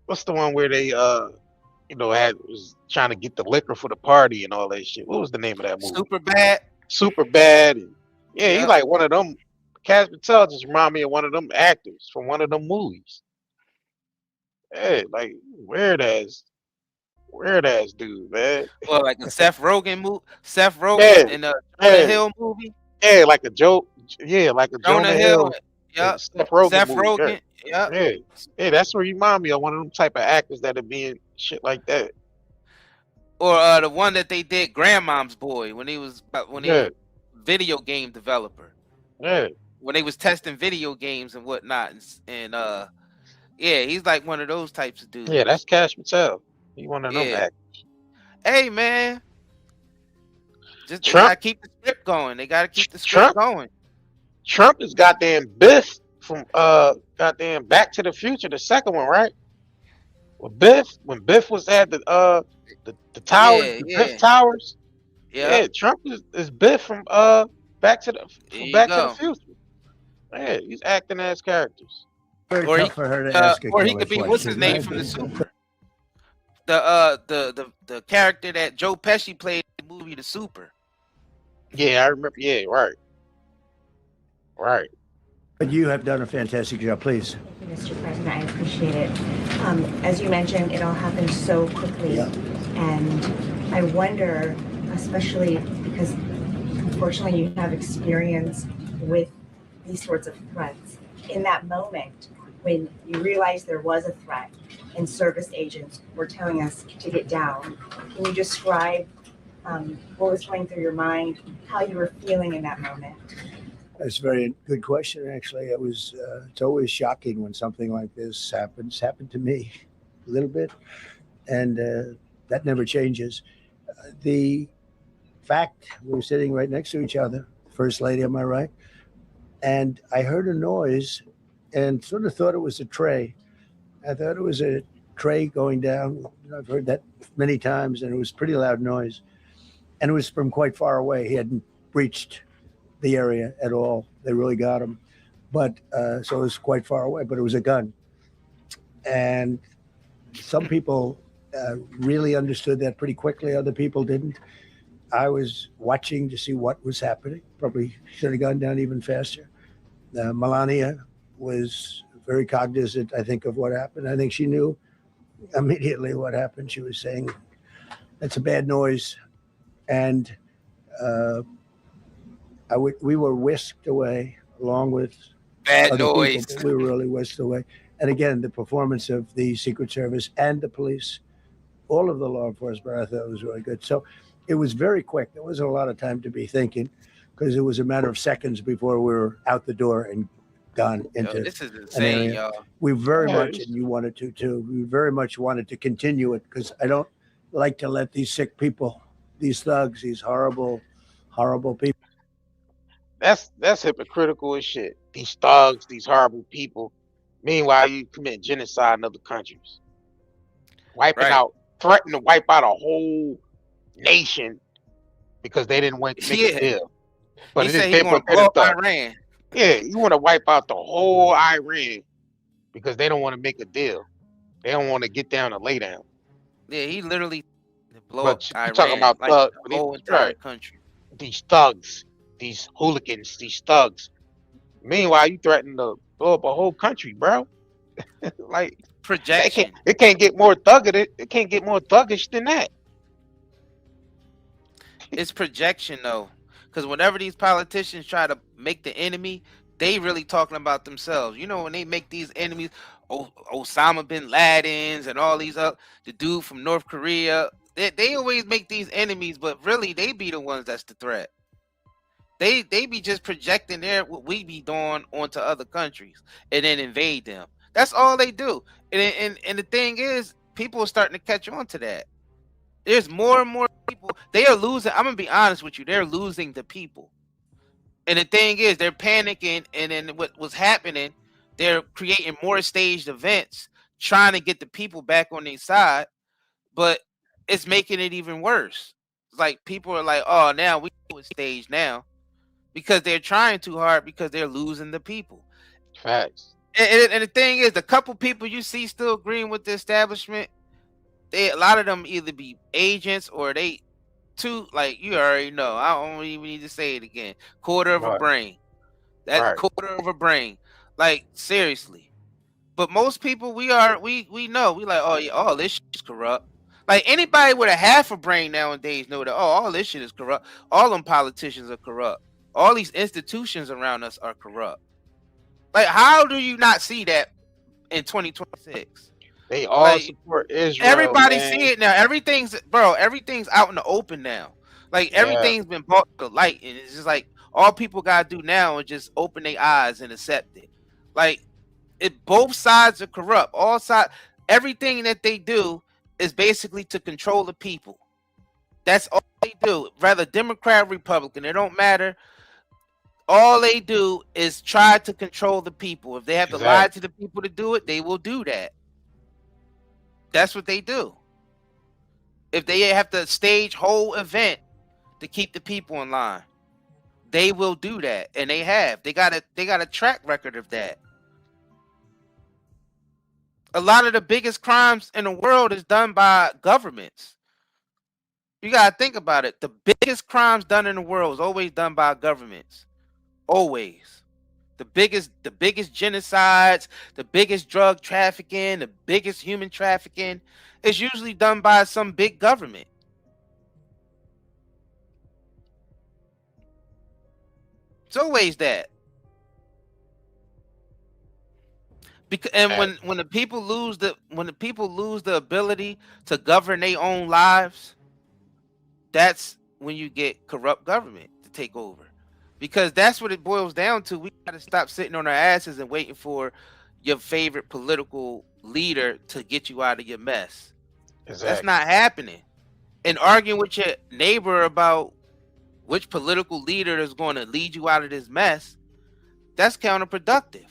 C: what's the one where they was trying to get the liquor for the party and all that shit? What was the name of that movie? Super bad. And yeah, he's like one of them. Cash Patel just remind me of one of them actors from one of them movies. Hey, like weird ass dude, man.
D: Well, like a Seth Rogen in the Jonah Hill movie.
C: Yeah, like a joke. Yeah, like a Jonah Hill.
D: Yeah,
C: Seth Rogen.
D: Rogen.
C: Yeah, that's where you remind me of one of them type of actors that are being shit like that.
D: Or the one that they did, Grandmom's Boy, when he was a video game developer.
C: Yeah.
D: When they was testing video games and whatnot, and yeah, he's like one of those types of dudes.
C: Yeah, that's Cash Patel. He one of them actors.
D: Hey man, they gotta keep the script going. They gotta keep the script going.
C: Trump is goddamn Biff from goddamn Back to the Future, the second one, right? When Biff was at the towers, Biff Towers. Yeah, Trump is Biff from Back to the Future. Yeah, he's acting as characters.
P: Or he
D: could be what's his name from the Super. The character that Joe Pesci played in the movie The Super.
C: Yeah, I remember. Yeah, right.
P: But you have done a fantastic job. Please.
S: Mr. President, I appreciate it. As you mentioned, it all happened so quickly, and I wonder, especially because unfortunately you have experience with these sorts of threats. In that moment, when you realized there was a threat and service agents were telling us to get down, can you describe what was going through your mind, how you were feeling in that moment?
P: That's a very good question, actually. It's always shocking when something like this happens. Happened to me a little bit, and that never changes. The fact we were sitting right next to each other, First Lady, am I right? And I heard a noise and sort of thought it was a tray. I thought it was a tray going down. I've heard that many times, and it was a pretty loud noise. And it was from quite far away. He hadn't breached the area at all. They really got him. But so it was quite far away, but it was a gun. And some people really understood that pretty quickly. Other people didn't. I was watching to see what was happening. Probably should have gone down even faster. Melania was very cognizant, I think, of what happened. I think she knew immediately what happened. She was saying, "That's a bad noise," and we were whisked away along with
D: Bad
P: other
D: noise.
P: people. But we were really whisked away. And again, the performance of the Secret Service and the police, all of the law enforcement, I thought was really good. So it was very quick. There wasn't a lot of time to be thinking because it was a matter of seconds before we were out the door and gone into
D: this is
P: an
D: insane,
P: area.
D: y'all.
P: We very much, and you wanted to too, we very much wanted to continue it because I don't like to let these sick people, these thugs, these horrible, horrible people.
C: That's hypocritical as shit. These thugs, these horrible people. Meanwhile, you commit genocide in other countries, threaten to wipe out a whole nation because they didn't want to make a deal. But
D: he said he want to blow up Iran.
C: Yeah, you want to wipe out the whole Iran because they don't want to make a deal. They don't want to get down and lay down.
D: Yeah, he literally blow
C: But
D: up
C: you're
D: Iran,
C: talking about
D: like
C: thugs,
D: the whole entire country.
C: These thugs, these hooligans, these thugs. Meanwhile, you threaten to blow up a whole country, bro. Like
D: projection.
C: It can't get more thuggish. It can't get more thuggish than that.
D: It's projection though, because whenever these politicians try to make the enemy, they really talking about themselves. You know, when they make these enemies, Osama bin Laden's and all these the dude from North Korea, they always make these enemies, but really they be the ones that's the threat. They be just projecting what we be doing onto other countries and then invade them. That's all they do. And the thing is, people are starting to catch on to that. There's more and more people. They are losing. I'm gonna be honest with you. They're losing the people. And the thing is, they're panicking. And then what's happening? They're creating more staged events, trying to get the people back on their side. But it's making it even worse. It's like people are like, "Oh, now we know it's staged now," because they're trying too hard because they're losing the people.
C: Facts.
D: And the thing is, the couple people you see still agreeing with the establishment, a lot of them either be agents or they too, like you already know. I don't even need to say it again. Quarter of a brain. That's quarter of a brain. Like seriously. But most people we know. We like, oh yeah, all this shit is corrupt. Like anybody with a half a brain nowadays know that all this shit is corrupt. All them politicians are corrupt. All these institutions around us are corrupt. Like, how do you not see that in 2026?
C: They all support Israel.
D: Everybody see it now. Everything's out in the open now. Like everything's been brought to light, and it's just like all people gotta do now is just open their eyes and accept it. Like both sides are corrupt. All sides, everything that they do is basically to control the people. That's all they do. Rather Democrat, Republican, it don't matter. All they do is try to control the people. If they have to lie to the people to do it, they will do that. That's what they do. If they have to stage whole event to keep the people in line, they will do that, and they have. They got a track record of that. A lot of the biggest crimes in the world is done by governments. You gotta think about it. The biggest crimes done in the world is always done by governments. Always. The biggest genocides, the biggest drug trafficking, the biggest human trafficking is usually done by some big government. It's always that. And when the people lose the ability to govern their own lives, that's when you get corrupt government to take over. Because that's what it boils down to. We got to stop sitting on our asses and waiting for your favorite political leader to get you out of your mess. Exactly. That's not happening. And arguing with your neighbor about which political leader is going to lead you out of this mess, that's counterproductive.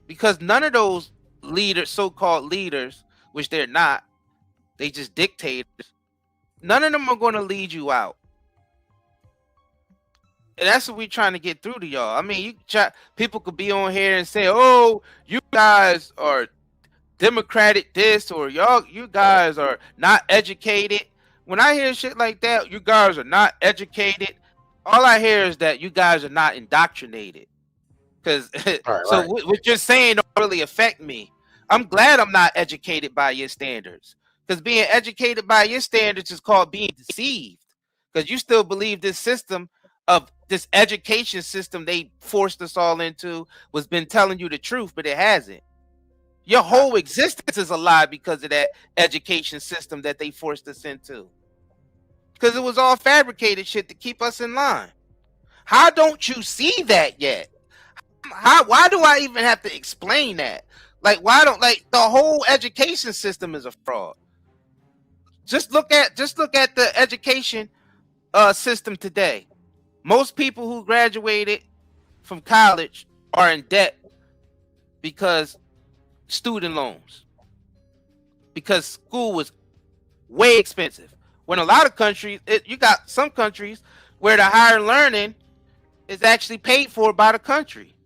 D: Because none of those leaders, so-called leaders, which they're not, they just dictators, none of them are going to lead you out. And that's what we're trying to get through to y'all. I mean, people could be on here and say, "Oh, you guys are Democratic this," or you guys are not educated. when I hear shit like that, you guys are not educated. All I hear is that you guys are not indoctrinated. Because so what you're saying don't really affect me. I'm glad I'm not educated by your standards. Because being educated by your standards is called being deceived. Because you still believe this system of this education system they forced us all into was been telling you the truth, but it hasn't. Your whole existence is a lie because of that education system that they forced us into. Because it was all fabricated shit to keep us in line. How don't you see that yet? Why do I even have to explain that? Like, why don't, like, the whole education system is a fraud. Just look at the education system today. Most people who graduated from college are in debt because student loans, because school was way expensive. When a lot of countries, you got some countries where the higher learning is actually paid for by the country.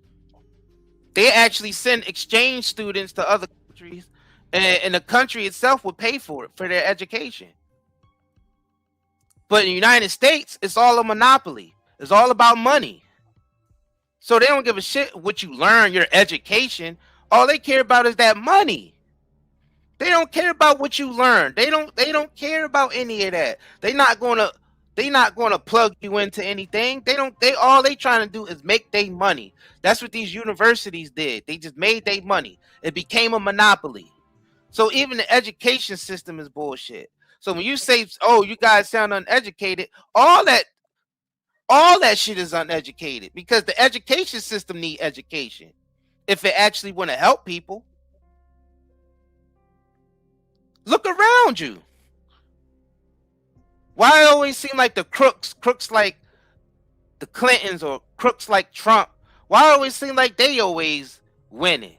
D: They actually send exchange students to other countries, and the country itself would pay for it, for their education. But in the United States, it's all a monopoly. It's all about money. So they don't give a shit what you learn, your education. All they care about is that money. They don't care about what you learn. They don't care about any of that. They're not gonna plug you into anything. They all they trying to do is make their money. That's what these universities did. They just made their money. It became a monopoly. So even the education system is bullshit. So when you say, oh, you guys sound uneducated, all that shit is uneducated, because the education system need education if it actually want to help people. Look around you. Why it always seem like the crooks like the Clintons or crooks like Trump? Why it always seem like they always winning?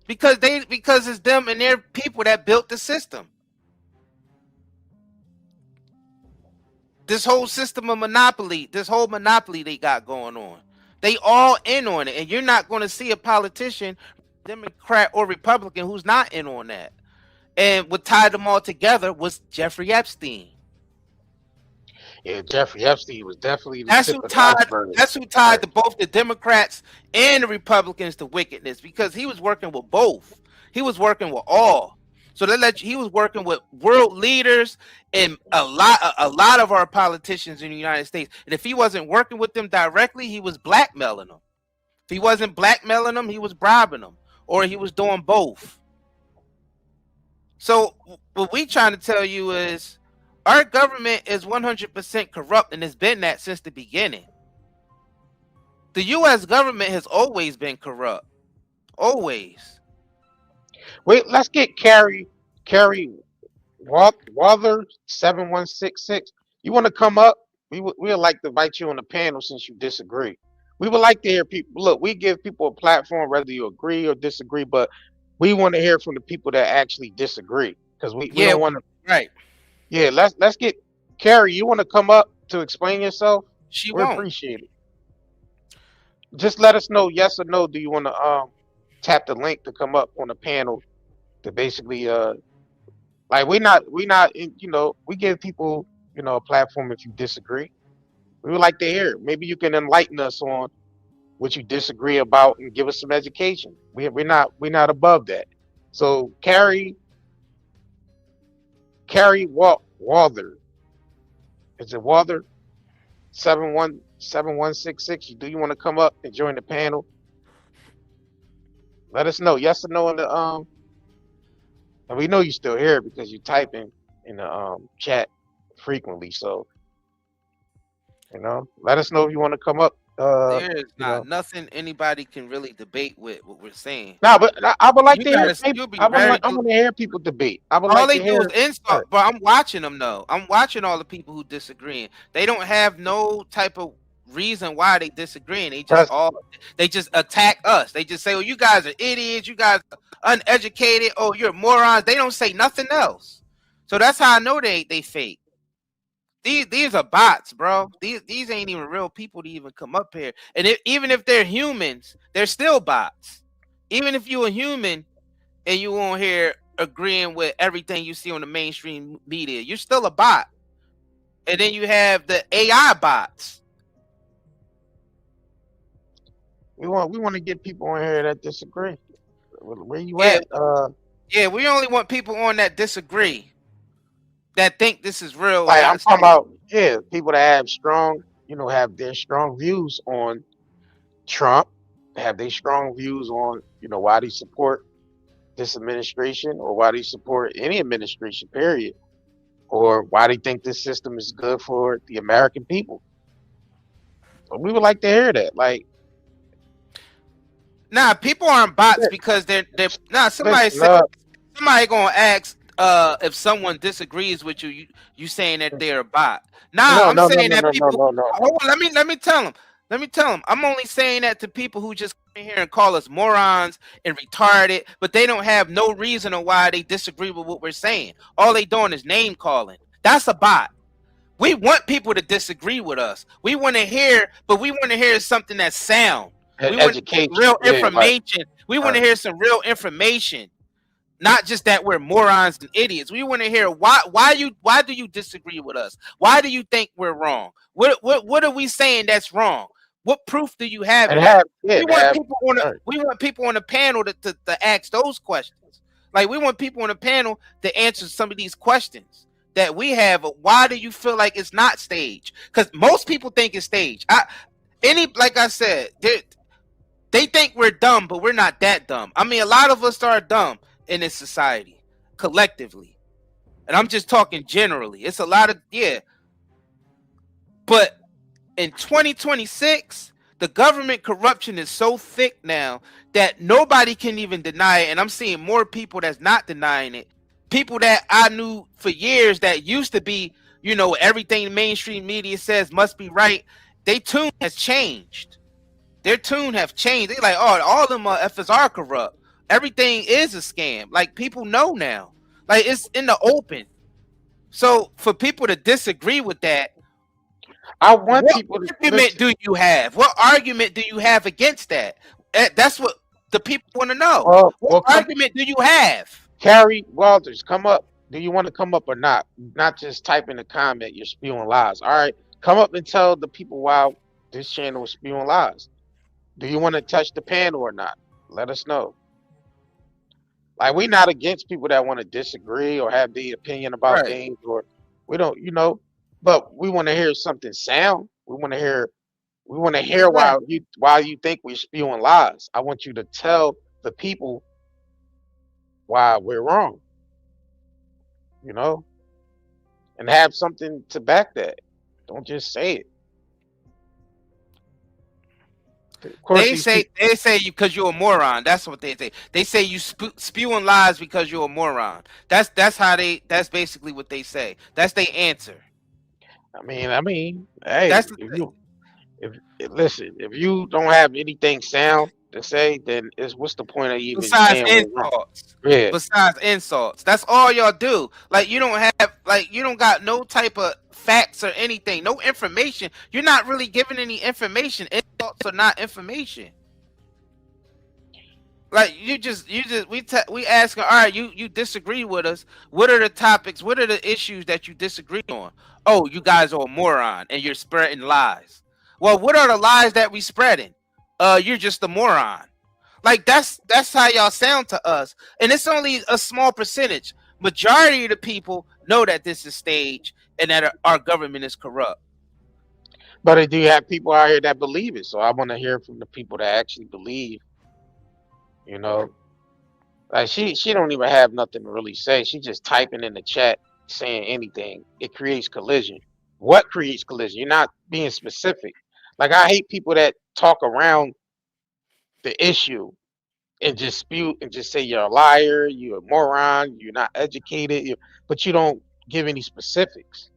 D: Because it's them and their people that built the system. This whole system of monopoly, this whole monopoly they got going on. They all in on it, and you're not going to see a politician, Democrat or Republican, who's not in on that. And what tied them all together was Jeffrey Epstein.
C: Yeah, Jeffrey Epstein was definitely
D: That's who tied to both the Democrats and the Republicans to wickedness, because he was working with both. He was working with all. So he was working with world leaders and a lot of our politicians in the United States. And if he wasn't working with them directly, he was blackmailing them. If he wasn't blackmailing them, he was bribing them, or he was doing both. So what we trying to tell you is our government is 100% corrupt, and it's been that since the beginning. The U.S. government has always been corrupt. Always.
C: Wait, let's get Carrie Wather 7166. You want to come up? We would like to invite you on the panel since you disagree. We would like to hear people. Look, we give people a platform whether you agree or disagree, but we want to hear from the people that actually disagree, because we don't want to.
D: Right.
C: Yeah, let's get Carrie. You want to come up to explain yourself?
D: We
C: won't. Appreciate it. Just let us know, yes or no. Do you want to tap the link to come up on the panel to basically like we not we give people a platform if you disagree. We would like to hear. Maybe you can enlighten us on what you disagree about and give us some education. We're not above that. So Carrie Wather. Is it Wather? 7166. Do you want to come up and join the panel? Let us know, yes or no, in the and we know you're still here because you type in the chat frequently. So let us know if you want to come up.
D: There's nothing anybody can really debate with what we're saying.
C: No, but I would like to hear. I want to hear people debate.
D: All they do is insult. But I'm watching them though. I'm watching all the people who disagree. They don't have no type of reason why they disagree. They just attack us. They just say, "Oh, you guys are idiots. You guys are uneducated. Oh, you're morons." They don't say nothing else. So that's how I know they fake. These are bots, bro. These ain't even real people to even come up here. And even if they're humans, they're still bots. Even if you're a human and you on here agreeing with everything you see on the mainstream media. You're still a bot. And then you have the AI bots.
C: We want to get people on here that disagree. Where you
D: Yeah,
C: at?
D: yeah, we only want people on that disagree, that think this is real.
C: Like I'm talking about, people that have strong, have their strong views on Trump, have their strong views on, why they support this administration or why they support any administration, period, or why they think this system is good for the American people. But we would like to hear that. Like,
D: nah, people aren't bots because they're somebody gonna ask if someone disagrees with you, you saying that they're a bot. Nah, I'm saying that people. Hold on, let me tell them. Let me tell them. I'm only saying that to people who just come in here and call us morons and retarded, but they don't have no reason on why they disagree with what we're saying. All they doing is name calling. That's a bot. We want people to disagree with us. We want to hear, but we want to hear something that's sound. We want real information. We want to hear some real information, not just that we're morons and idiots. We want to hear why do you disagree with us? Why do you think we're wrong? What are we saying that's wrong? What proof do you have? We want people on the panel to ask those questions. Like, we want people on the panel to answer some of these questions that we have. Why do you feel like it's not staged? Because most people think it's staged. Like I said, they think we're dumb, but we're not that dumb. I mean, a lot of us are dumb in this society, collectively. And I'm just talking generally. It's a lot of, But in 2026, the government corruption is so thick now that nobody can even deny it. And I'm seeing more people that's not denying it. People that I knew for years that used to be, everything the mainstream media says must be right. Their tune has changed. Their tune have changed. They're like, oh, all of them FSR corrupt. Everything is a scam. Like, people know now. Like, it's in the open. So for people to disagree with that,
C: what
D: argument do you have? What argument do you have against that? That's what the people want to know. What argument do you have?
C: Carrie Walters, come up. Do you want to come up or not? Not just type in the comment, you're spewing lies. All right, come up and tell the people why this channel is spewing lies. Do you want to touch the panel or not? Let us know. Like, we're not against people that want to disagree or have the opinion about things, or we don't, but we want to hear something sound. We want to hear why you think we're spewing lies. I want you to tell the people why we're wrong, and have something to back that. Don't just say it.
D: They say you because you're a moron. That's what they say. They say you spewing lies because you're a moron. That's basically what they say. That's their answer.
C: I mean, hey, if you don't have anything sound to say, then what's the point of even
D: besides
C: saying
D: insults? Besides insults, that's all y'all do. Like, you don't got no type of facts or anything, no information. You're not really giving any information. Insults are not information. Like, we asking, all right, you disagree with us. What are the topics? What are the issues that you disagree on? Oh, you guys are a moron and you're spreading lies. Well, what are the lies that we spreading? You're just a moron. Like, that's how y'all sound to us. And it's only a small percentage. Majority of the people know that this is staged and that our government is corrupt.
C: But do you have people out here that believe it? So I want to hear from the people that actually believe. Like, she don't even have nothing to really say. She just typing in the chat saying anything. It creates collision. What creates collision? You're not being specific. Like, I hate people that talk around the issue and just spew and just say you're a liar, you're a moron, you're not educated, but you don't give any specifics.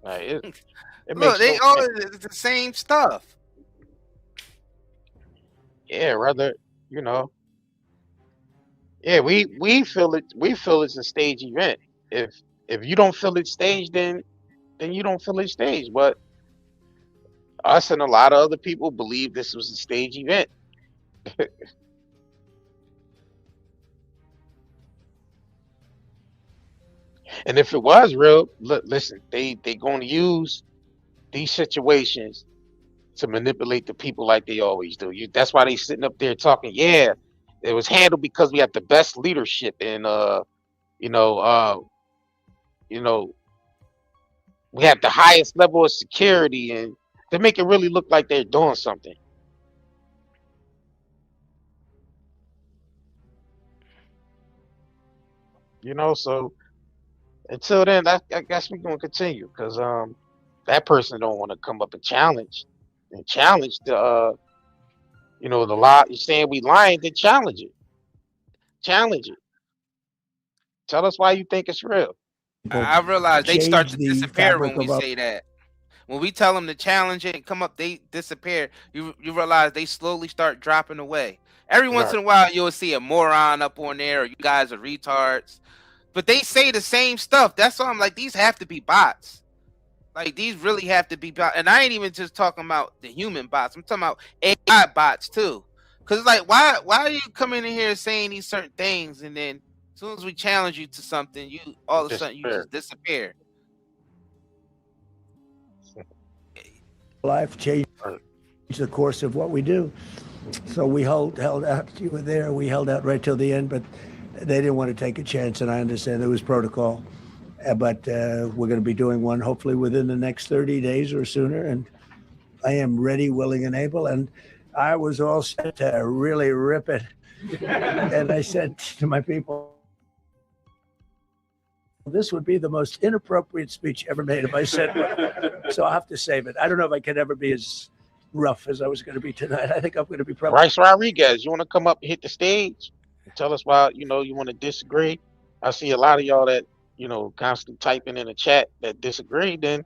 C: Like, it
D: Look, they
C: makes
D: all the same stuff.
C: Yeah, rather, yeah, we feel it. We feel it's a stage event. If you don't feel it staged, then you don't feel it staged. But Us and a lot of other people believe this was a stage event. And if it was real, look, listen, they going to use these situations to manipulate the people like they always do. That's why they sitting up there talking. Yeah, it was handled because we have the best leadership, and you know, you know, we have the highest level of security, and they make it really look like they're doing something. So until then, I guess we're gonna continue because that person don't want to come up and challenge the the lie. You're saying we lying, then challenge it. Tell us why you think it's real.
D: I realize they start
P: change
D: to
P: the
D: disappear
P: fabric
D: when we
P: of our
D: say that. When we tell them to challenge it and come up, they disappear. You realize they slowly start dropping away. Every once
C: Right.
D: in a while, you'll see a moron up on there, or you guys are retards. But they say the same stuff. That's why I'm like, these have to be bots. Like, these really have to be bots. And I ain't even just talking about the human bots. I'm talking about AI bots too. Cause it's like, why are you coming in here saying these certain things, and then as soon as we challenge you to something, you all of a sudden you just disappear.
P: life, change the course of what we do. So we held out. You were there. We held out right till the end, but they didn't want to take a chance, and I understand there was protocol. But we're going to be doing one hopefully within the next 30 days or sooner, and I am ready, willing, and able. And I was all set to really rip it. And I said to my people, this would be the most inappropriate speech ever made if I said one. So I'll have to save it. I don't know if I can ever be as rough as I was going to be tonight. I think I'm going to be probably.
C: Bryce Rodriguez, you want to come up and hit the stage and tell us why you want to disagree? I see a lot of y'all that constantly typing in the chat that disagree. Then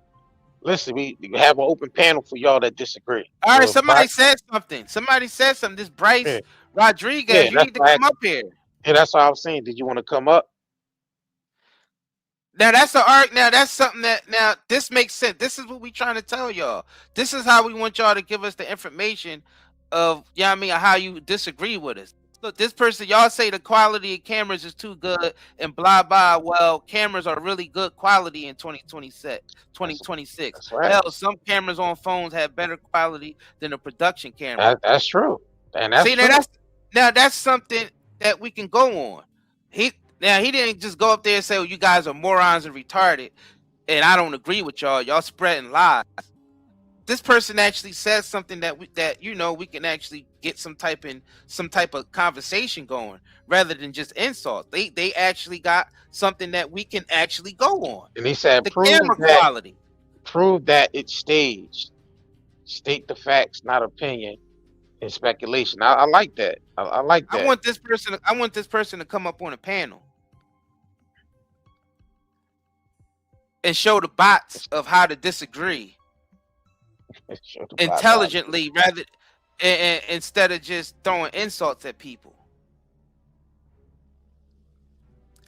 C: listen, we have an open panel for y'all that disagree.
D: All right,
C: So
D: somebody said something. This Bryce Rodriguez, you need to come up here.
C: Yeah, that's what I was saying. Did you want to come up?
D: Now that's an arc. Now that's something that this makes sense. This is what we trying to tell y'all. This is how we want y'all to give us the information of how you disagree with us. Look, this person, y'all say the quality of cameras is too good and blah blah. Well, cameras are really good quality in 2026.
C: That's right.
D: Hell, some cameras on phones have better quality than a production camera.
C: That's true. And that's
D: see, now that's something that we can go on. He didn't just go up there and say, well, you guys are morons and retarded, and I don't agree with y'all. Y'all spreading lies. This person actually says something that we can actually get some type of conversation going rather than just insults. They actually got something that we can actually go on.
C: And he said, prove that it's staged. State the facts, not opinion and speculation. I like that. I like that.
D: I want this person to come up on a panel and show the bots of how to disagree intelligently instead of just throwing insults at people.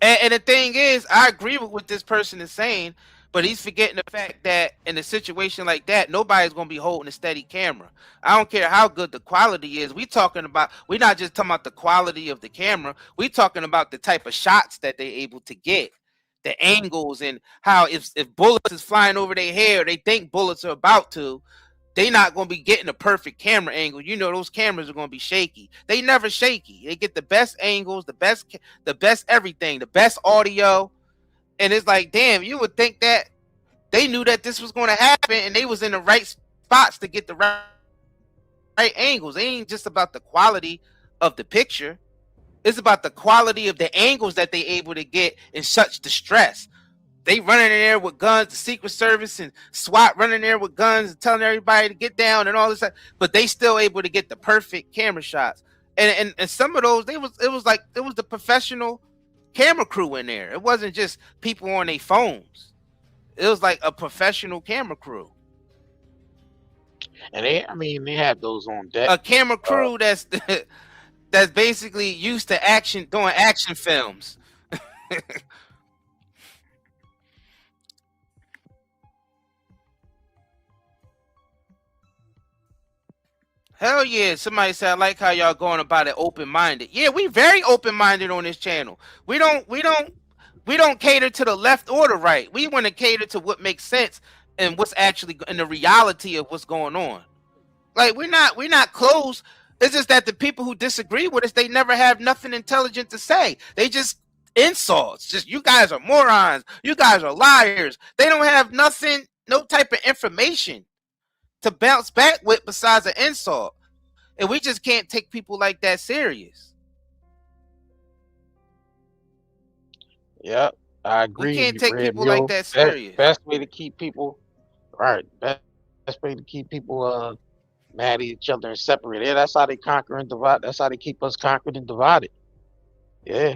D: And the thing is, I agree with what this person is saying, but he's forgetting the fact that in a situation like that, nobody's going to be holding a steady camera. I don't care how good the quality is. We're not just talking about the quality of the camera. We're talking about the type of shots that they're able to get, the angles, and how if bullets is flying over their head, or they think bullets are about to, they're not going to be getting a perfect camera angle. Those cameras are going to be shaky. They never shaky. They get the best angles, the best everything, the best audio. And it's like, damn, you would think that they knew that this was going to happen and they was in the right spots to get the right angles. It ain't just about the quality of the picture. It's about the quality of the angles that they able to get in such distress. They running in there with guns, the Secret Service and SWAT running there with guns and telling everybody to get down and all this, but they still able to get the perfect camera shots. And some of those, it was the professional camera crew in there. It wasn't just people on their phones. It was like a professional camera crew.
C: And they have those on deck.
D: A camera crew that's basically used to doing action films. Hell yeah. Somebody said, I like how y'all going about it open-minded. Yeah, we very open-minded on this channel. We don't cater to the left or the right. We want to cater to what makes sense and what's actually in the reality of what's going on. Like we're not closed. It's just that the people who disagree with us, they never have nothing intelligent to say. They just insults. Just you guys are morons. You guys are liars. They don't have nothing, no type of information to bounce back with besides an insult. And we just can't take people like that serious.
C: Yep, I agree.
D: We can't take
C: Red
D: people like
C: Mule.
D: that serious.
C: Best way to keep people right. Best way to keep people mad at each other and separated. Yeah, that's how they conquer and divide. That's how they keep us conquered and divided. Yeah.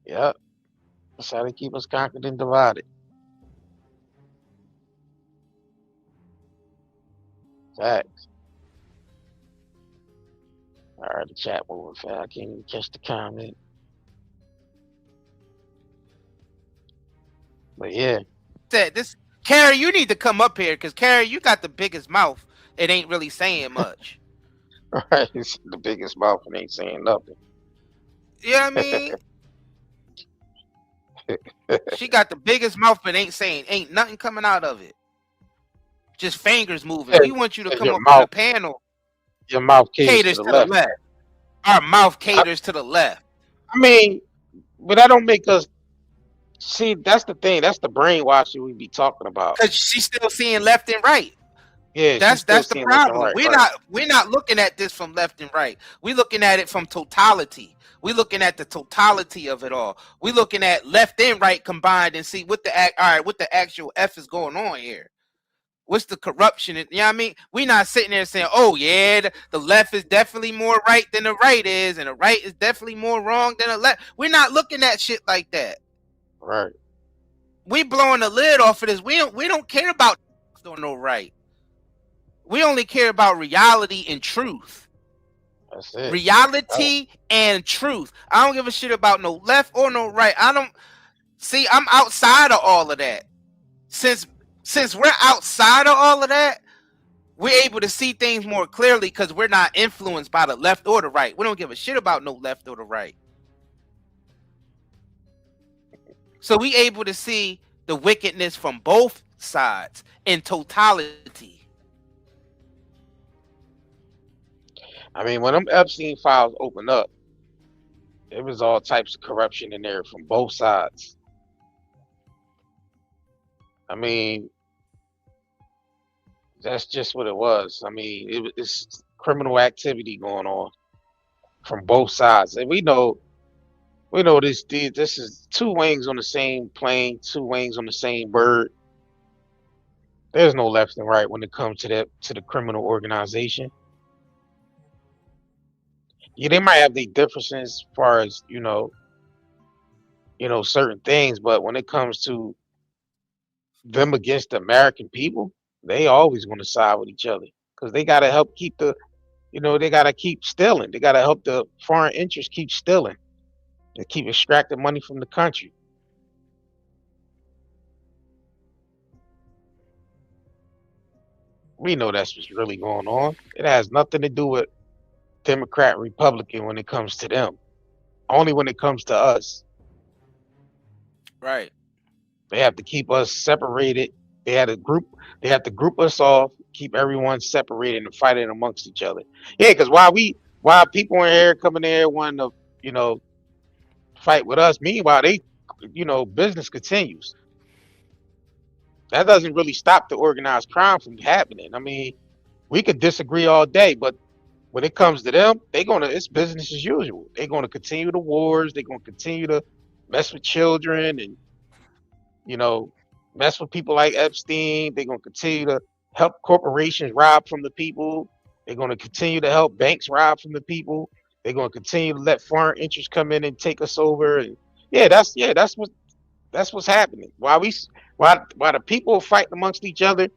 C: Yep. That's how they keep us conquered and divided. Facts. All right, the chat moving fast. I can't even catch the comment. But yeah.
D: This Carrie, you need to come up here because Carrie, you got the biggest mouth. It ain't really saying much.
C: Right, it's the biggest mouth and ain't saying nothing.
D: You know what I mean? She got the biggest mouth, but ain't nothing coming out of it. Just fingers moving. We want you to come up on the panel.
C: Your mouth caters to the left.
D: Our mouth caters to the left.
C: I mean, but that don't make us see. That's the thing. That's the brainwashing we be talking about.
D: Because she's still seeing left and right.
C: Yeah,
D: that's the problem. We're not looking at this from left and right. We're looking at it from totality. We're looking at the totality of it all. We're looking at left and right combined and see what the actual F is going on here. What's the corruption? You know what I mean? We're not sitting there saying, oh, yeah, the left is definitely more right than the right is, and the right is definitely more wrong than the left. We're not looking at shit like that.
C: Right.
D: We blowing the lid off of this. We don't care about no right. We only care about reality and truth.
C: That's it.
D: Reality and truth. I don't give a shit about no left or no right. I'm outside of all of that. Since we're outside of all of that, we're able to see things more clearly because we're not influenced by the left or the right. We don't give a shit about no left or the right. So we able to see the wickedness from both sides in totality.
C: I mean, when them Epstein files opened up, there was all types of corruption in there from both sides. I mean, that's just what it was. I mean, it's criminal activity going on from both sides, and we know this is two wings on the same plane, two wings on the same bird. There's no left and right when it comes to the criminal organization. Yeah, they might have their differences as far as certain things, but when it comes to them against the American people, they always want to side with each other because they gotta help keep they gotta keep stealing. They gotta help the foreign interests keep stealing and keep extracting money from the country. We know that's what's really going on. It has nothing to do with Democrat, Republican when it comes to them. Only when it comes to us.
D: Right.
C: They have to keep us separated. They have to group us off, keep everyone separated and fighting amongst each other. Yeah, because while people in here coming there wanting to, fight with us, meanwhile business continues. That doesn't really stop the organized crime from happening. I mean, we could disagree all day, but when it comes to them, it's business as usual. They're gonna continue the wars, they're gonna continue to mess with children and mess with people like Epstein. They're gonna continue to help corporations rob from the people. They're gonna continue to help banks rob from the people. They're gonna continue to let foreign interests come in and take us over. And that's what's happening. While the people fight amongst each other,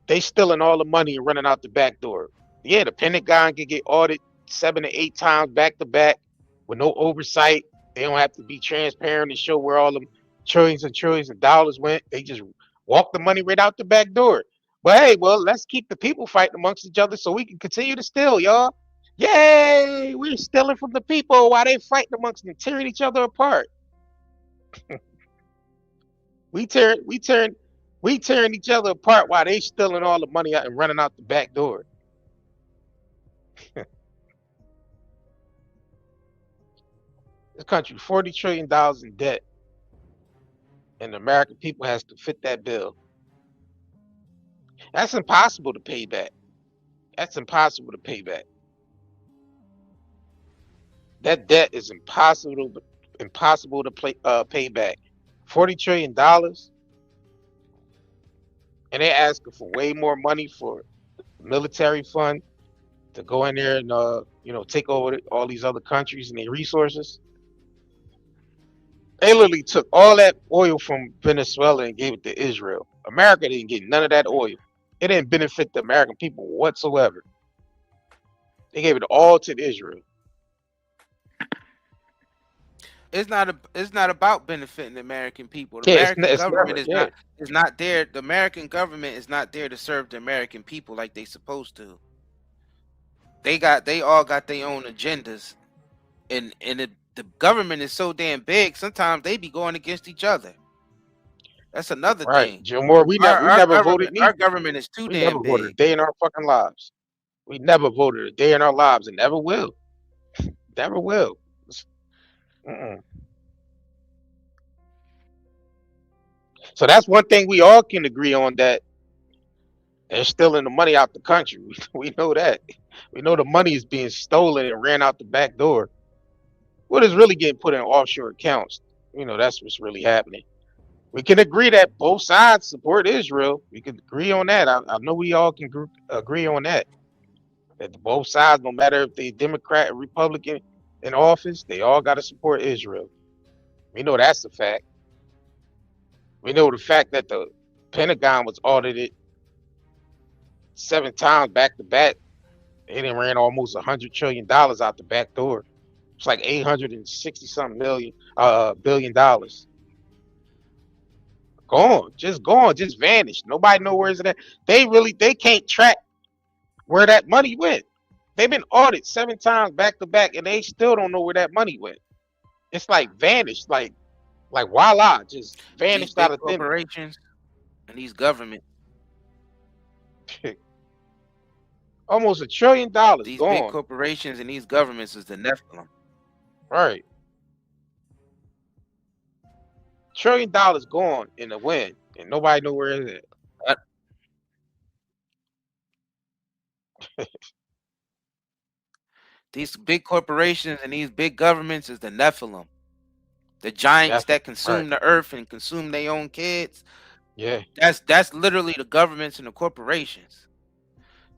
C: they stealing all the money and running out the back door. Yeah, the Pentagon can get audited 7 to 8 times back to back with no oversight. They don't have to be transparent and show where all them trillions and trillions of dollars went. They just walk the money right out the back door. But hey, well, let's keep the people fighting amongst each other so we can continue to steal, y'all. Yay! We're stealing from the people while they fighting amongst them, tearing each other apart. we tearing each other apart while they stealing all the money out and running out the back door. This country, $40 trillion in debt, and the American people has to fit that bill. That's impossible to pay back. That's impossible to pay back. That debt is impossible to pay back. $40 trillion, and they're asking for way more money for the military fund to go in there and take over all these other countries and their resources. They literally took all that oil from Venezuela and gave it to Israel. America didn't get none of that oil. It didn't benefit the American people whatsoever. They gave it all to Israel.
D: It's not about benefiting the American people. The American government is not there. The American government is not there to serve the American people like they supposed to. They all got their own agendas, and the government is so damn big. Sometimes they be going against each other. That's another thing.
C: Jim Moore, we never voted.
D: Our government is too damn
C: never
D: big.
C: voted a day in our fucking lives. We never voted a day in our lives, and never will. Never will. So that's one thing we all can agree on, that they're stealing the money out the country. We know that. We know the money is being stolen and ran out the back door. What is really getting put in offshore accounts? That's what's really happening. We can agree that both sides support Israel. We can agree on that. I know we all can agree on that. That both sides, no matter if they're Democrat or Republican in office, they all got to support Israel. We know that's a fact. We know the fact that the Pentagon was audited 7 times back to back. They done ran almost $100 trillion out the back door. It's like 860-something billion dollars. Gone, just vanished. Nobody knows where it's at. They can't track where that money went. They've been audited 7 times back to back, and they still don't know where that money went. It's like vanished, like voila, just vanished out of
D: corporations and these governments.
C: Almost $1 trillion gone.
D: These big corporations and these governments is the Nephilim.
C: Right. $1 trillion gone in the wind, and nobody know where it is.
D: These big corporations and these big governments is the Nephilim. The giants that consume the earth and consume their own kids.
C: Yeah.
D: That's literally the governments and the corporations.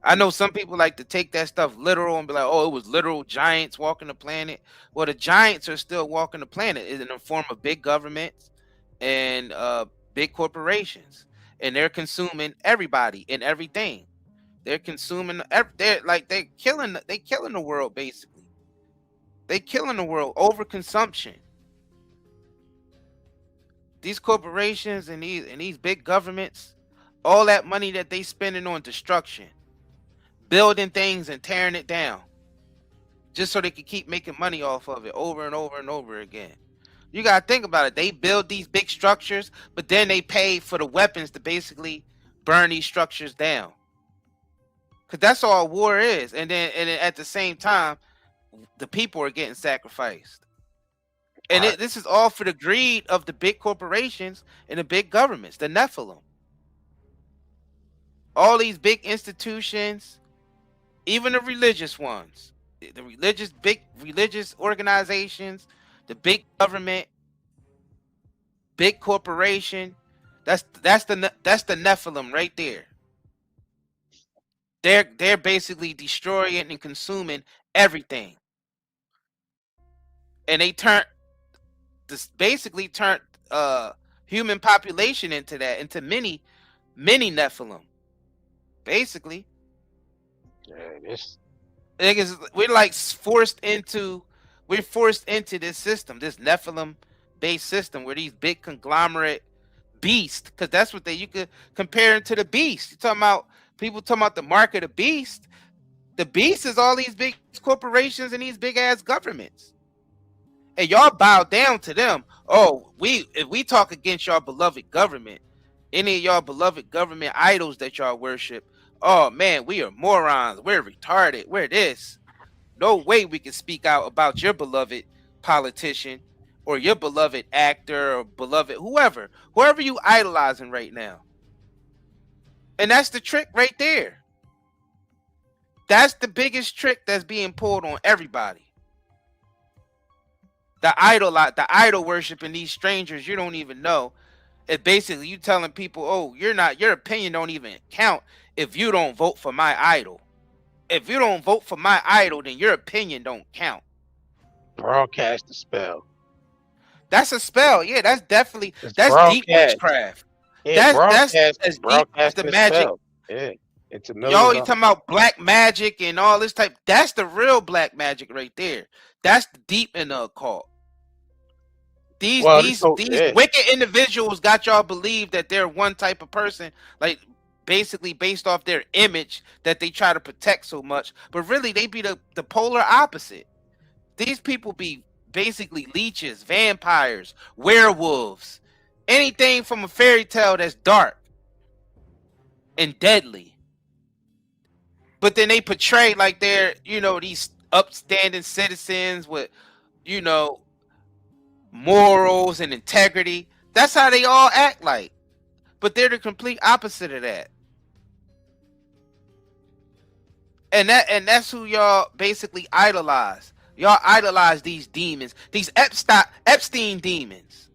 D: I know some people like to take that stuff literal and be like, oh, it was literal giants walking the planet. Well, the giants are still walking the planet in the form of big governments and big corporations. And they're consuming everybody and everything. They're consuming, they're killing the world, basically. They're killing the world, overconsumption. These corporations and these big governments, all that money that they spending on destruction, building things and tearing it down, just so they can keep making money off of it over and over and over again. You gotta think about it. They build these big structures, but then they pay for the weapons to basically burn these structures down. Because that's all war is. And then at the same time, the people are getting sacrificed. And this is all for the greed of the big corporations and the big governments, the Nephilim. All these big institutions, even the religious ones, the big religious organizations, the big government, big corporation, that's the Nephilim right there. They're basically destroying and consuming everything. And they basically turned human population into many Nephilim. Basically. Yeah, we're forced into this system, this Nephilim based system, where these big conglomerate beast, because that's what you could compare him to the beast. You talking about people talking about the mark of the beast. The beast is all these big corporations and these big ass governments, and y'all bow down to them. Oh, if we talk against y'all beloved government, any of y'all beloved government idols that y'all worship, oh man, we are morons. We're retarded. We're this. No way we can speak out about your beloved politician or your beloved actor or beloved whoever you idolizing right now. And that's the trick right there. That's the biggest trick that's being pulled on everybody. The idol worshiping these strangers you don't even know. It's basically you telling people, oh, your opinion don't even count if you don't vote for my idol. If you don't vote for my idol, then your opinion don't count.
C: Broadcast the spell.
D: That's a spell. Yeah, that's definitely deep witchcraft.
C: Yeah,
D: that's as deep as the magic.
C: Spell. Yeah, it's a
D: Y'all, you talking about black magic and all this type. That's the real black magic right there. That's deep in the occult. These wicked individuals got y'all believe that they're one type of person, like basically based off their image that they try to protect so much, but really they be the polar opposite. These people be basically leeches, vampires, werewolves, anything from a fairy tale that's dark and deadly. But then they portray like they're, these upstanding citizens with, morals and integrity. That's how they all act like. But they're the complete opposite of that. And that's who y'all basically idolize. Y'all idolize these demons, these Epstein demons.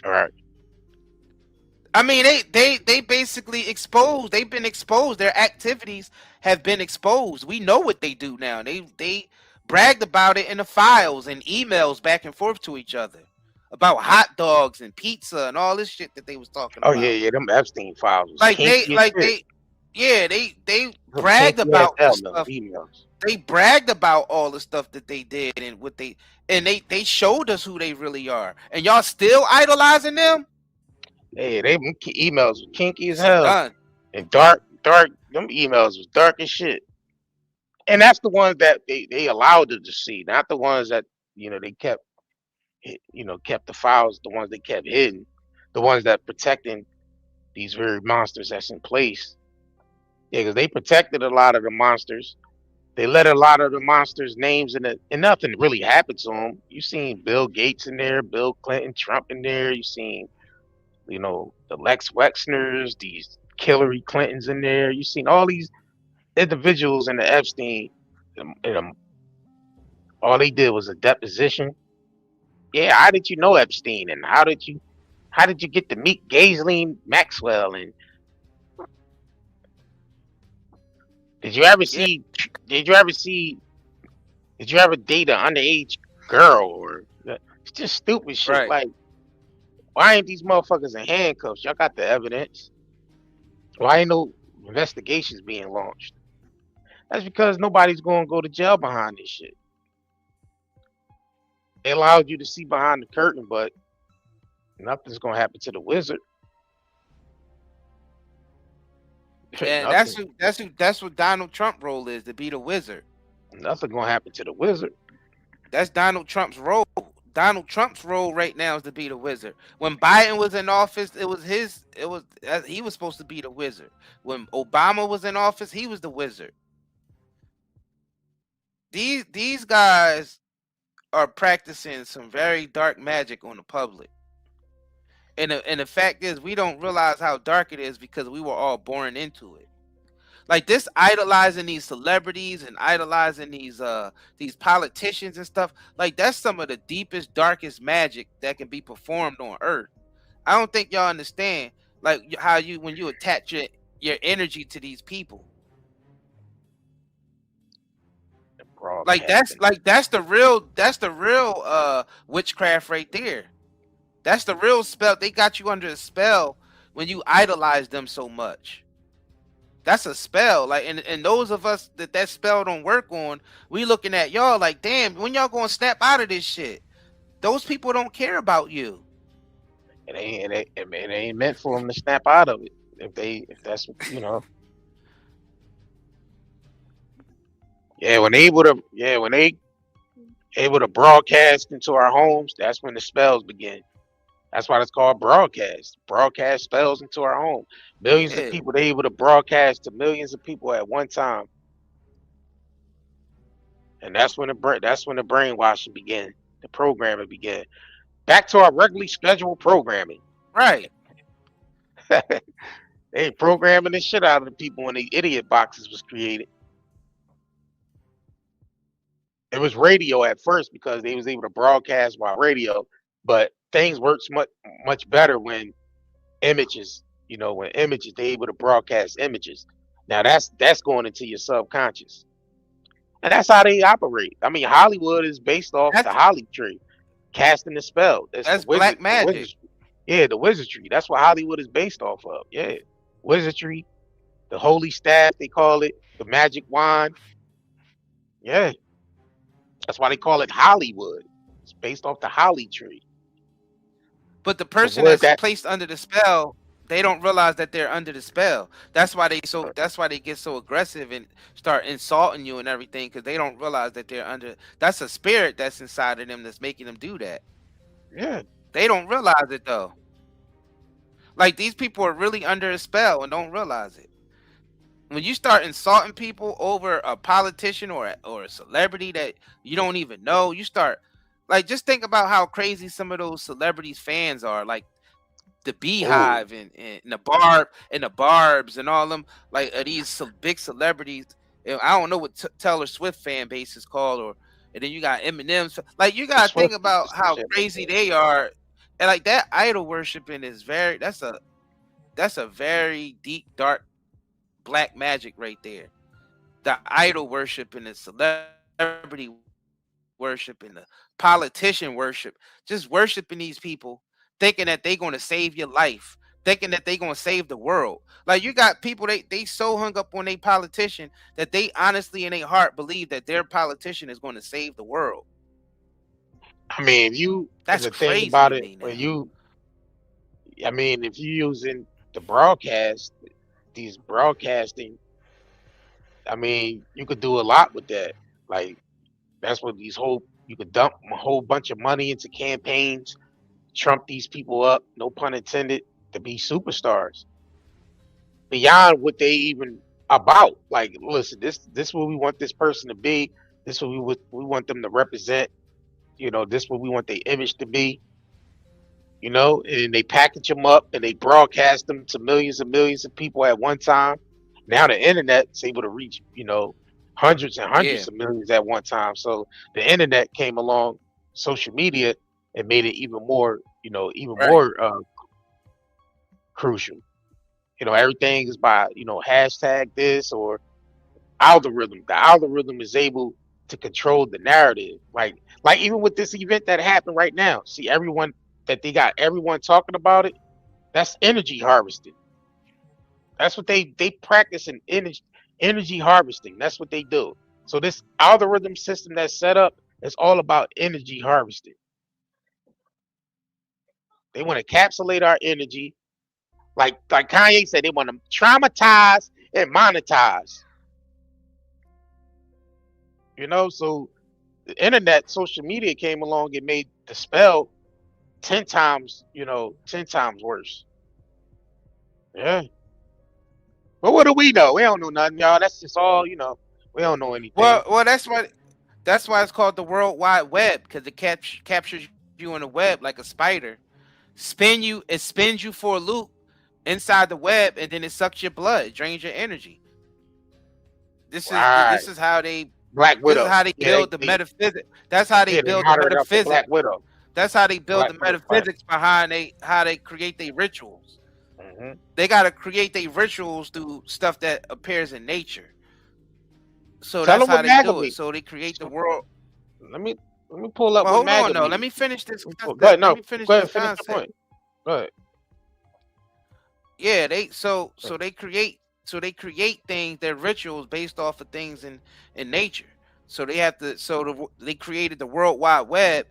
C: All right.
D: I mean, they basically exposed. They've been exposed. Their activities have been exposed. We know what they do now. They bragged about it in the files and emails back and forth to each other about hot dogs and pizza and all this shit that they was talking about.
C: Oh yeah, them Epstein files.
D: They bragged about the stuff. They bragged about all the stuff that they did and what they showed us who they really are. And y'all still idolizing them?
C: Hey, they emails were kinky as hell. And dark. Them emails was dark as shit. And that's the ones that they allowed us to see, not the ones that they kept the files, the ones they kept hidden, the ones that protecting these very monsters that's in place. Yeah, because they protected a lot of the monsters. They let a lot of the monsters' names in it, and nothing really happened to them. You seen Bill Gates in there, Bill Clinton, Trump in there. You seen, the Lex Wexners, these Hillary Clintons in there. You seen all these individuals in the Epstein. All they did was a deposition. Yeah, how did you know Epstein, and how did you get to meet Ghislaine Maxwell, and did you ever date an underage girl? Or it's just stupid shit.
D: Right.
C: Like, why ain't these motherfuckers in handcuffs? Y'all got the evidence. Why ain't no investigations being launched? That's because nobody's gonna go to jail behind this shit. They allowed you to see behind the curtain, but nothing's gonna happen to the wizard.
D: And that's what Donald Trump role is, to be the wizard.
C: Nothing gonna happen to the wizard.
D: That's Donald Trump's role. Donald Trump's role right now is to be the wizard. When Biden was in office, he was supposed to be the wizard. When Obama was in office, he was the wizard. These guys are practicing some very dark magic on the public. And the fact is, we don't realize how dark it is because we were all born into it. Like this idolizing these celebrities and idolizing these politicians and stuff, like that's some of the deepest, darkest magic that can be performed on Earth. I don't think y'all understand like how when you attach your energy to these people. Like that's the real witchcraft right there. That's the real spell. They got you under a spell when you idolize them so much. That's a spell. Like, and those of us that spell don't work on, we looking at y'all like, damn, when y'all gonna snap out of this shit? Those people don't care about you.
C: It ain't meant for them to snap out of it. If that's you know, when they able to broadcast into our homes, that's when the spells begin. That's why it's called broadcast. Broadcast spells into our home. Millions of people, they able to broadcast to millions of people at one time, and that's when the brainwashing began. The programming began. Back to our regularly scheduled programming.
D: Right.
C: They programming the shit out of the people when the idiot boxes was created. It was radio at first because they was able to broadcast by radio, but things works much better when images, when images, they able to broadcast images. Now that's going into your subconscious, and that's how they operate. I mean, Hollywood is based off the Holly tree, casting the spell.
D: That's black magic.
C: The wizardry. That's what Hollywood is based off of. Yeah, wizardry, the holy staff they call it, the magic wand. Yeah, that's why they call it Hollywood. It's based off the Holly tree.
D: But the person that's placed under the spell, they don't realize that they're under the spell. That's why they get so aggressive and start insulting you and everything, because they don't realize that they're under. That's a spirit that's inside of them that's making them do that.
C: Yeah.
D: They don't realize it though. Like, these people are really under a spell and don't realize it. When you start insulting people over a politician or a celebrity that you don't even know, you start, like, just think about how crazy some of those celebrities' fans are. Like the Beehive and the Barbs and all them, like, are these big celebrities. I don't know what Taylor Swift fan base is called, and then you got Eminem's. Like, you gotta think about how crazy they are, and like that idol worshiping is that's a very deep, dark, black magic right there. The idol worship and the celebrity worship and the politician worship, just worshiping these people, thinking that they're going to save your life, thinking that they're going to save the world. Like, you got people, they so hung up on their politician that they honestly in their heart believe that their politician is going to save the world.
C: I mean,
D: that's
C: the
D: crazy
C: thing about
D: to
C: it
D: me now.
C: if you're using the broadcast, these broadcasting, I mean, you could do a lot with that. Like, that's what you could dump a whole bunch of money into campaigns, trump these people up, no pun intended, to be superstars. Beyond what they even about. Like, listen, this is what we want this person to be. This is what we want them to represent. This is what we want their image to be. And they package them up and they broadcast them to millions and millions of people at one time. Now the internet is able to reach, hundreds and hundreds of millions at one time. So the internet came along, social media, and made it even more, more crucial. Everything is by, hashtag this or algorithm. The algorithm is able to control the narrative. Like even with this event that happened right now, see everyone talking about it. That's energy harvesting. That's what they practice in energy harvesting. That's what they do. So this algorithm system that's set up is all about energy harvesting. They want to encapsulate our energy. Like Kanye said, they want to traumatize and monetize. So the internet, social media came along and made the spell 10 times worse. Yeah. But what do we know? We don't know nothing, y'all. That's just all, we don't know anything.
D: Well, that's why it's called the World Wide Web, because it captures you in a web like a spider. It spins you for a loop inside the web, and then it sucks your blood, it drains your energy. This is how they
C: Black Widow.
D: This is how they build the metaphysics. That's how they build the metaphysics.
C: Black Widow.
D: That's how they build the metaphysics behind how they create their rituals. Mm-hmm. They got to create their rituals through stuff that appears in nature. So that's how they do it. So they create the world.
C: Let me pull up.
D: Well, hold on, no. Let me finish this.
C: Go ahead. No, go ahead. Finish the point. Go ahead.
D: Yeah, they create things, their rituals based off of things in nature. So they created the World Wide Web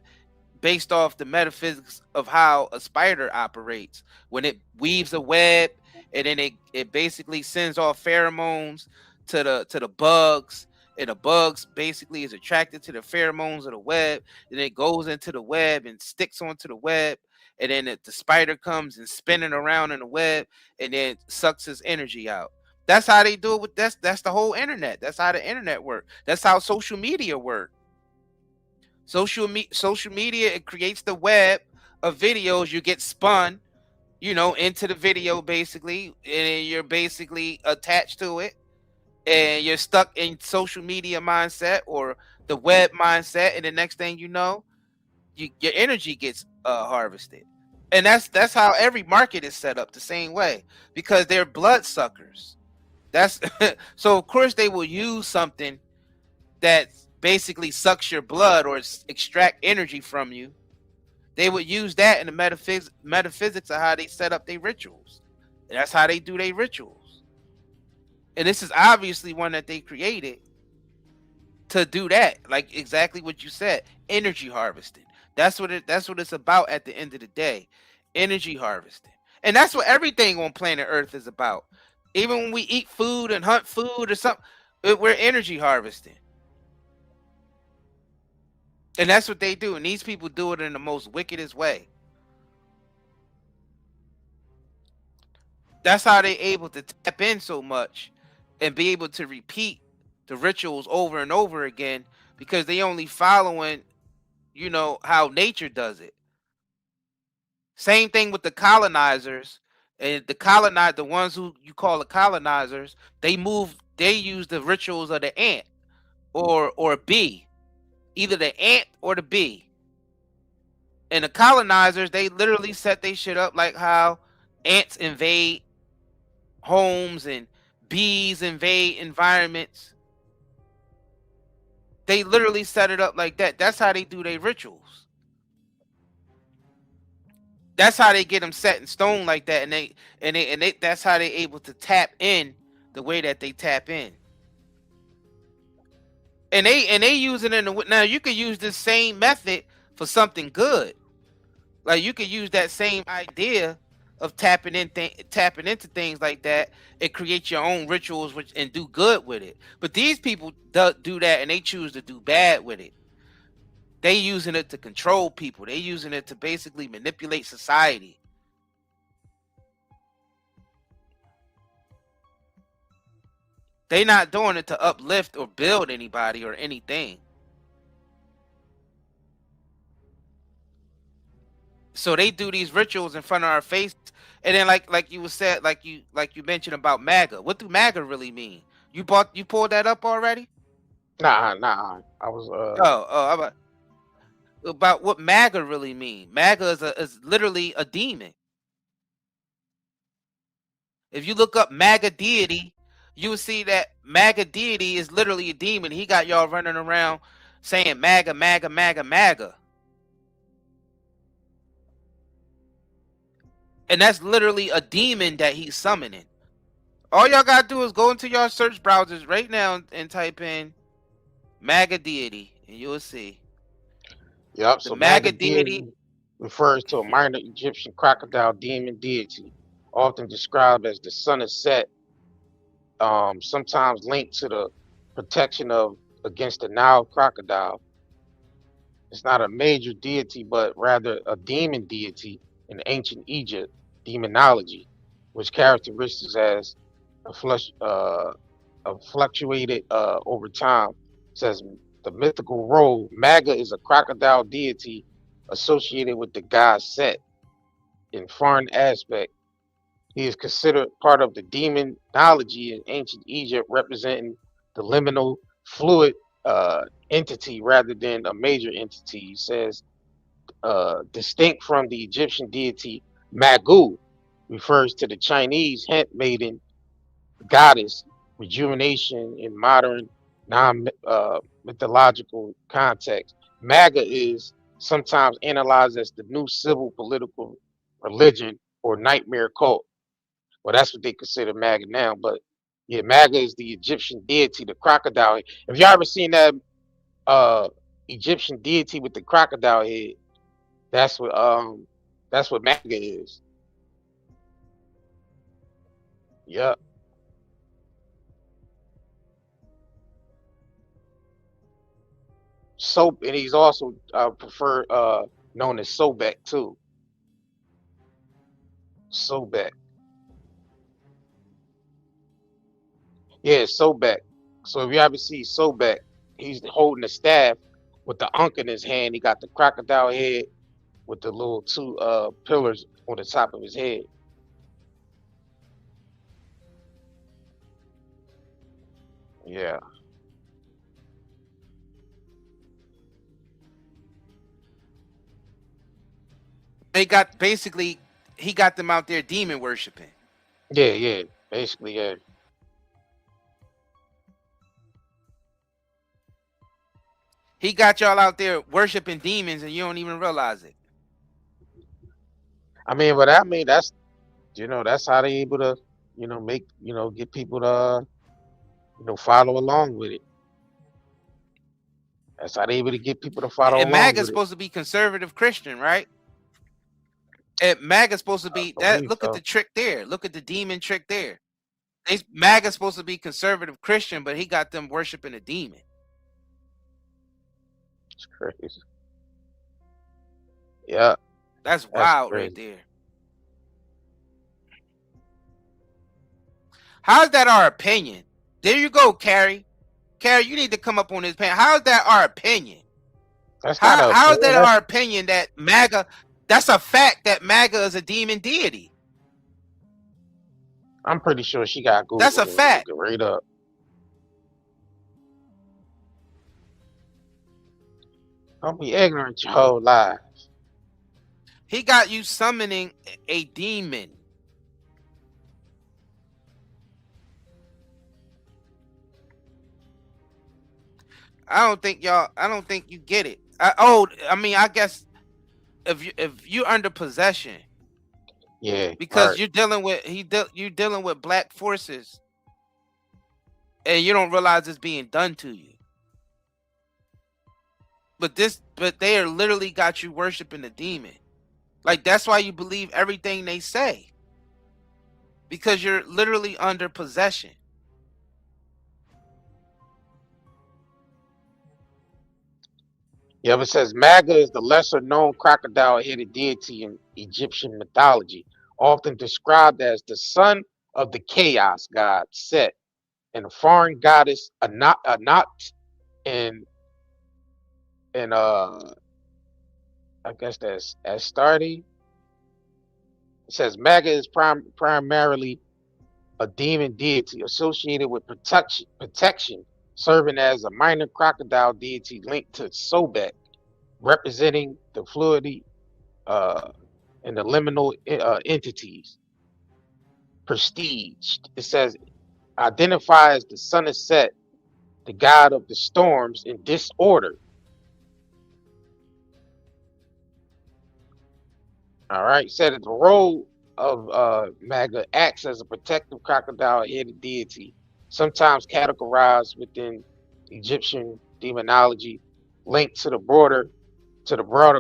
D: based off the metaphysics of how a spider operates. When it weaves a web, and then it basically sends off pheromones to the bugs, and the bugs basically is attracted to the pheromones of the web, and it goes into the web and sticks onto the web, and then the spider comes and spinning around in the web, and then sucks its energy out. That's how they do it with that's the whole internet. That's how the internet works. That's how social media works. Social media, it creates the web of videos. You get spun, into the video basically, and you're basically attached to it, and you're stuck in social media mindset or the web mindset, and the next thing you know, your energy gets harvested. And that's how every market is set up the same way, because they're blood suckers. That's so of course they will use something that basically sucks your blood or extract energy from you. They would use that in the metaphysics of how they set up their rituals. And that's how they do their rituals. And this is obviously one that they created to do that, like exactly what you said, energy harvesting. That's what it's about at the end of the day, energy harvesting. And that's what everything on planet Earth is about. Even when we eat food and hunt food or something, we're energy harvesting. And that's what they do. And these people do it in the most wickedest way. That's how they're able to tap in so much and be able to repeat the rituals over and over again, because they only following, how nature does it. Same thing with the colonizers. And the ones who you call the colonizers, they use the rituals of the ant or a bee. Either the ant or the bee. And the colonizers, they literally set their shit up like how ants invade homes and bees invade environments. They literally set it up like that. That's how they do their rituals. That's how they get them set in stone like that, and they that's how they able to tap in the way that they tap in. And they use it now. You could use this same method for something good. Like you could use that same idea of tapping into things like that and create your own rituals and do good with it. But these people do that, and they choose to do bad with it. They using it to control people. They using it to basically manipulate society. They not doing it to uplift or build anybody or anything. So they do these rituals in front of our face, and then like you said, like you mentioned about MAGA. What do MAGA really mean? You pulled that up already?
C: Nah. I was
D: about what MAGA really mean. MAGA is literally a demon. If you look up MAGA deity, you will see that MAGA deity is literally a demon. He got y'all running around saying MAGA, MAGA, MAGA, MAGA. And that's literally a demon that he's summoning. All y'all gotta do is go into your search browsers right now and type in MAGA deity, and you'll see.
C: Yep.
D: So MAGA deity
C: refers to a minor Egyptian crocodile demon deity, often described as the son of Set, sometimes linked to the protection against the Nile crocodile. It's not a major deity, but rather a demon deity in ancient Egypt demonology, which characteristics as fluctuated over time. Says the mythical role, MAGA is a crocodile deity associated with the god Set. In foreign aspect, he is considered part of the demonology in ancient Egypt, representing the liminal fluid entity rather than a major entity. He says, distinct from the Egyptian deity Magu, refers to the Chinese hemp maiden goddess, rejuvenation in modern non-mythological context. MAGA is sometimes analyzed as the new civil political religion or nightmare cult. Well, that's what they consider MAGA now. But yeah, MAGA is the Egyptian deity, the crocodile. If y'all ever seen that Egyptian deity with the crocodile head, That's what MAGA is. Yep. Soap, and he's also known as Sobek too. Sobek. Yeah, Sobek. So if you ever see Sobek, he's holding a staff with the ankh in his hand. He got the crocodile head with the little two pillars on the top of his head. Yeah.
D: They got basically he got them out there demon worshiping.
C: Yeah, basically, yeah.
D: He got y'all out there worshiping demons and you don't even realize it.
C: I mean, that's that's how they able to, make, get people to follow along with it. That's how they able to get people to follow
D: And
C: along
D: MAGA's
C: with it.
D: supposed to be conservative Christian, right? And MAGA's supposed to be that. Look at the trick there. Look at the demon trick there. MAGA's supposed to be conservative Christian, but he got them worshiping a demon.
C: It's crazy. Yeah.
D: That's wild right there. How's that our opinion? There you go, Carrie. Carrie, you need to come up on this panel. How's that our opinion? How's that our opinion that MAGA? That's a fact that MAGA is a demon deity.
C: I'm pretty sure she got Google.
D: That's a fact.
C: Right up. Don't be ignorant your whole life.
D: He got you summoning a demon. I don't think you get it. I guess if you're under possession,
C: yeah,
D: because you're dealing with you're dealing with black forces, and you don't realize it's being done to you. But they are literally got you worshiping the demon. Like that's why you believe everything they say, because you're literally under possession.
C: Yeah, but it says MAGA is the lesser known crocodile-headed deity in Egyptian mythology, often described as the son of the chaos god Set, and a foreign goddess Anat, and I guess that's Astarte. It says MAGA is primarily a demon deity associated with protection, serving as a minor crocodile deity linked to Sobek, representing the fluidity and the liminal entities. Prestige. It says identify as the son of Set, the god of the storms and disorder. All right. Said that the role of MAGA acts as a protective crocodile-headed deity, sometimes categorized within Egyptian demonology, linked to the broader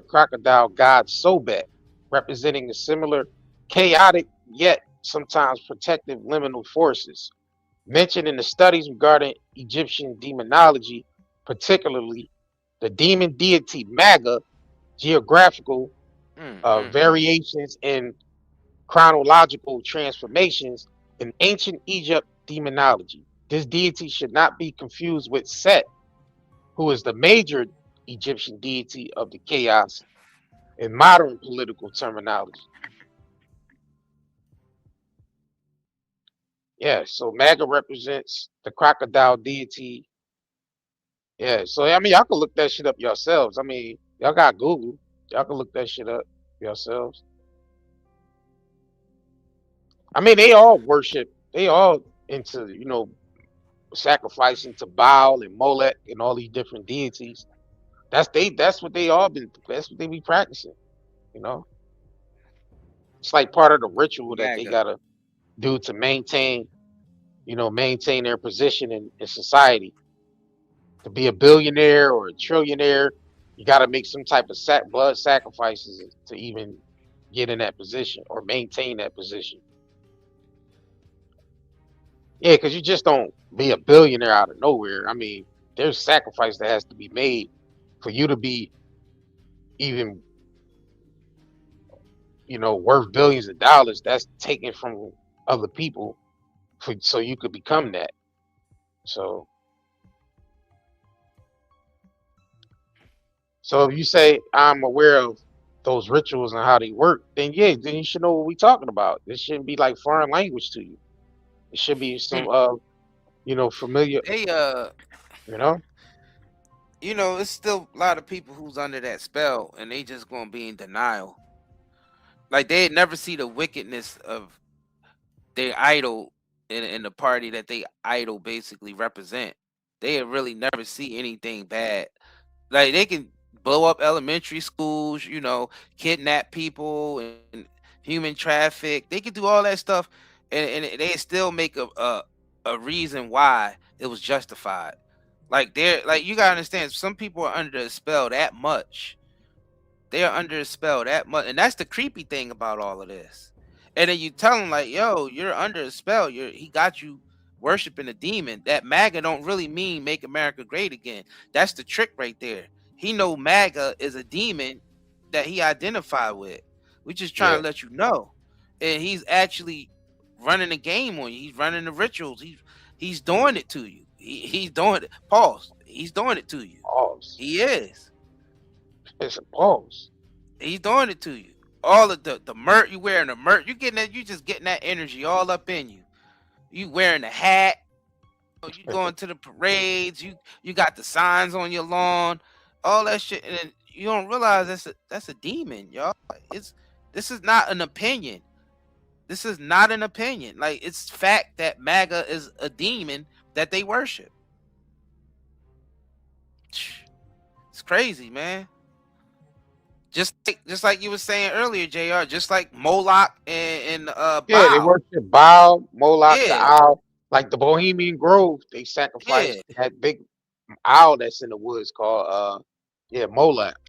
C: crocodile god Sobek, representing a similar chaotic yet sometimes protective liminal forces. Mentioned in the studies regarding Egyptian demonology, particularly the demon deity MAGA, geographical variations in chronological transformations in ancient Egypt demonology. This deity should not be confused with Set, who is the major Egyptian deity of the chaos in modern political terminology. Yeah, so MAGA represents the crocodile deity. Yeah, so I mean, y'all can look that shit up yourselves. I mean, y'all got Google. Y'all can look that shit up yourselves. I mean, they all into, sacrificing to Baal and Molech and all these different deities. That's what they be practicing, It's like part of the ritual that they gotta do to maintain their position in society. To be a billionaire or a trillionaire, You got to make some type of blood sacrifices to even get in that position or maintain that position. Yeah, because you just don't be a billionaire out of nowhere. I mean, there's sacrifice that has to be made for you to be even, worth billions of dollars. That's taken from other people so you could become that. So if you say I'm aware of those rituals and how they work, then then you should know what we're talking about. This shouldn't be like foreign language to you. It should be some familiar.
D: They it's still a lot of people who's under that spell, and they just gonna be in denial. Like they never see the wickedness of their idol in the party that they idol basically represent. They really never see anything bad. Like they can blow up elementary schools, kidnap people and human traffic. They can do all that stuff, and they still make a reason why it was justified. Like you gotta understand, some people are under a spell that much. They are under a spell that much, and that's the creepy thing about all of this. And then you tell them like, "Yo, you're under a spell. He got you worshiping a demon." That MAGA don't really mean "Make America Great Again." That's the trick right there. He know MAGA is a demon that he identified with. We just trying to let you know, and he's actually running a game on you. He's running the rituals. He's doing it to you. He's doing it. Pause. He's doing it to you.
C: Pause.
D: He is.
C: It's a pause.
D: He's doing it to you. All of the merch you wearing, the merch you getting that, you just getting that energy all up in you. You wearing the hat. You going to the parades. You got the signs on your lawn. All that shit, and then you don't realize that's a demon, y'all. This is not an opinion. This is not an opinion. Like, it's fact that MAGA is a demon that they worship. It's crazy, man. Just like you were saying earlier, JR, just like Moloch and Baal.
C: Yeah, they worship Baal, Moloch, the owl. Like the Bohemian Grove, they sacrifice that big owl that's in the woods called Moloch.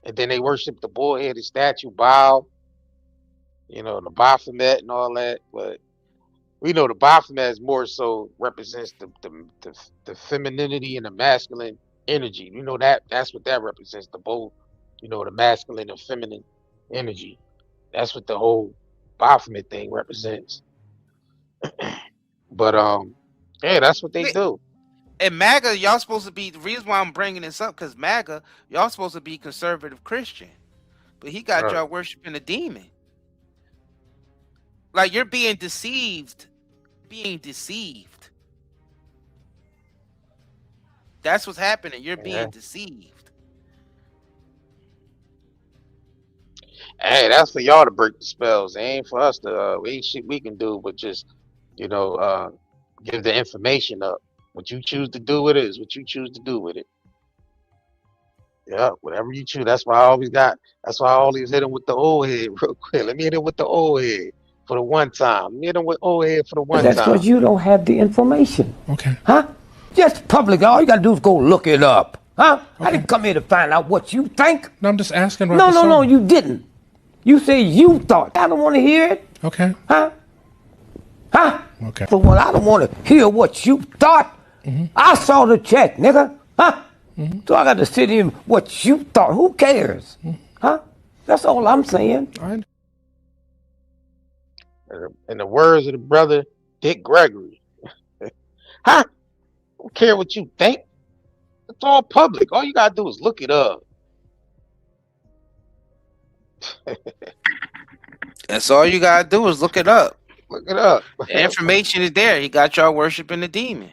C: And then they worship the bull-headed statue, Baal, the Baphomet and all that. But we know the Baphomet is more so represents the femininity and the masculine energy. That's what that represents, the both, the masculine and feminine energy. That's what the whole Baphomet thing represents. But that's what they do.
D: And MAGA, y'all supposed to be, the reason why I'm bringing this up, because MAGA, y'all supposed to be conservative Christian, but he got y'all worshiping a demon. Like, you're being deceived. That's what's happening. You're being deceived.
C: Hey, that's for y'all to break the spells. It ain't for us to ain't shit we can do, but just give the information up. What you choose to do with it is what you choose to do with it. Yeah, whatever you choose. That's why I always hit him with the old head real quick. Let me hit him with the old head for the one time. Let me hit him with old head for the one time.
T: That's because you don't have the information.
U: Okay.
T: Huh? Just public. All you got to do is go look it up. Huh? Okay. I didn't come here to find out what you think.
U: No, I'm just asking.
T: No, you didn't. You say you thought. I don't want to hear it.
U: Okay.
T: Huh?
U: Okay.
T: For what? I don't want to hear what you thought. I saw the check, nigga. Huh? So I got to sit in what you thought. Who cares? Huh? That's all I'm saying.
C: In the words of the brother Dick Gregory, huh? Don't care what you think. It's all public. All you gotta do is look it up.
D: That's all you gotta do is look it up.
C: Look it up.
D: The information is there. He got y'all worshiping the demon.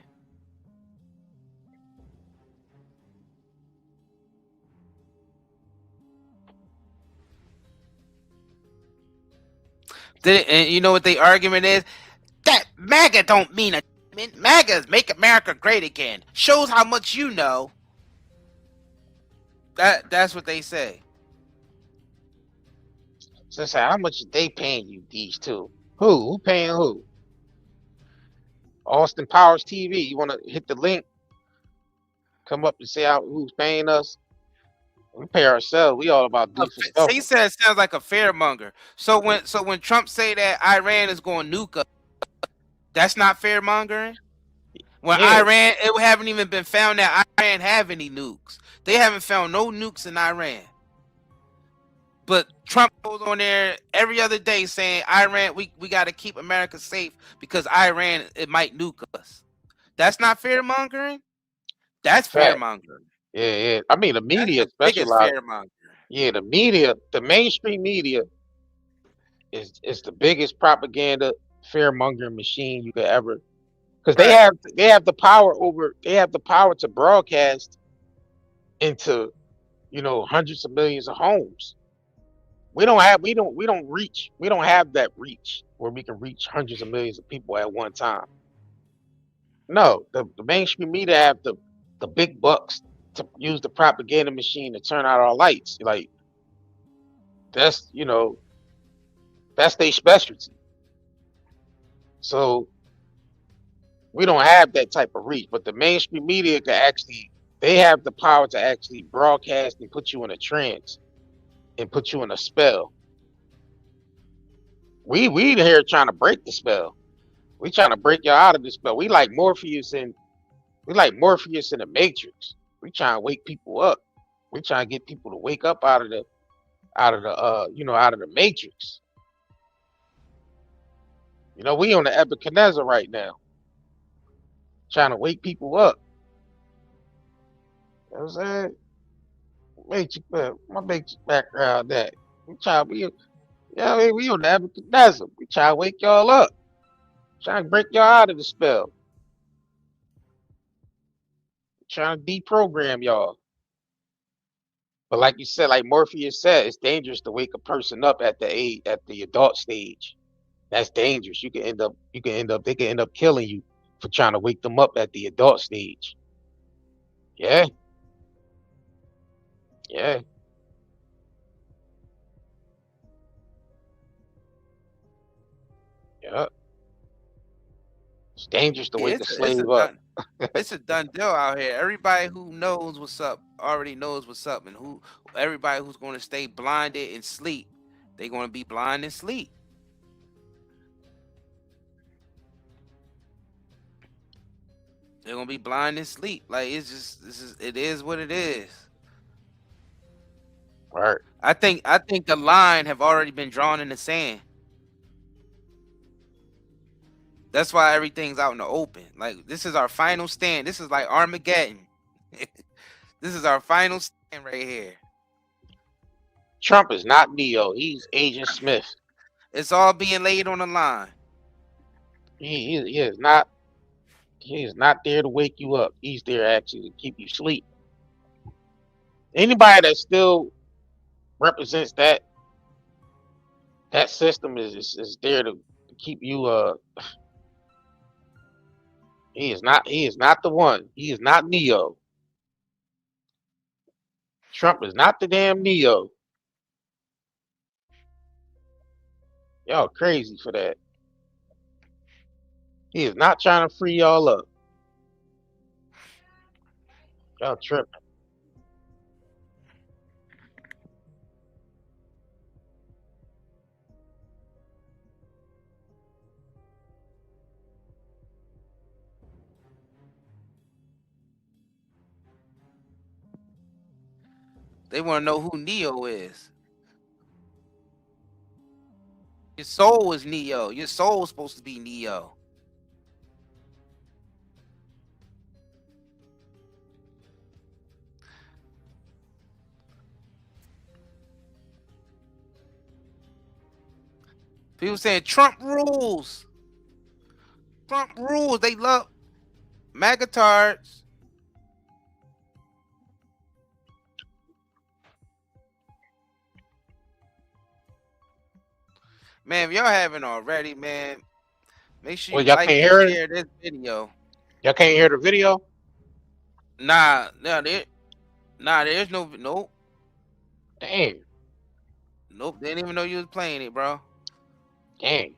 D: And you know what the argument is? That MAGA don't mean a MAGA is Make America Great Again. Shows how much you know. That's what they say.
C: So say, how much they paying you, these two? Who paying who? Austin Powers TV. You want to hit the link? Come up and say who's paying us? We pay ourselves. We all about decent stuff.
D: He said it sounds like a fearmonger. So when Trump say that Iran is going to nuke us, that's not fearmongering. When Iran, it haven't even been found that Iran have any nukes. They haven't found no nukes in Iran. But Trump goes on there every other day saying Iran, we got to keep America safe because Iran, it might nuke us. That's not fear mongering. That's fear mongering.
C: Yeah. I mean, the media
D: biggest
C: specializes.
D: fear monger.
C: Yeah, the media, the mainstream media is the biggest propaganda fear mongering machine you could ever, because they have the power to broadcast into, hundreds of millions of homes. We don't have that reach where we can reach hundreds of millions of people at one time. No, the mainstream media have the big bucks to use the propaganda machine to turn out our lights. Like that's their specialty. So we don't have that type of reach, but the mainstream media they have the power to actually broadcast and put you in a trance and put you in a spell. We here trying to break the spell. We trying to break y'all out of the spell. We like Morpheus in the Matrix. We trying to wake people up. We trying to get people to wake up out of the Matrix. We on the Nebuchadnezzar right now. Trying to wake people up. You know what I'm saying? My Matrix background that. We on the Nebuchadnezzar. We trying to wake y'all up. Trying to break y'all out of the spell. Trying to deprogram y'all. But like you said, like Morpheus said, it's dangerous to wake a person up at the adult stage. That's dangerous. They can end up killing you for trying to wake them up at the adult stage. Yeah. Yeah. Yeah. It's dangerous to wake a slave up.
D: It's a done deal out here. Everybody who knows what's up already knows what's up, and everybody who's going to stay blinded and sleep, they're going to be blind and sleep. They're gonna be blind and sleep. Like it is what it is.
C: Right.
D: I think the line have already been drawn in the sand. That's why everything's out in the open. Like this is our final stand. This is like Armageddon. This is our final stand right here.
C: Trump is not Neo. He's Agent Smith.
D: It's all being laid on the line.
C: He is not. He is not there to wake you up. He's there actually to keep you asleep. Anybody that still represents that system is there to keep you. He is not the one. He is not Neo. Trump is not the damn Neo. Y'all crazy for that. He is not trying to free y'all up. Y'all tripping.
D: They want to know who Neo is. Your soul is Neo. Your soul is supposed to be Neo. People saying Trump rules. Trump rules. They love magatards. Man, if y'all haven't already, man, make sure you like and share this video.
C: Y'all can't hear the video?
D: Nah, there's no nope.
C: Damn.
D: Nope, didn't even know you was playing it, bro.
C: Dang.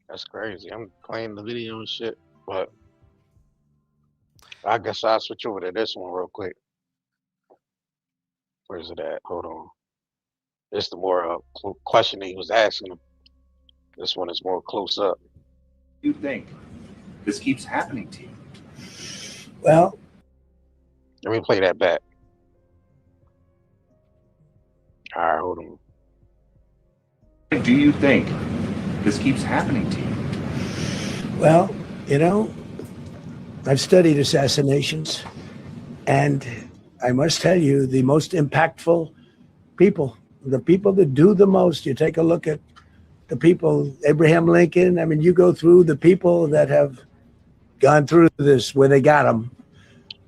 C: That's crazy. I'm playing the video and shit, but I guess I'll switch over to this one real quick. Where's it at? Hold on. This the more question he was asking him. This one is more close up.
A: You think this keeps happening to you?
P: Well,
C: let me play that back. All right, hold on.
A: Do you think this keeps happening to you?
P: Well, you know, I've studied assassinations, and I must tell you, the most impactful people, the people that do the most, you take a look at the people, Abraham Lincoln, I mean, you go through the people that have gone through this where they got them,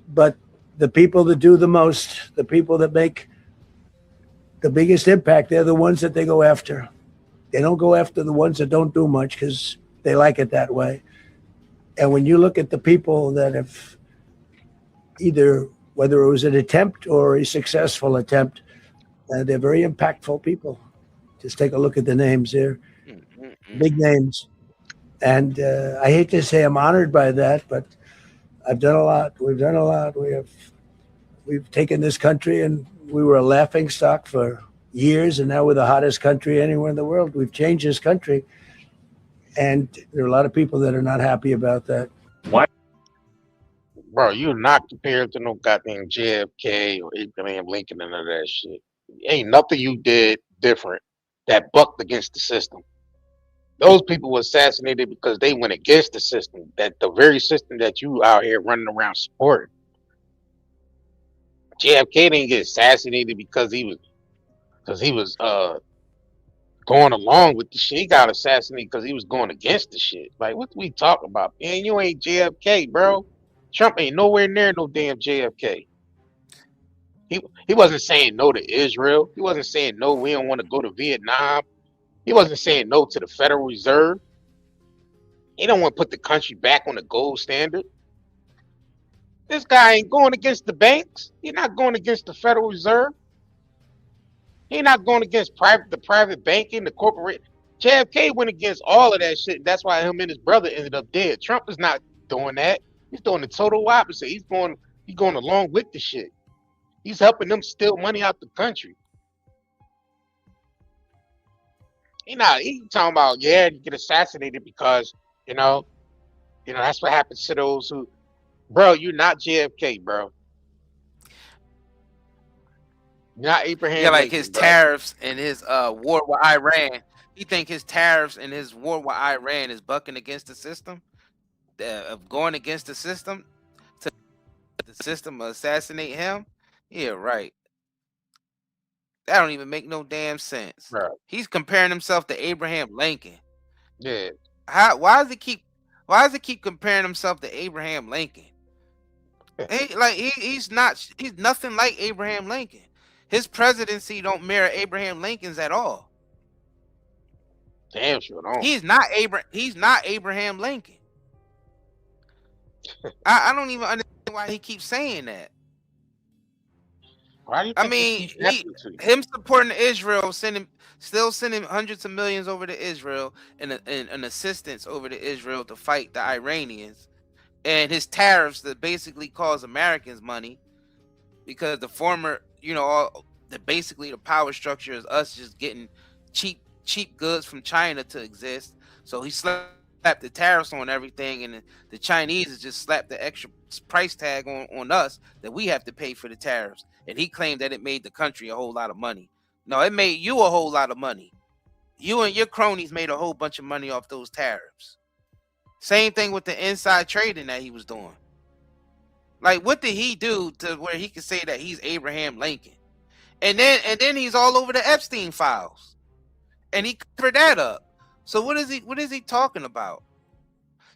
P: but the people that do the most, the people that make the biggest impact, they're the ones that they go after. They don't go after the ones that don't do much because they like it that way. And when you look at the people that have either, whether it was an attempt or a successful attempt, they're very impactful people. Just take a look at the names there, big names. And I hate to say I'm honored by that, but I've done a lot. We've done a lot. We've taken this country, and we were a laughing stock for years, and now we're the hottest country anywhere in the world. We've changed this country, and there are a lot of people that are not happy about that.
A: Why?
C: Bro, you're not compared to no goddamn JFK or Abraham Lincoln and none of that shit. Ain't nothing you did different that bucked against the system. Those people were assassinated because they went against the system, that the very system that you out here running around supporting. JFK didn't get assassinated because he was going along with the shit. He got assassinated because he was going against the shit. Like, what we talking about? Man, you ain't JFK, bro. Trump ain't nowhere near no damn JFK. He wasn't saying no to Israel. He wasn't saying no, we don't want to go to Vietnam. He wasn't saying no to the Federal Reserve. He don't want to put the country back on the gold standard. This guy ain't going against the banks. He's not going against the Federal Reserve. He's not going against the private banking, the corporate. JFK went against all of that shit. That's why him and his brother ended up dead. Trump is not doing that. He's doing the total opposite. He's going along with the shit. He's helping them steal money out the country. He talking about, yeah, you get assassinated because, you know, that's what happens to those who, bro, you're not JFK, bro. You're not Abraham.
D: Yeah, like
C: Lincoln,
D: his
C: bro.
D: tariffs and his war with Iran. You think his tariffs and his war with Iran is bucking against the system? Of going against the system to the system assassinate him? Yeah, right. That don't even make no damn sense.
C: Right.
D: He's comparing himself to Abraham Lincoln.
C: Yeah.
D: Why does he keep comparing himself to Abraham Lincoln? He's nothing like Abraham Lincoln. His presidency don't mirror Abraham Lincoln's at all.
C: Damn sure don't.
D: He's not Abraham Lincoln. I don't even understand why he keeps saying that.
C: Why do you think
D: him supporting Israel, still sending hundreds of millions over to Israel and assistance over to Israel to fight the Iranians, and his tariffs that basically cost Americans money because the former, basically the power structure is us just getting cheap goods from China to exist. So he slapped the tariffs on everything, and the Chinese has just slapped the extra price tag on us that we have to pay for the tariffs. And he claimed that it made the country a whole lot of money. No, it made you a whole lot of money. You and your cronies made a whole bunch of money off those tariffs. Same thing with the inside trading that he was doing. Like, what did he do to where he could say that he's Abraham Lincoln? And then he's all over the Epstein files. And he covered that up. So what is he talking about?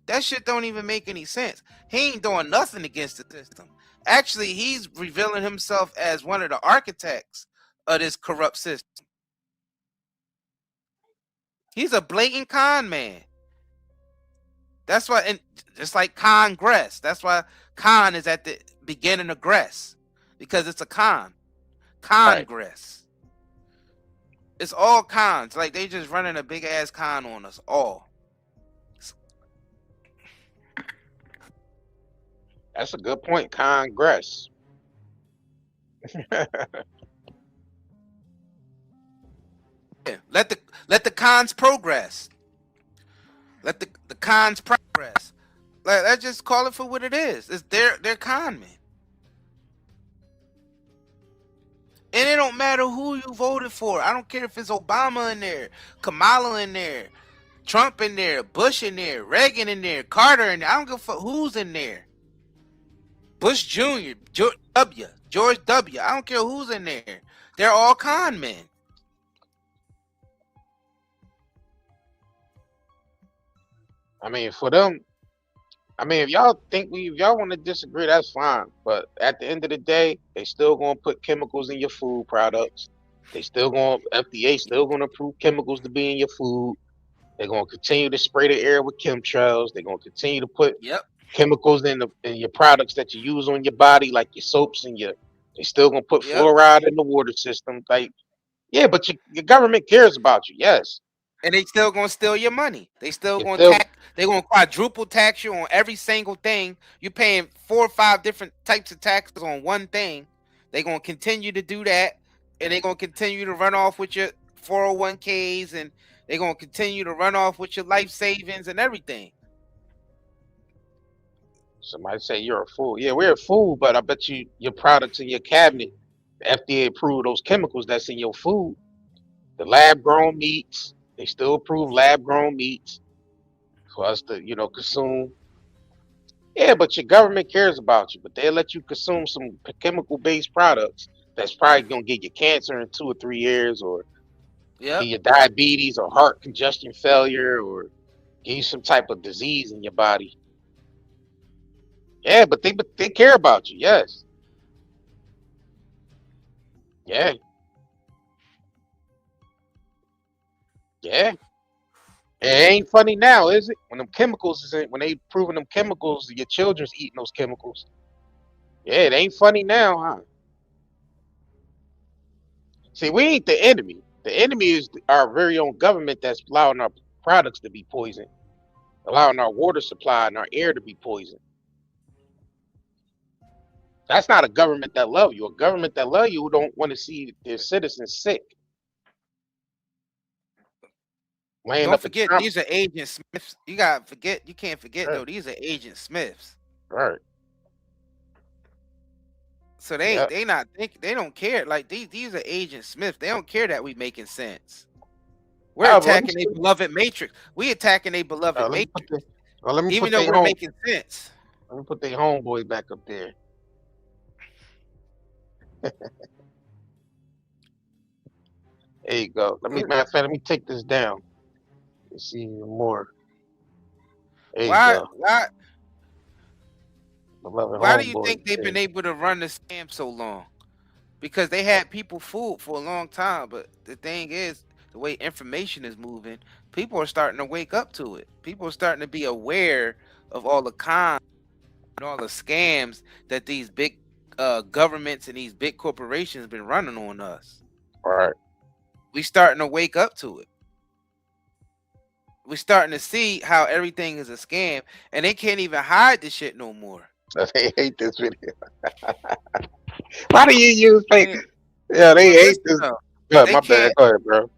D: That shit don't even make any sense. He ain't doing nothing against the system. Actually, he's revealing himself as one of the architects of this corrupt system. He's a blatant con man. That's why, and just like Congress, that's why con is at the beginning of gress, because it's a Congress. Right. It's all cons. Like, they just running a big ass con on us all.
C: That's a good point. Congress.
D: Let the cons progress. Let the cons progress. Let's just call it for what it is. It's they're con men. And it don't matter who you voted for. I don't care if it's Obama in there, Kamala in there, Trump in there, Bush in there, Reagan in there, Carter in there. I don't give a fuck who's in there. Bush Jr., George W. I don't care who's in there. They're all con men.
C: I mean, for them, I mean, if y'all want to disagree, that's fine. But at the end of the day, they still gonna put chemicals in your food products. FDA still gonna approve chemicals to be in your food. They're gonna continue to spray the air with chemtrails. They're gonna continue to put chemicals in your products that you use on your body, like your soaps and they still gonna put fluoride in the water system. Like, yeah, but your government cares about you, yes.
D: And they still gonna steal your money. They still gonna they gonna quadruple tax you on every single thing. You're paying 4 or 5 different types of taxes on one thing. They're gonna continue to do that, and they're gonna continue to run off with your 401ks, and they're gonna continue to run off with your life savings and everything.
C: Somebody say you're a fool. Yeah, we're a fool, but I bet you your products in your cabinet, the FDA approved those chemicals that's in your food. The lab grown meats, they still approve lab grown meats for us to, consume. Yeah, but your government cares about you, but they'll let you consume some chemical based products that's probably gonna get you cancer in 2 or 3 years, or get you diabetes or heart congestion failure, or give you some type of disease in your body. Yeah, but they care about you, yes. Yeah. Yeah. It ain't funny now, is it? When they proving them chemicals, your children's eating those chemicals. Yeah, it ain't funny now, huh? See, we ain't the enemy. The enemy is our very own government that's allowing our products to be poisoned, allowing our water supply and our air to be poisoned. That's not a government that love you. A government that love you don't want to see their citizens sick.
D: Don't forget, these are Agent Smiths. You can't forget though, these are Agent Smiths.
C: Right.
D: So they don't care. Like these are Agent Smith. They don't care that we making sense. We're attacking a beloved matrix. We attacking a beloved matrix. Even though we're making sense.
C: Let me put their homeboy back up there. There you go. Matter of fact, let me take this down. Let's see even more. There you go.
D: Why do you think they've been able to run the scam so long? Because they had people fooled for a long time. But the thing is, the way information is moving, people are starting to wake up to it. People are starting to be aware of all the cons and all the scams that these big governments and these big corporations been running on us.
C: All right.
D: We starting to wake up to it. We're starting to see how everything is a scam, and they can't even hide this shit no more.
C: They hate this video. Why do you use fake? Yeah, they hate this. Yeah, my bad. Go ahead, bro.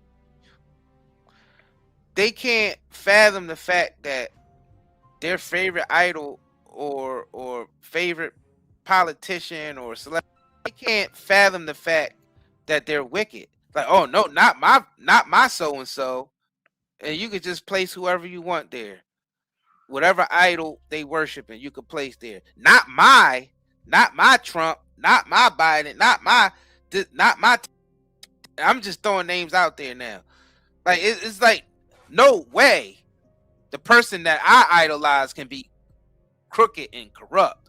D: They can't fathom the fact that their favorite idol or favorite politician or celebrity, they can't fathom the fact that they're wicked. Like, oh no, not my so and so. And you could just place whoever you want there. Whatever idol they worshiping, you could place there. Not my Trump, not my Biden, not my. I'm just throwing names out there now. Like it's like, no way the person that I idolize can be crooked and corrupt.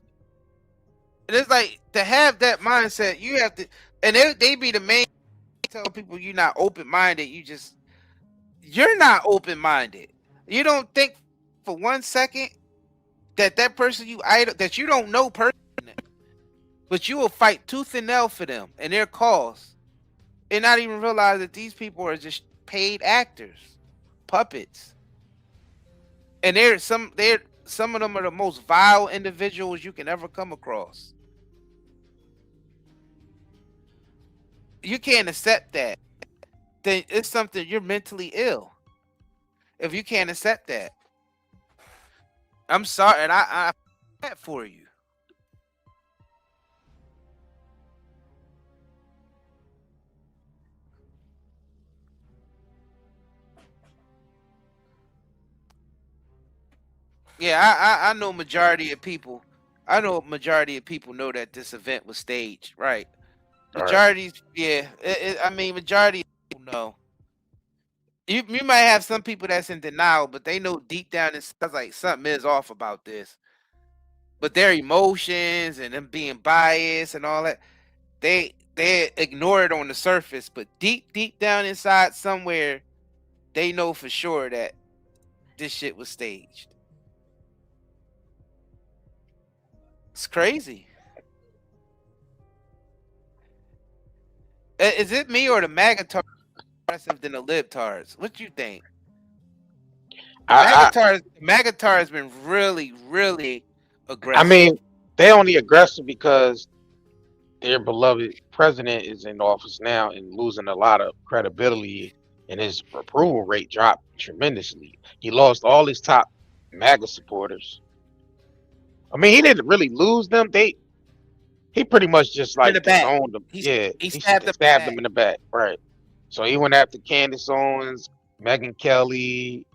D: And it's like, to have that mindset, you have to, and they be the main tell people you're not open-minded. You're not open-minded. You don't think for 1 second that person you idol, that you don't know personally, but you will fight tooth and nail for them and their cause, and not even realize that these people are just paid actors, puppets, and some of them are the most vile individuals you can ever come across. You can't accept that then it's something you're mentally ill. If you can't accept that, I'm sorry, and I that for you. Yeah, I know majority of people. I know majority of people know that this event was staged, right? Majority, yeah. I mean, majority of people know. You might have some people that's in denial, but they know deep down inside like something is off about this. But their emotions and them being biased and all that, they ignore it on the surface, but deep down inside somewhere, they know for sure that this shit was staged. It's crazy. Is it me or the MAGA aggressive than the libtards? What you think? MAGA has been really aggressive.
C: I mean, they only aggressive because their beloved president is in office now and losing a lot of credibility, and his approval rate dropped tremendously. He lost all his top MAGA supporters. I mean, he didn't really lose them. He pretty much just like disowned them. He stabbed them in the back, right? So he went after Candace Owens, Megyn Kelly,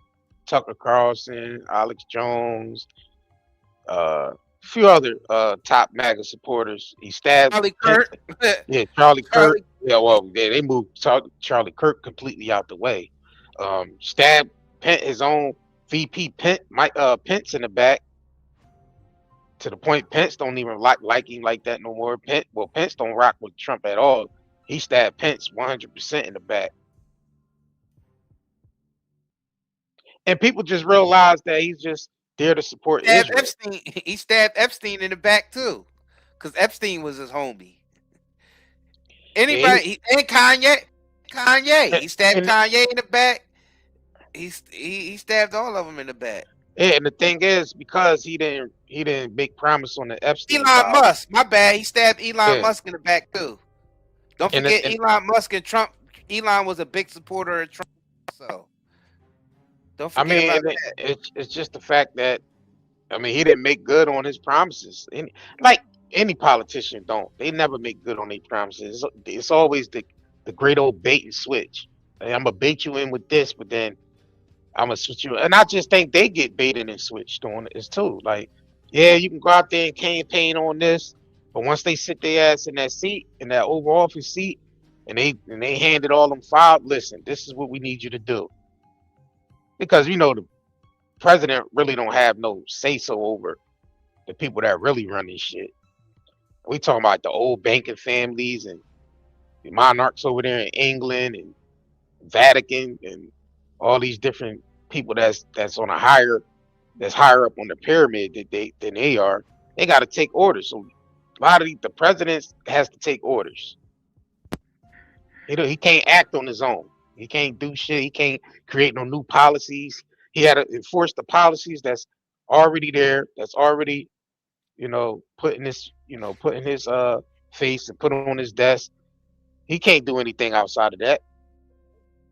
C: Tucker Carlson, Alex Jones, a few other top MAGA supporters. He stabbed
D: Charlie Kirk.
C: Charlie Kirk. Yeah, well, they moved Charlie Kirk completely out the way. Stabbed his own VP Pence in the back, to the point Pence don't even like him like that no more. Pence don't rock with Trump at all. He stabbed Pence 100% in the back. And people just realize that he's just there to support Israel.
D: He stabbed Epstein in the back too, because Epstein was his homie. Anybody and Kanye. He stabbed Kanye in the back. He stabbed all of them in the back.
C: Yeah, and the thing is, because he didn't make promise on the Epstein.
D: Elon Musk, my bad. He stabbed Elon Musk in the back too. Don't forget Elon Musk and Trump. Elon was a big supporter of Trump, so don't forget about that.
C: It's just the fact that, I mean, he didn't make good on his promises. Like any politician don't. They never make good on their promises. It's always the great old bait and switch. Like, I'm gonna bait you in with this, but then I'm gonna switch you. And I just think they get baited and switched on it too. Like, yeah, you can go out there and campaign on this, but once they sit their ass in that seat, in that Oval Office seat, and they handed all them files, listen, this is what we need you to do. Because the president really don't have no say so over the people that really run this shit. We talking about the old banking families and the monarchs over there in England and Vatican and all these different people that's on higher up on the pyramid than they are. They got to take orders. So a lot of the presidents has to take orders. He can't act on his own. He can't do shit. He can't create no new policies. He had to enforce the policies that's already there. That's already, putting his face and put on his desk. He can't do anything outside of that.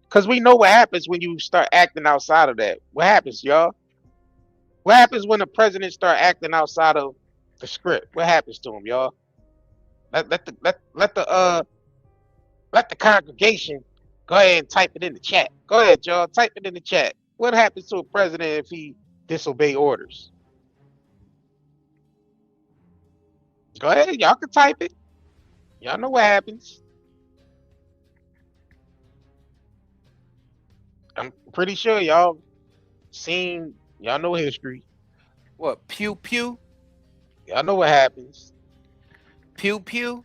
C: Because we know what happens when you start acting outside of that. What happens, y'all? What happens when the president start acting outside of the script? What happens to him, y'all? Let the congregation go ahead and type it in the chat. Go ahead, y'all. Type it in the chat. What happens to a president if he disobey orders? Go ahead, y'all can type it. Y'all know what happens. I'm pretty sure y'all know history.
D: What, pew pew?
C: Y'all know what happens.
D: Pew pew?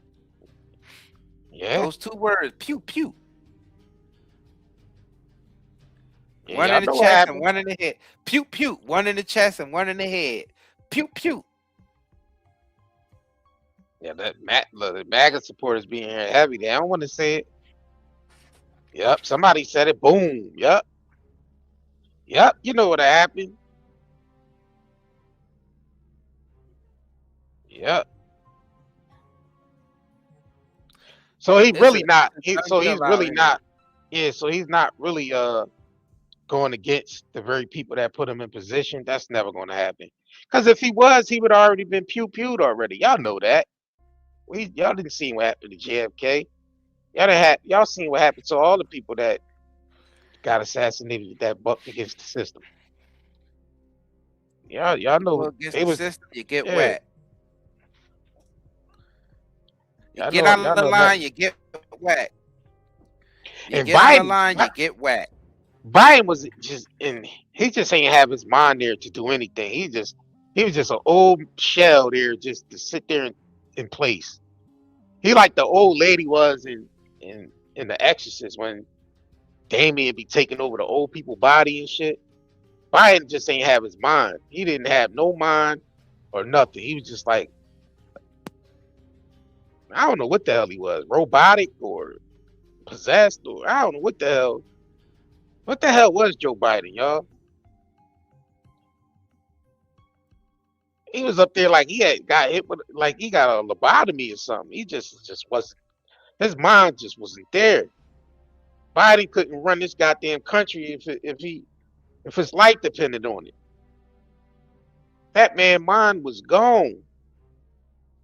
C: Yeah.
D: Those two words, pew pew.
C: Yeah,
D: one in the chest and one in the head. Pew pew. One in the chest and one in the head. Pew pew.
C: Yeah, the MAGA supporters being here heavy. They don't want to say it. Yep, somebody said it. Boom. Yep. You know what happened. Yep. So he's really not Yeah, so he's not really going against the very people that put him in position. That's never going to happen. Because if he was, he would already been pew-pewed already. Y'all know that. Y'all didn't see what happened to JFK. Y'all seen what happened to all the people that got assassinated that bucked against the system. Y'all know
D: Well, against
C: they
D: the
C: was
D: system, you get
C: yeah.
D: wet. You
C: Y'all
D: get
C: know
D: out
C: y'all
D: of the
C: know
D: line,
C: that.
D: you get wet. You
C: And
D: get out of the line, you get wet.
C: Biden was just he just ain't have his mind there to do anything. He was just an old shell there just to sit there in place. He like the old lady was in The Exorcist when Damien be taking over the old people body and shit. Biden just ain't have his mind. He didn't have no mind or nothing. He was just like, I don't know what the hell he was, robotic or possessed, or I don't know what the hell. What the hell was Joe Biden, y'all? He was up there like he had got hit with, like he got a lobotomy or something. He just wasn't. His mind just wasn't there. Biden couldn't run this goddamn country if his life depended on it. That man mind was gone.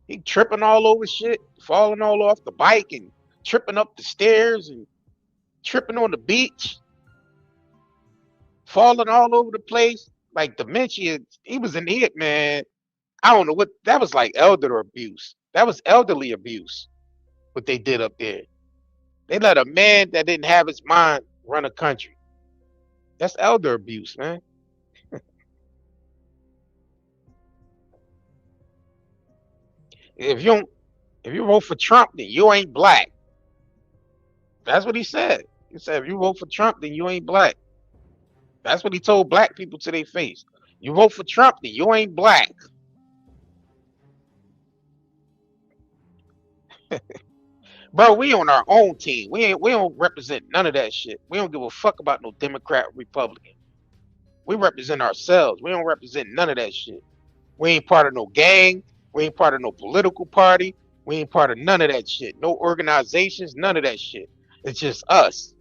C: He tripping all over shit, falling all off the bike and tripping up the stairs and tripping on the beach, falling all over the place like dementia. He was an idiot, man. I don't know what that was like. Elder abuse. That was elderly abuse. What they did up there. They let a man that didn't have his mind run a country. That's elder abuse, man. If you vote for Trump, then you ain't black. That's what he said. He said if you vote for Trump, then you ain't black. That's what he told black people to their face. You vote for Trump, then you ain't black. Bro, we on our own team. We don't represent none of that shit. We don't give a fuck about no Democrat or Republican. We represent ourselves. We don't represent none of that shit. We ain't part of no gang. We ain't part of no political party. We ain't part of none of that shit. No organizations, none of that shit. It's just us.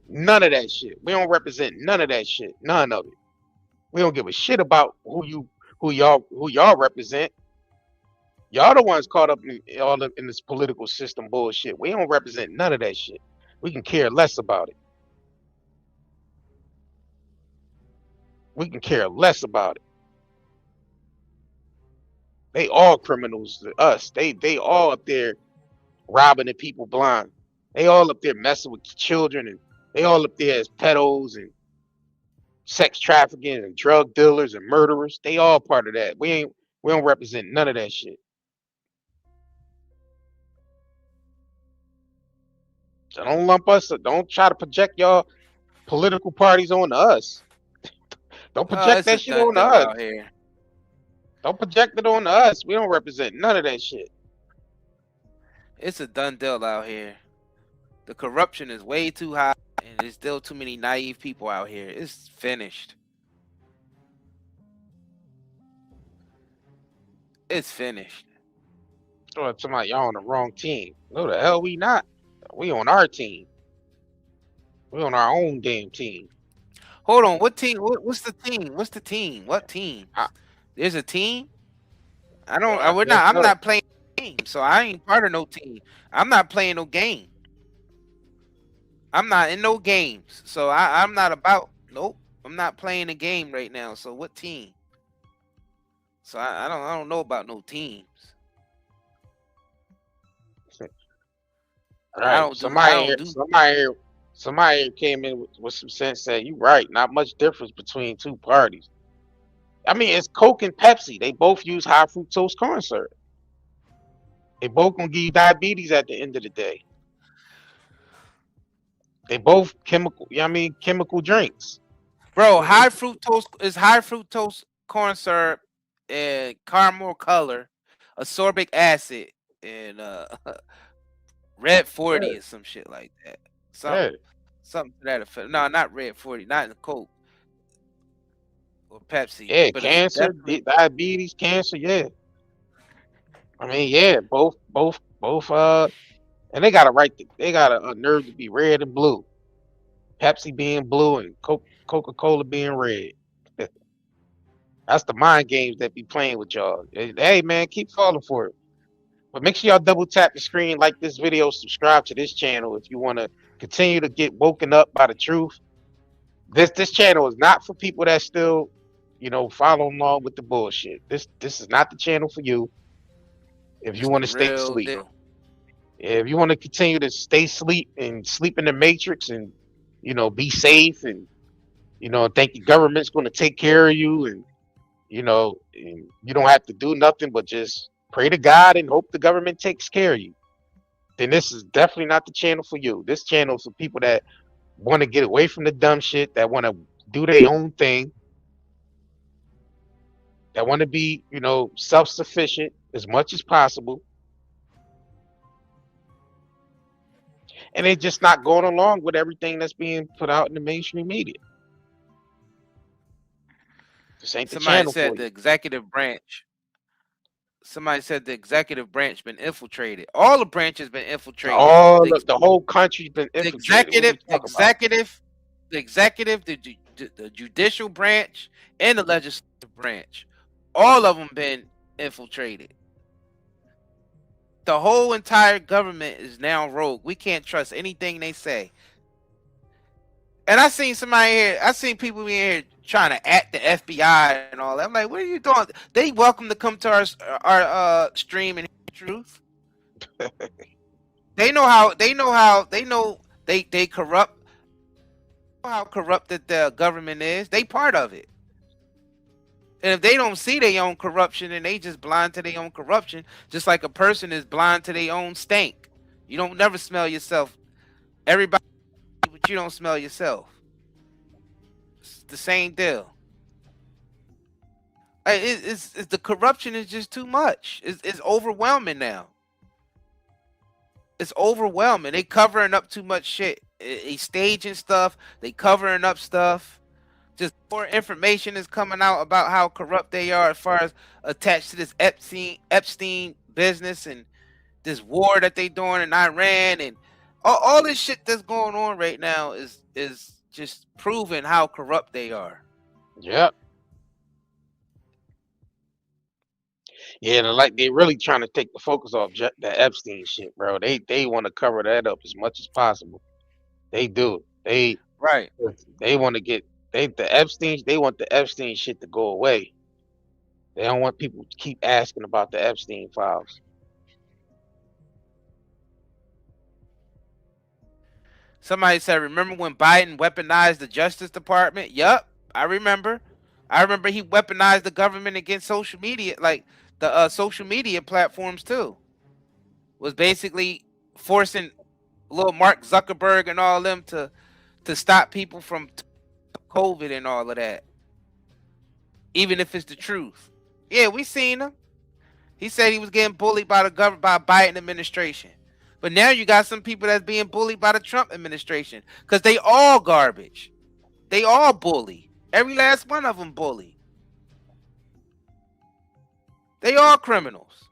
C: None of that shit. We don't represent none of that shit. None of it. We don't give a shit about who y'all represent. Y'all the ones caught up in this political system bullshit. We don't represent none of that shit. We can care less about it. We can care less about it. They all criminals to us. They all up there robbing the people blind. They all up there messing with children, and they all up there as pedos and sex trafficking and drug dealers and murderers. They all part of that. We don't represent none of that shit. So don't lump us. Don't try to project y'all political parties on us. Don't project
D: It's a
C: that shit
D: done
C: on
D: deal
C: us.
D: out here.
C: Don't project it on us. We don't represent none of that shit.
D: It's a done deal out here. The corruption is way too high, and there's still too many naive people out here. It's finished. It's finished.
C: So somebody y'all on the wrong team. No, the hell we not. We on our team. We on our own damn team.
D: Hold on, what team? What's the team? What's the team? What team? There's a team. I don't.
C: I
D: We're
C: guess
D: not. I'm
C: so.
D: not playing game, so I ain't part of no team. I'm not playing no game. I'm not in no games, so I'm not about. Nope, I'm not playing a game right now. So what team? So I don't know about no teams.
C: Right. Somebody here came in with some sense, said you right. Not much difference between two parties. I mean, it's Coke and Pepsi. They both use high fructose corn syrup. They both gonna give you diabetes at the end of the day. They both chemical. Chemical drinks.
D: Bro, high fructose corn syrup and caramel color, ascorbic acid, and red 40 or some shit like that. Something to that effect. No, not red 40, not in the Coke or Pepsi.
C: Yeah,
D: But
C: cancer, diabetes, cancer. Yeah. I mean, yeah, both And they got a right. They got a nerve to be red and blue. Pepsi being blue and Coca-Cola being red. That's the mind games that be playing with y'all. Hey man, keep falling for it. But make sure y'all double tap the screen, like this video, subscribe to this channel if you want to continue to get woken up by the truth. This channel is not for people that still, following along with the bullshit. This is not the channel for you. If you want to stay
D: Real
C: asleep,
D: deal.
C: if you want to continue to stay asleep and sleep in the matrix and be safe and think the government's going to take care of you and you don't have to do nothing but just pray to God and hope the government takes care of you, then this is definitely not the channel for you. This channel is for people that want to get away from the dumb shit, that want to do their own thing, that want to be, self-sufficient as much as possible. And they're just not going along with everything that's being put out in the mainstream media. This ain't the
D: Somebody
C: channel
D: said
C: for
D: the
C: you.
D: executive branch. Somebody said the executive branch been infiltrated. All the branches been infiltrated.
C: The whole country's been infiltrated.
D: The executive, the judicial branch, and the legislative branch. All of them been infiltrated. The whole entire government is now rogue. We can't trust anything they say. And I seen somebody here. I seen people in here trying to act the FBI and all that. I'm like, what are you doing? They welcome to come to our stream and hear the truth. They know they corrupt. How corrupted the government is. They part of it. And if they don't see their own corruption and they just blind to their own corruption, just like a person is blind to their own stink. You don't never smell yourself. Everybody, but you don't smell yourself. It's the same deal. It's the corruption is just too much. It's overwhelming now. It's overwhelming. They covering up too much shit. They staging stuff. They covering up stuff. Just more information is coming out about how corrupt they are as far as attached to this Epstein business and this war that they doing in Iran and all this shit that's going on right now is just proving how corrupt they are.
C: Yep. Yeah, they really trying to take the focus off the Epstein shit, bro. They want to cover that up as much as possible. They do. They want to get they want the Epstein shit to go away. They don't want people to keep asking about the Epstein files.
D: Somebody said, remember when Biden weaponized the Justice Department? Yup, I remember. I remember he weaponized the government against social media, like the social media platforms too. Was basically forcing little Mark Zuckerberg and all them to stop people from COVID and all of that. Even if it's the truth. Yeah, we seen him. He said he was getting bullied by the government, by Biden administration. But now you got some people that's being bullied by the Trump administration because they all garbage. They all bully. Every last one of them bully. They all criminals.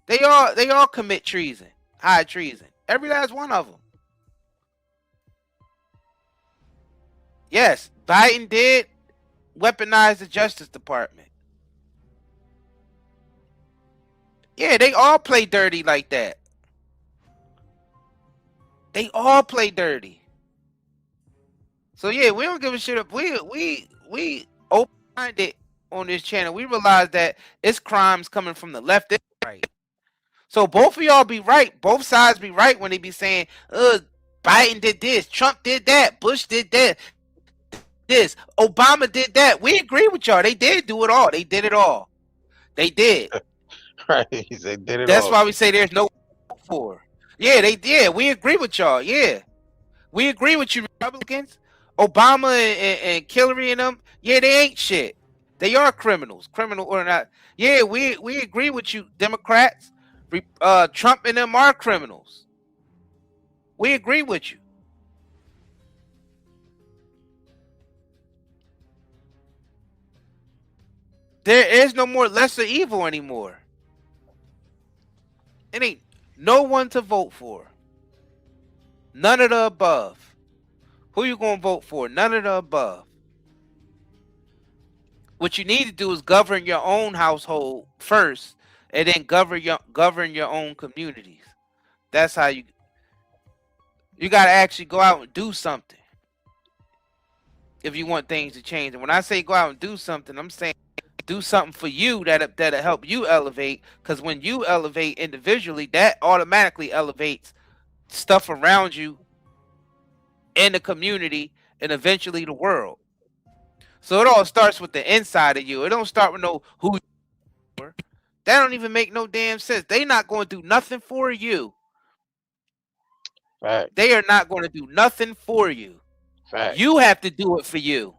D: They all commit treason, high treason. Every last one of them. Yes, Biden did weaponize the Justice Department. Yeah, they all play dirty like that. They all play dirty. So yeah, we don't give a shit up. We open-minded on this channel. We realize that it's crimes coming from the left and right. So both of y'all be right. Both sides be right when they be saying, Biden did this, Trump did that, Bush did that, this, Obama did that. We agree with y'all. They did do it all. They did it all. They did.
C: Right. They did it all.
D: That's why we say there's no for. Yeah, they did. We agree with y'all. Yeah. We agree with you, Republicans. Obama and Hillary and them, yeah, they ain't shit. They are criminals. Criminal or not. Yeah, we agree with you, Democrats. Trump and them are criminals. We agree with you. There is no more lesser evil anymore. It ain't No one to vote for. None of the above. Who you gonna vote for? None of the above. What you need to do is govern your own household first, and then govern your own communities. That's how you gotta actually go out and do something if you want things to change. And when I say go out and do something, I'm saying do something for you that'll help you elevate. Because when you elevate individually, that automatically elevates stuff around you in the community and eventually the world. So it all starts with the inside of you. It don't start with no who you are. That don't even make no damn sense. They not going to do nothing for you.
C: Fact.
D: They are not going to do nothing for you.
C: Fact.
D: You have to do it for you.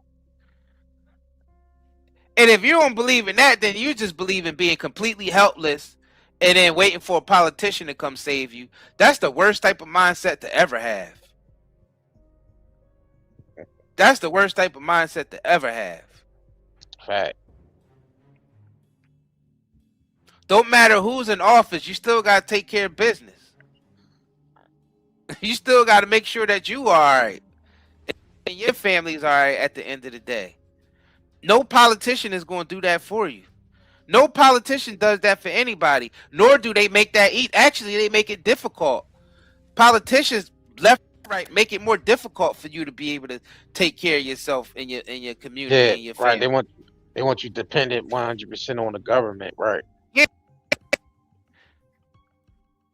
D: And if you don't believe in that, then you just believe in being completely helpless and then waiting for a politician to come save you. That's the worst type of mindset to ever have. That's the worst type of mindset to ever have.
C: Fact.
D: Don't matter who's in office, you still got to take care of business. You still got to make sure that you are all right and your family's all right at the end of the day. No politician is going to do that for you. No politician does that for anybody, nor do they make that eat. Actually, they make it difficult. Politicians, left, right, make it more difficult for you to be able to take care of yourself and your community and your family.
C: Right. They want you dependent 100% on the government, right?
D: Yeah.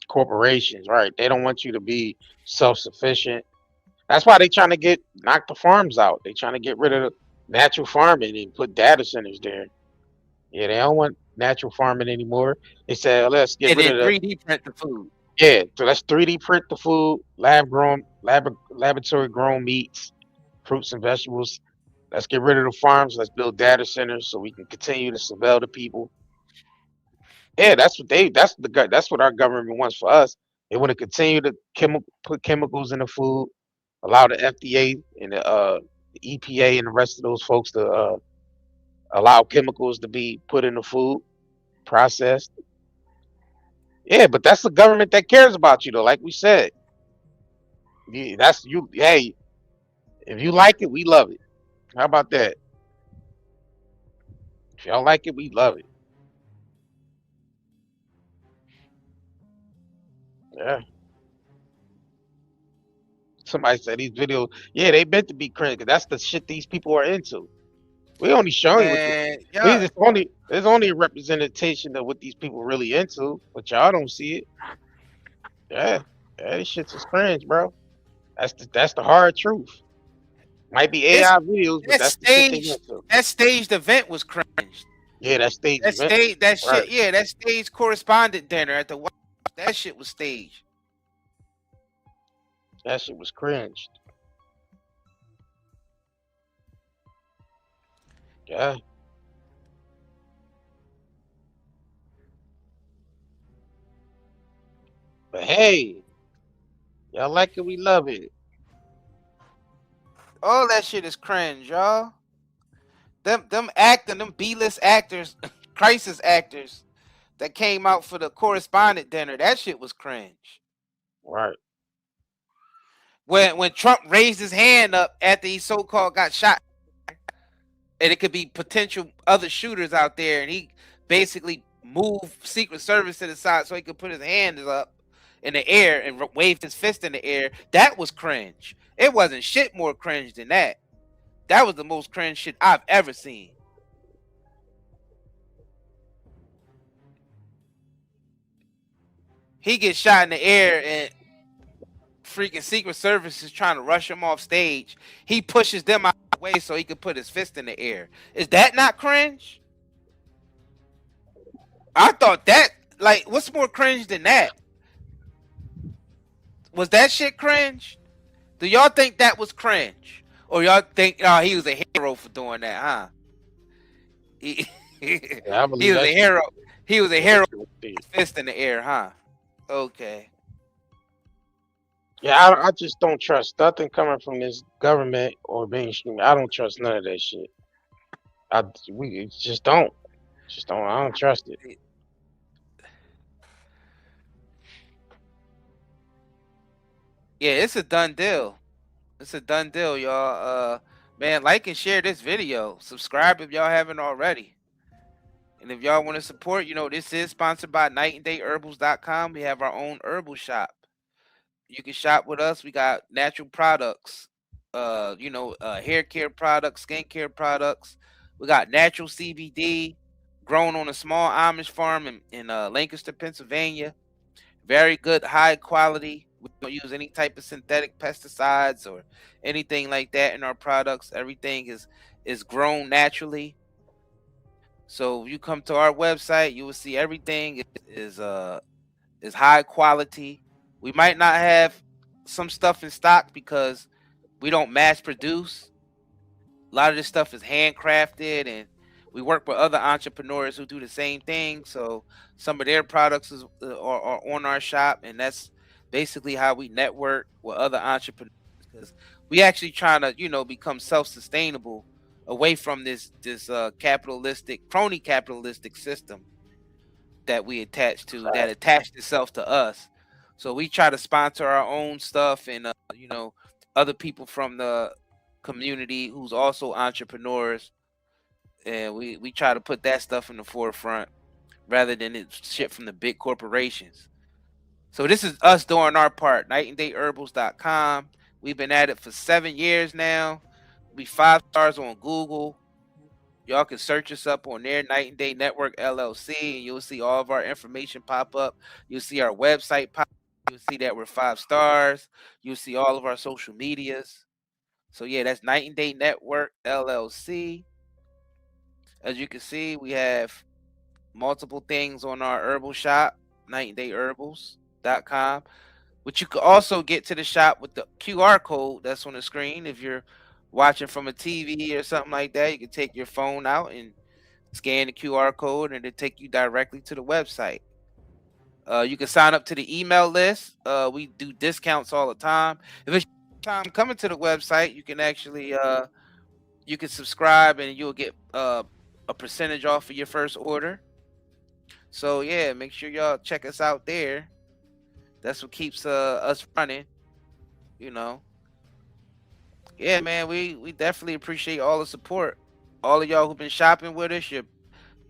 C: Corporations, right? They don't want you to be self-sufficient. That's why they trying to knock the farms out. They trying to get rid of the natural farming and put data centers there. Yeah, they don't want natural farming anymore. They said, let's get rid of the
D: 3D print the food.
C: Yeah, so let's 3D print the food, laboratory grown meats, fruits and vegetables. Let's get rid of the farms. Let's build data centers so we can continue to surveil the people. Yeah, that's what our government wants for us. They want to continue to put chemicals in the food, allow the FDA and the EPA and the rest of those folks to allow chemicals to be put in the food, processed. Yeah, but that's the government that cares about you, though. Like we said, that's you. Hey, if you like it, we love it. How about that? If y'all like it, we love it. Yeah. Somebody said these videos, yeah, they meant to be cringe. 'Cause that's the shit these people are into. We only showing there's only a representation of what these people really into, but y'all don't see it. Yeah, this shit's just cringe, bro. That's the hard truth. Might be AI videos, but that's the shit they into.
D: That staged event was cringe.
C: Yeah, that staged event.
D: That shit,
C: right.
D: Yeah, that staged correspondent dinner at the White House. That shit was staged.
C: That shit was cringed. Yeah. But hey, y'all like it, we love it.
D: All that shit is cringe, y'all. Them B-list actors, crisis actors that came out for the correspondent dinner, that shit was cringe.
C: Right.
D: When Trump raised his hand up after he so-called got shot, and it could be potential other shooters out there, and he basically moved Secret Service to the side so he could put his hands up in the air and waved his fist in the air, that was cringe. It wasn't shit more cringe than that. That was the most cringe shit I've ever seen. He gets shot in the air and freaking Secret Service is trying to rush him off stage. He pushes them out of the way so he can put his fist in the air. Is that not cringe? I thought that, like, what's more cringe than that? Was that shit cringe? Do y'all think that was cringe? Or y'all think he was a hero for doing that, huh? He was a hero. He was a hero with his fist in the air, huh? Okay.
C: Yeah, I just don't trust nothing coming from this government or mainstream. I don't trust none of that shit. We just don't. I don't trust it.
D: Yeah, it's a done deal. It's a done deal, y'all. Man, like and share this video. Subscribe if y'all haven't already. And if y'all want to support, this is sponsored by nightandayherbals.com. We have our own herbal shop. You can shop with us. We got natural products, hair care products, skin care products. We got natural CBD grown on a small Amish farm in Lancaster, Pennsylvania. Very good, high quality. We don't use any type of synthetic pesticides or anything like that in our products. Everything is grown naturally. So if you come to our website, you will see everything is high quality. We might not have some stuff in stock because we don't mass produce. A lot of this stuff is handcrafted, and we work with other entrepreneurs who do the same thing. So some of their products are on our shop, and that's basically how we network with other entrepreneurs, because we actually trying to become self-sustainable away from this capitalistic, crony capitalistic system that we attach to, that attached itself to us. So we try to sponsor our own stuff, and other people from the community who's also entrepreneurs, and we try to put that stuff in the forefront rather than it shit from the big corporations. So this is us doing our part. nightandayherbals.com. We've been at it for 7 years now. We 5 stars on Google. Y'all can search us up on there, Night and Day Network LLC, and you'll see all of our information pop up. You'll see our website pop up. You'll see that we're 5 stars. You'll see all of our social medias. So yeah, that's Night and Day Network LLC. As you can see, we have multiple things on our herbal shop, nightandayherbals.com. But you could also get to the shop with the QR code that's on the screen. If you're watching from a TV or something like that, you can take your phone out and scan the QR code, and it'll take you directly to the website. You can sign up to the email list. We do discounts all the time. If it's time coming to the website, you can actually you can subscribe, and you'll get a percentage off of your first order. So yeah, make sure y'all check us out there. That's what keeps us running, Yeah, man, we definitely appreciate all the support. All of y'all who've been shopping with us, you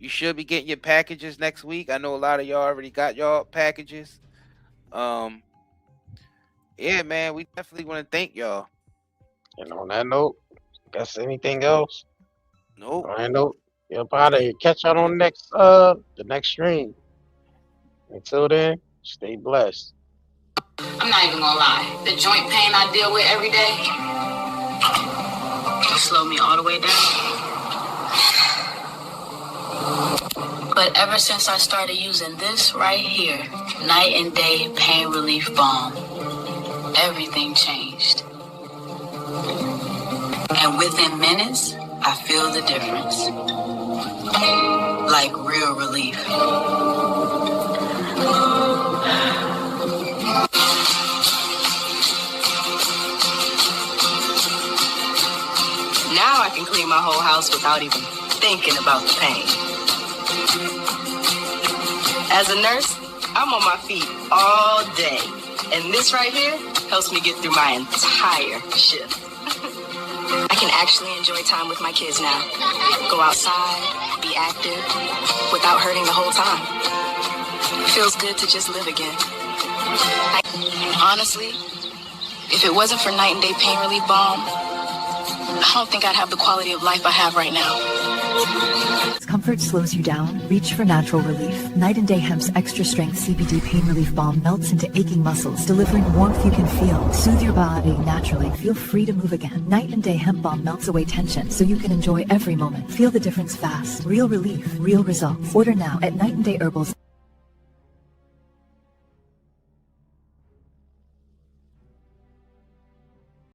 D: should be getting your packages next week. I know a lot of y'all already got y'all packages. Yeah, man, we definitely want to thank y'all.
C: And on that note, guess anything else?
D: Nope.
C: On that note, you're out of here. Catch y'all on the next stream. Until then, stay blessed.
F: I'm not even gonna lie. The joint pain I deal with every day just slowed me all the way down. But ever since I started using this right here, Night and Day Pain Relief Balm, everything changed. And within minutes, I feel the difference. Like real relief. Now I can clean my whole house without even thinking about the pain. As a nurse, I'm on my feet all day. And this right here helps me get through my entire shift. I can actually enjoy time with my kids now. Go outside, be active, without hurting the whole time. It feels good to just live again. Honestly, if it wasn't for Night and Day Pain Relief Balm, I don't think I'd have the quality of life I have right now.
V: Discomfort slows you down? Reach for natural relief. Night and Day Hemp's extra strength CBD pain relief balm melts into aching muscles, delivering warmth you can feel. Soothe your body naturally. Feel free to move again. Night and Day Hemp balm melts away tension so you can enjoy every moment. Feel the difference fast. Real relief, real results. Order now at nightandayherbals.com.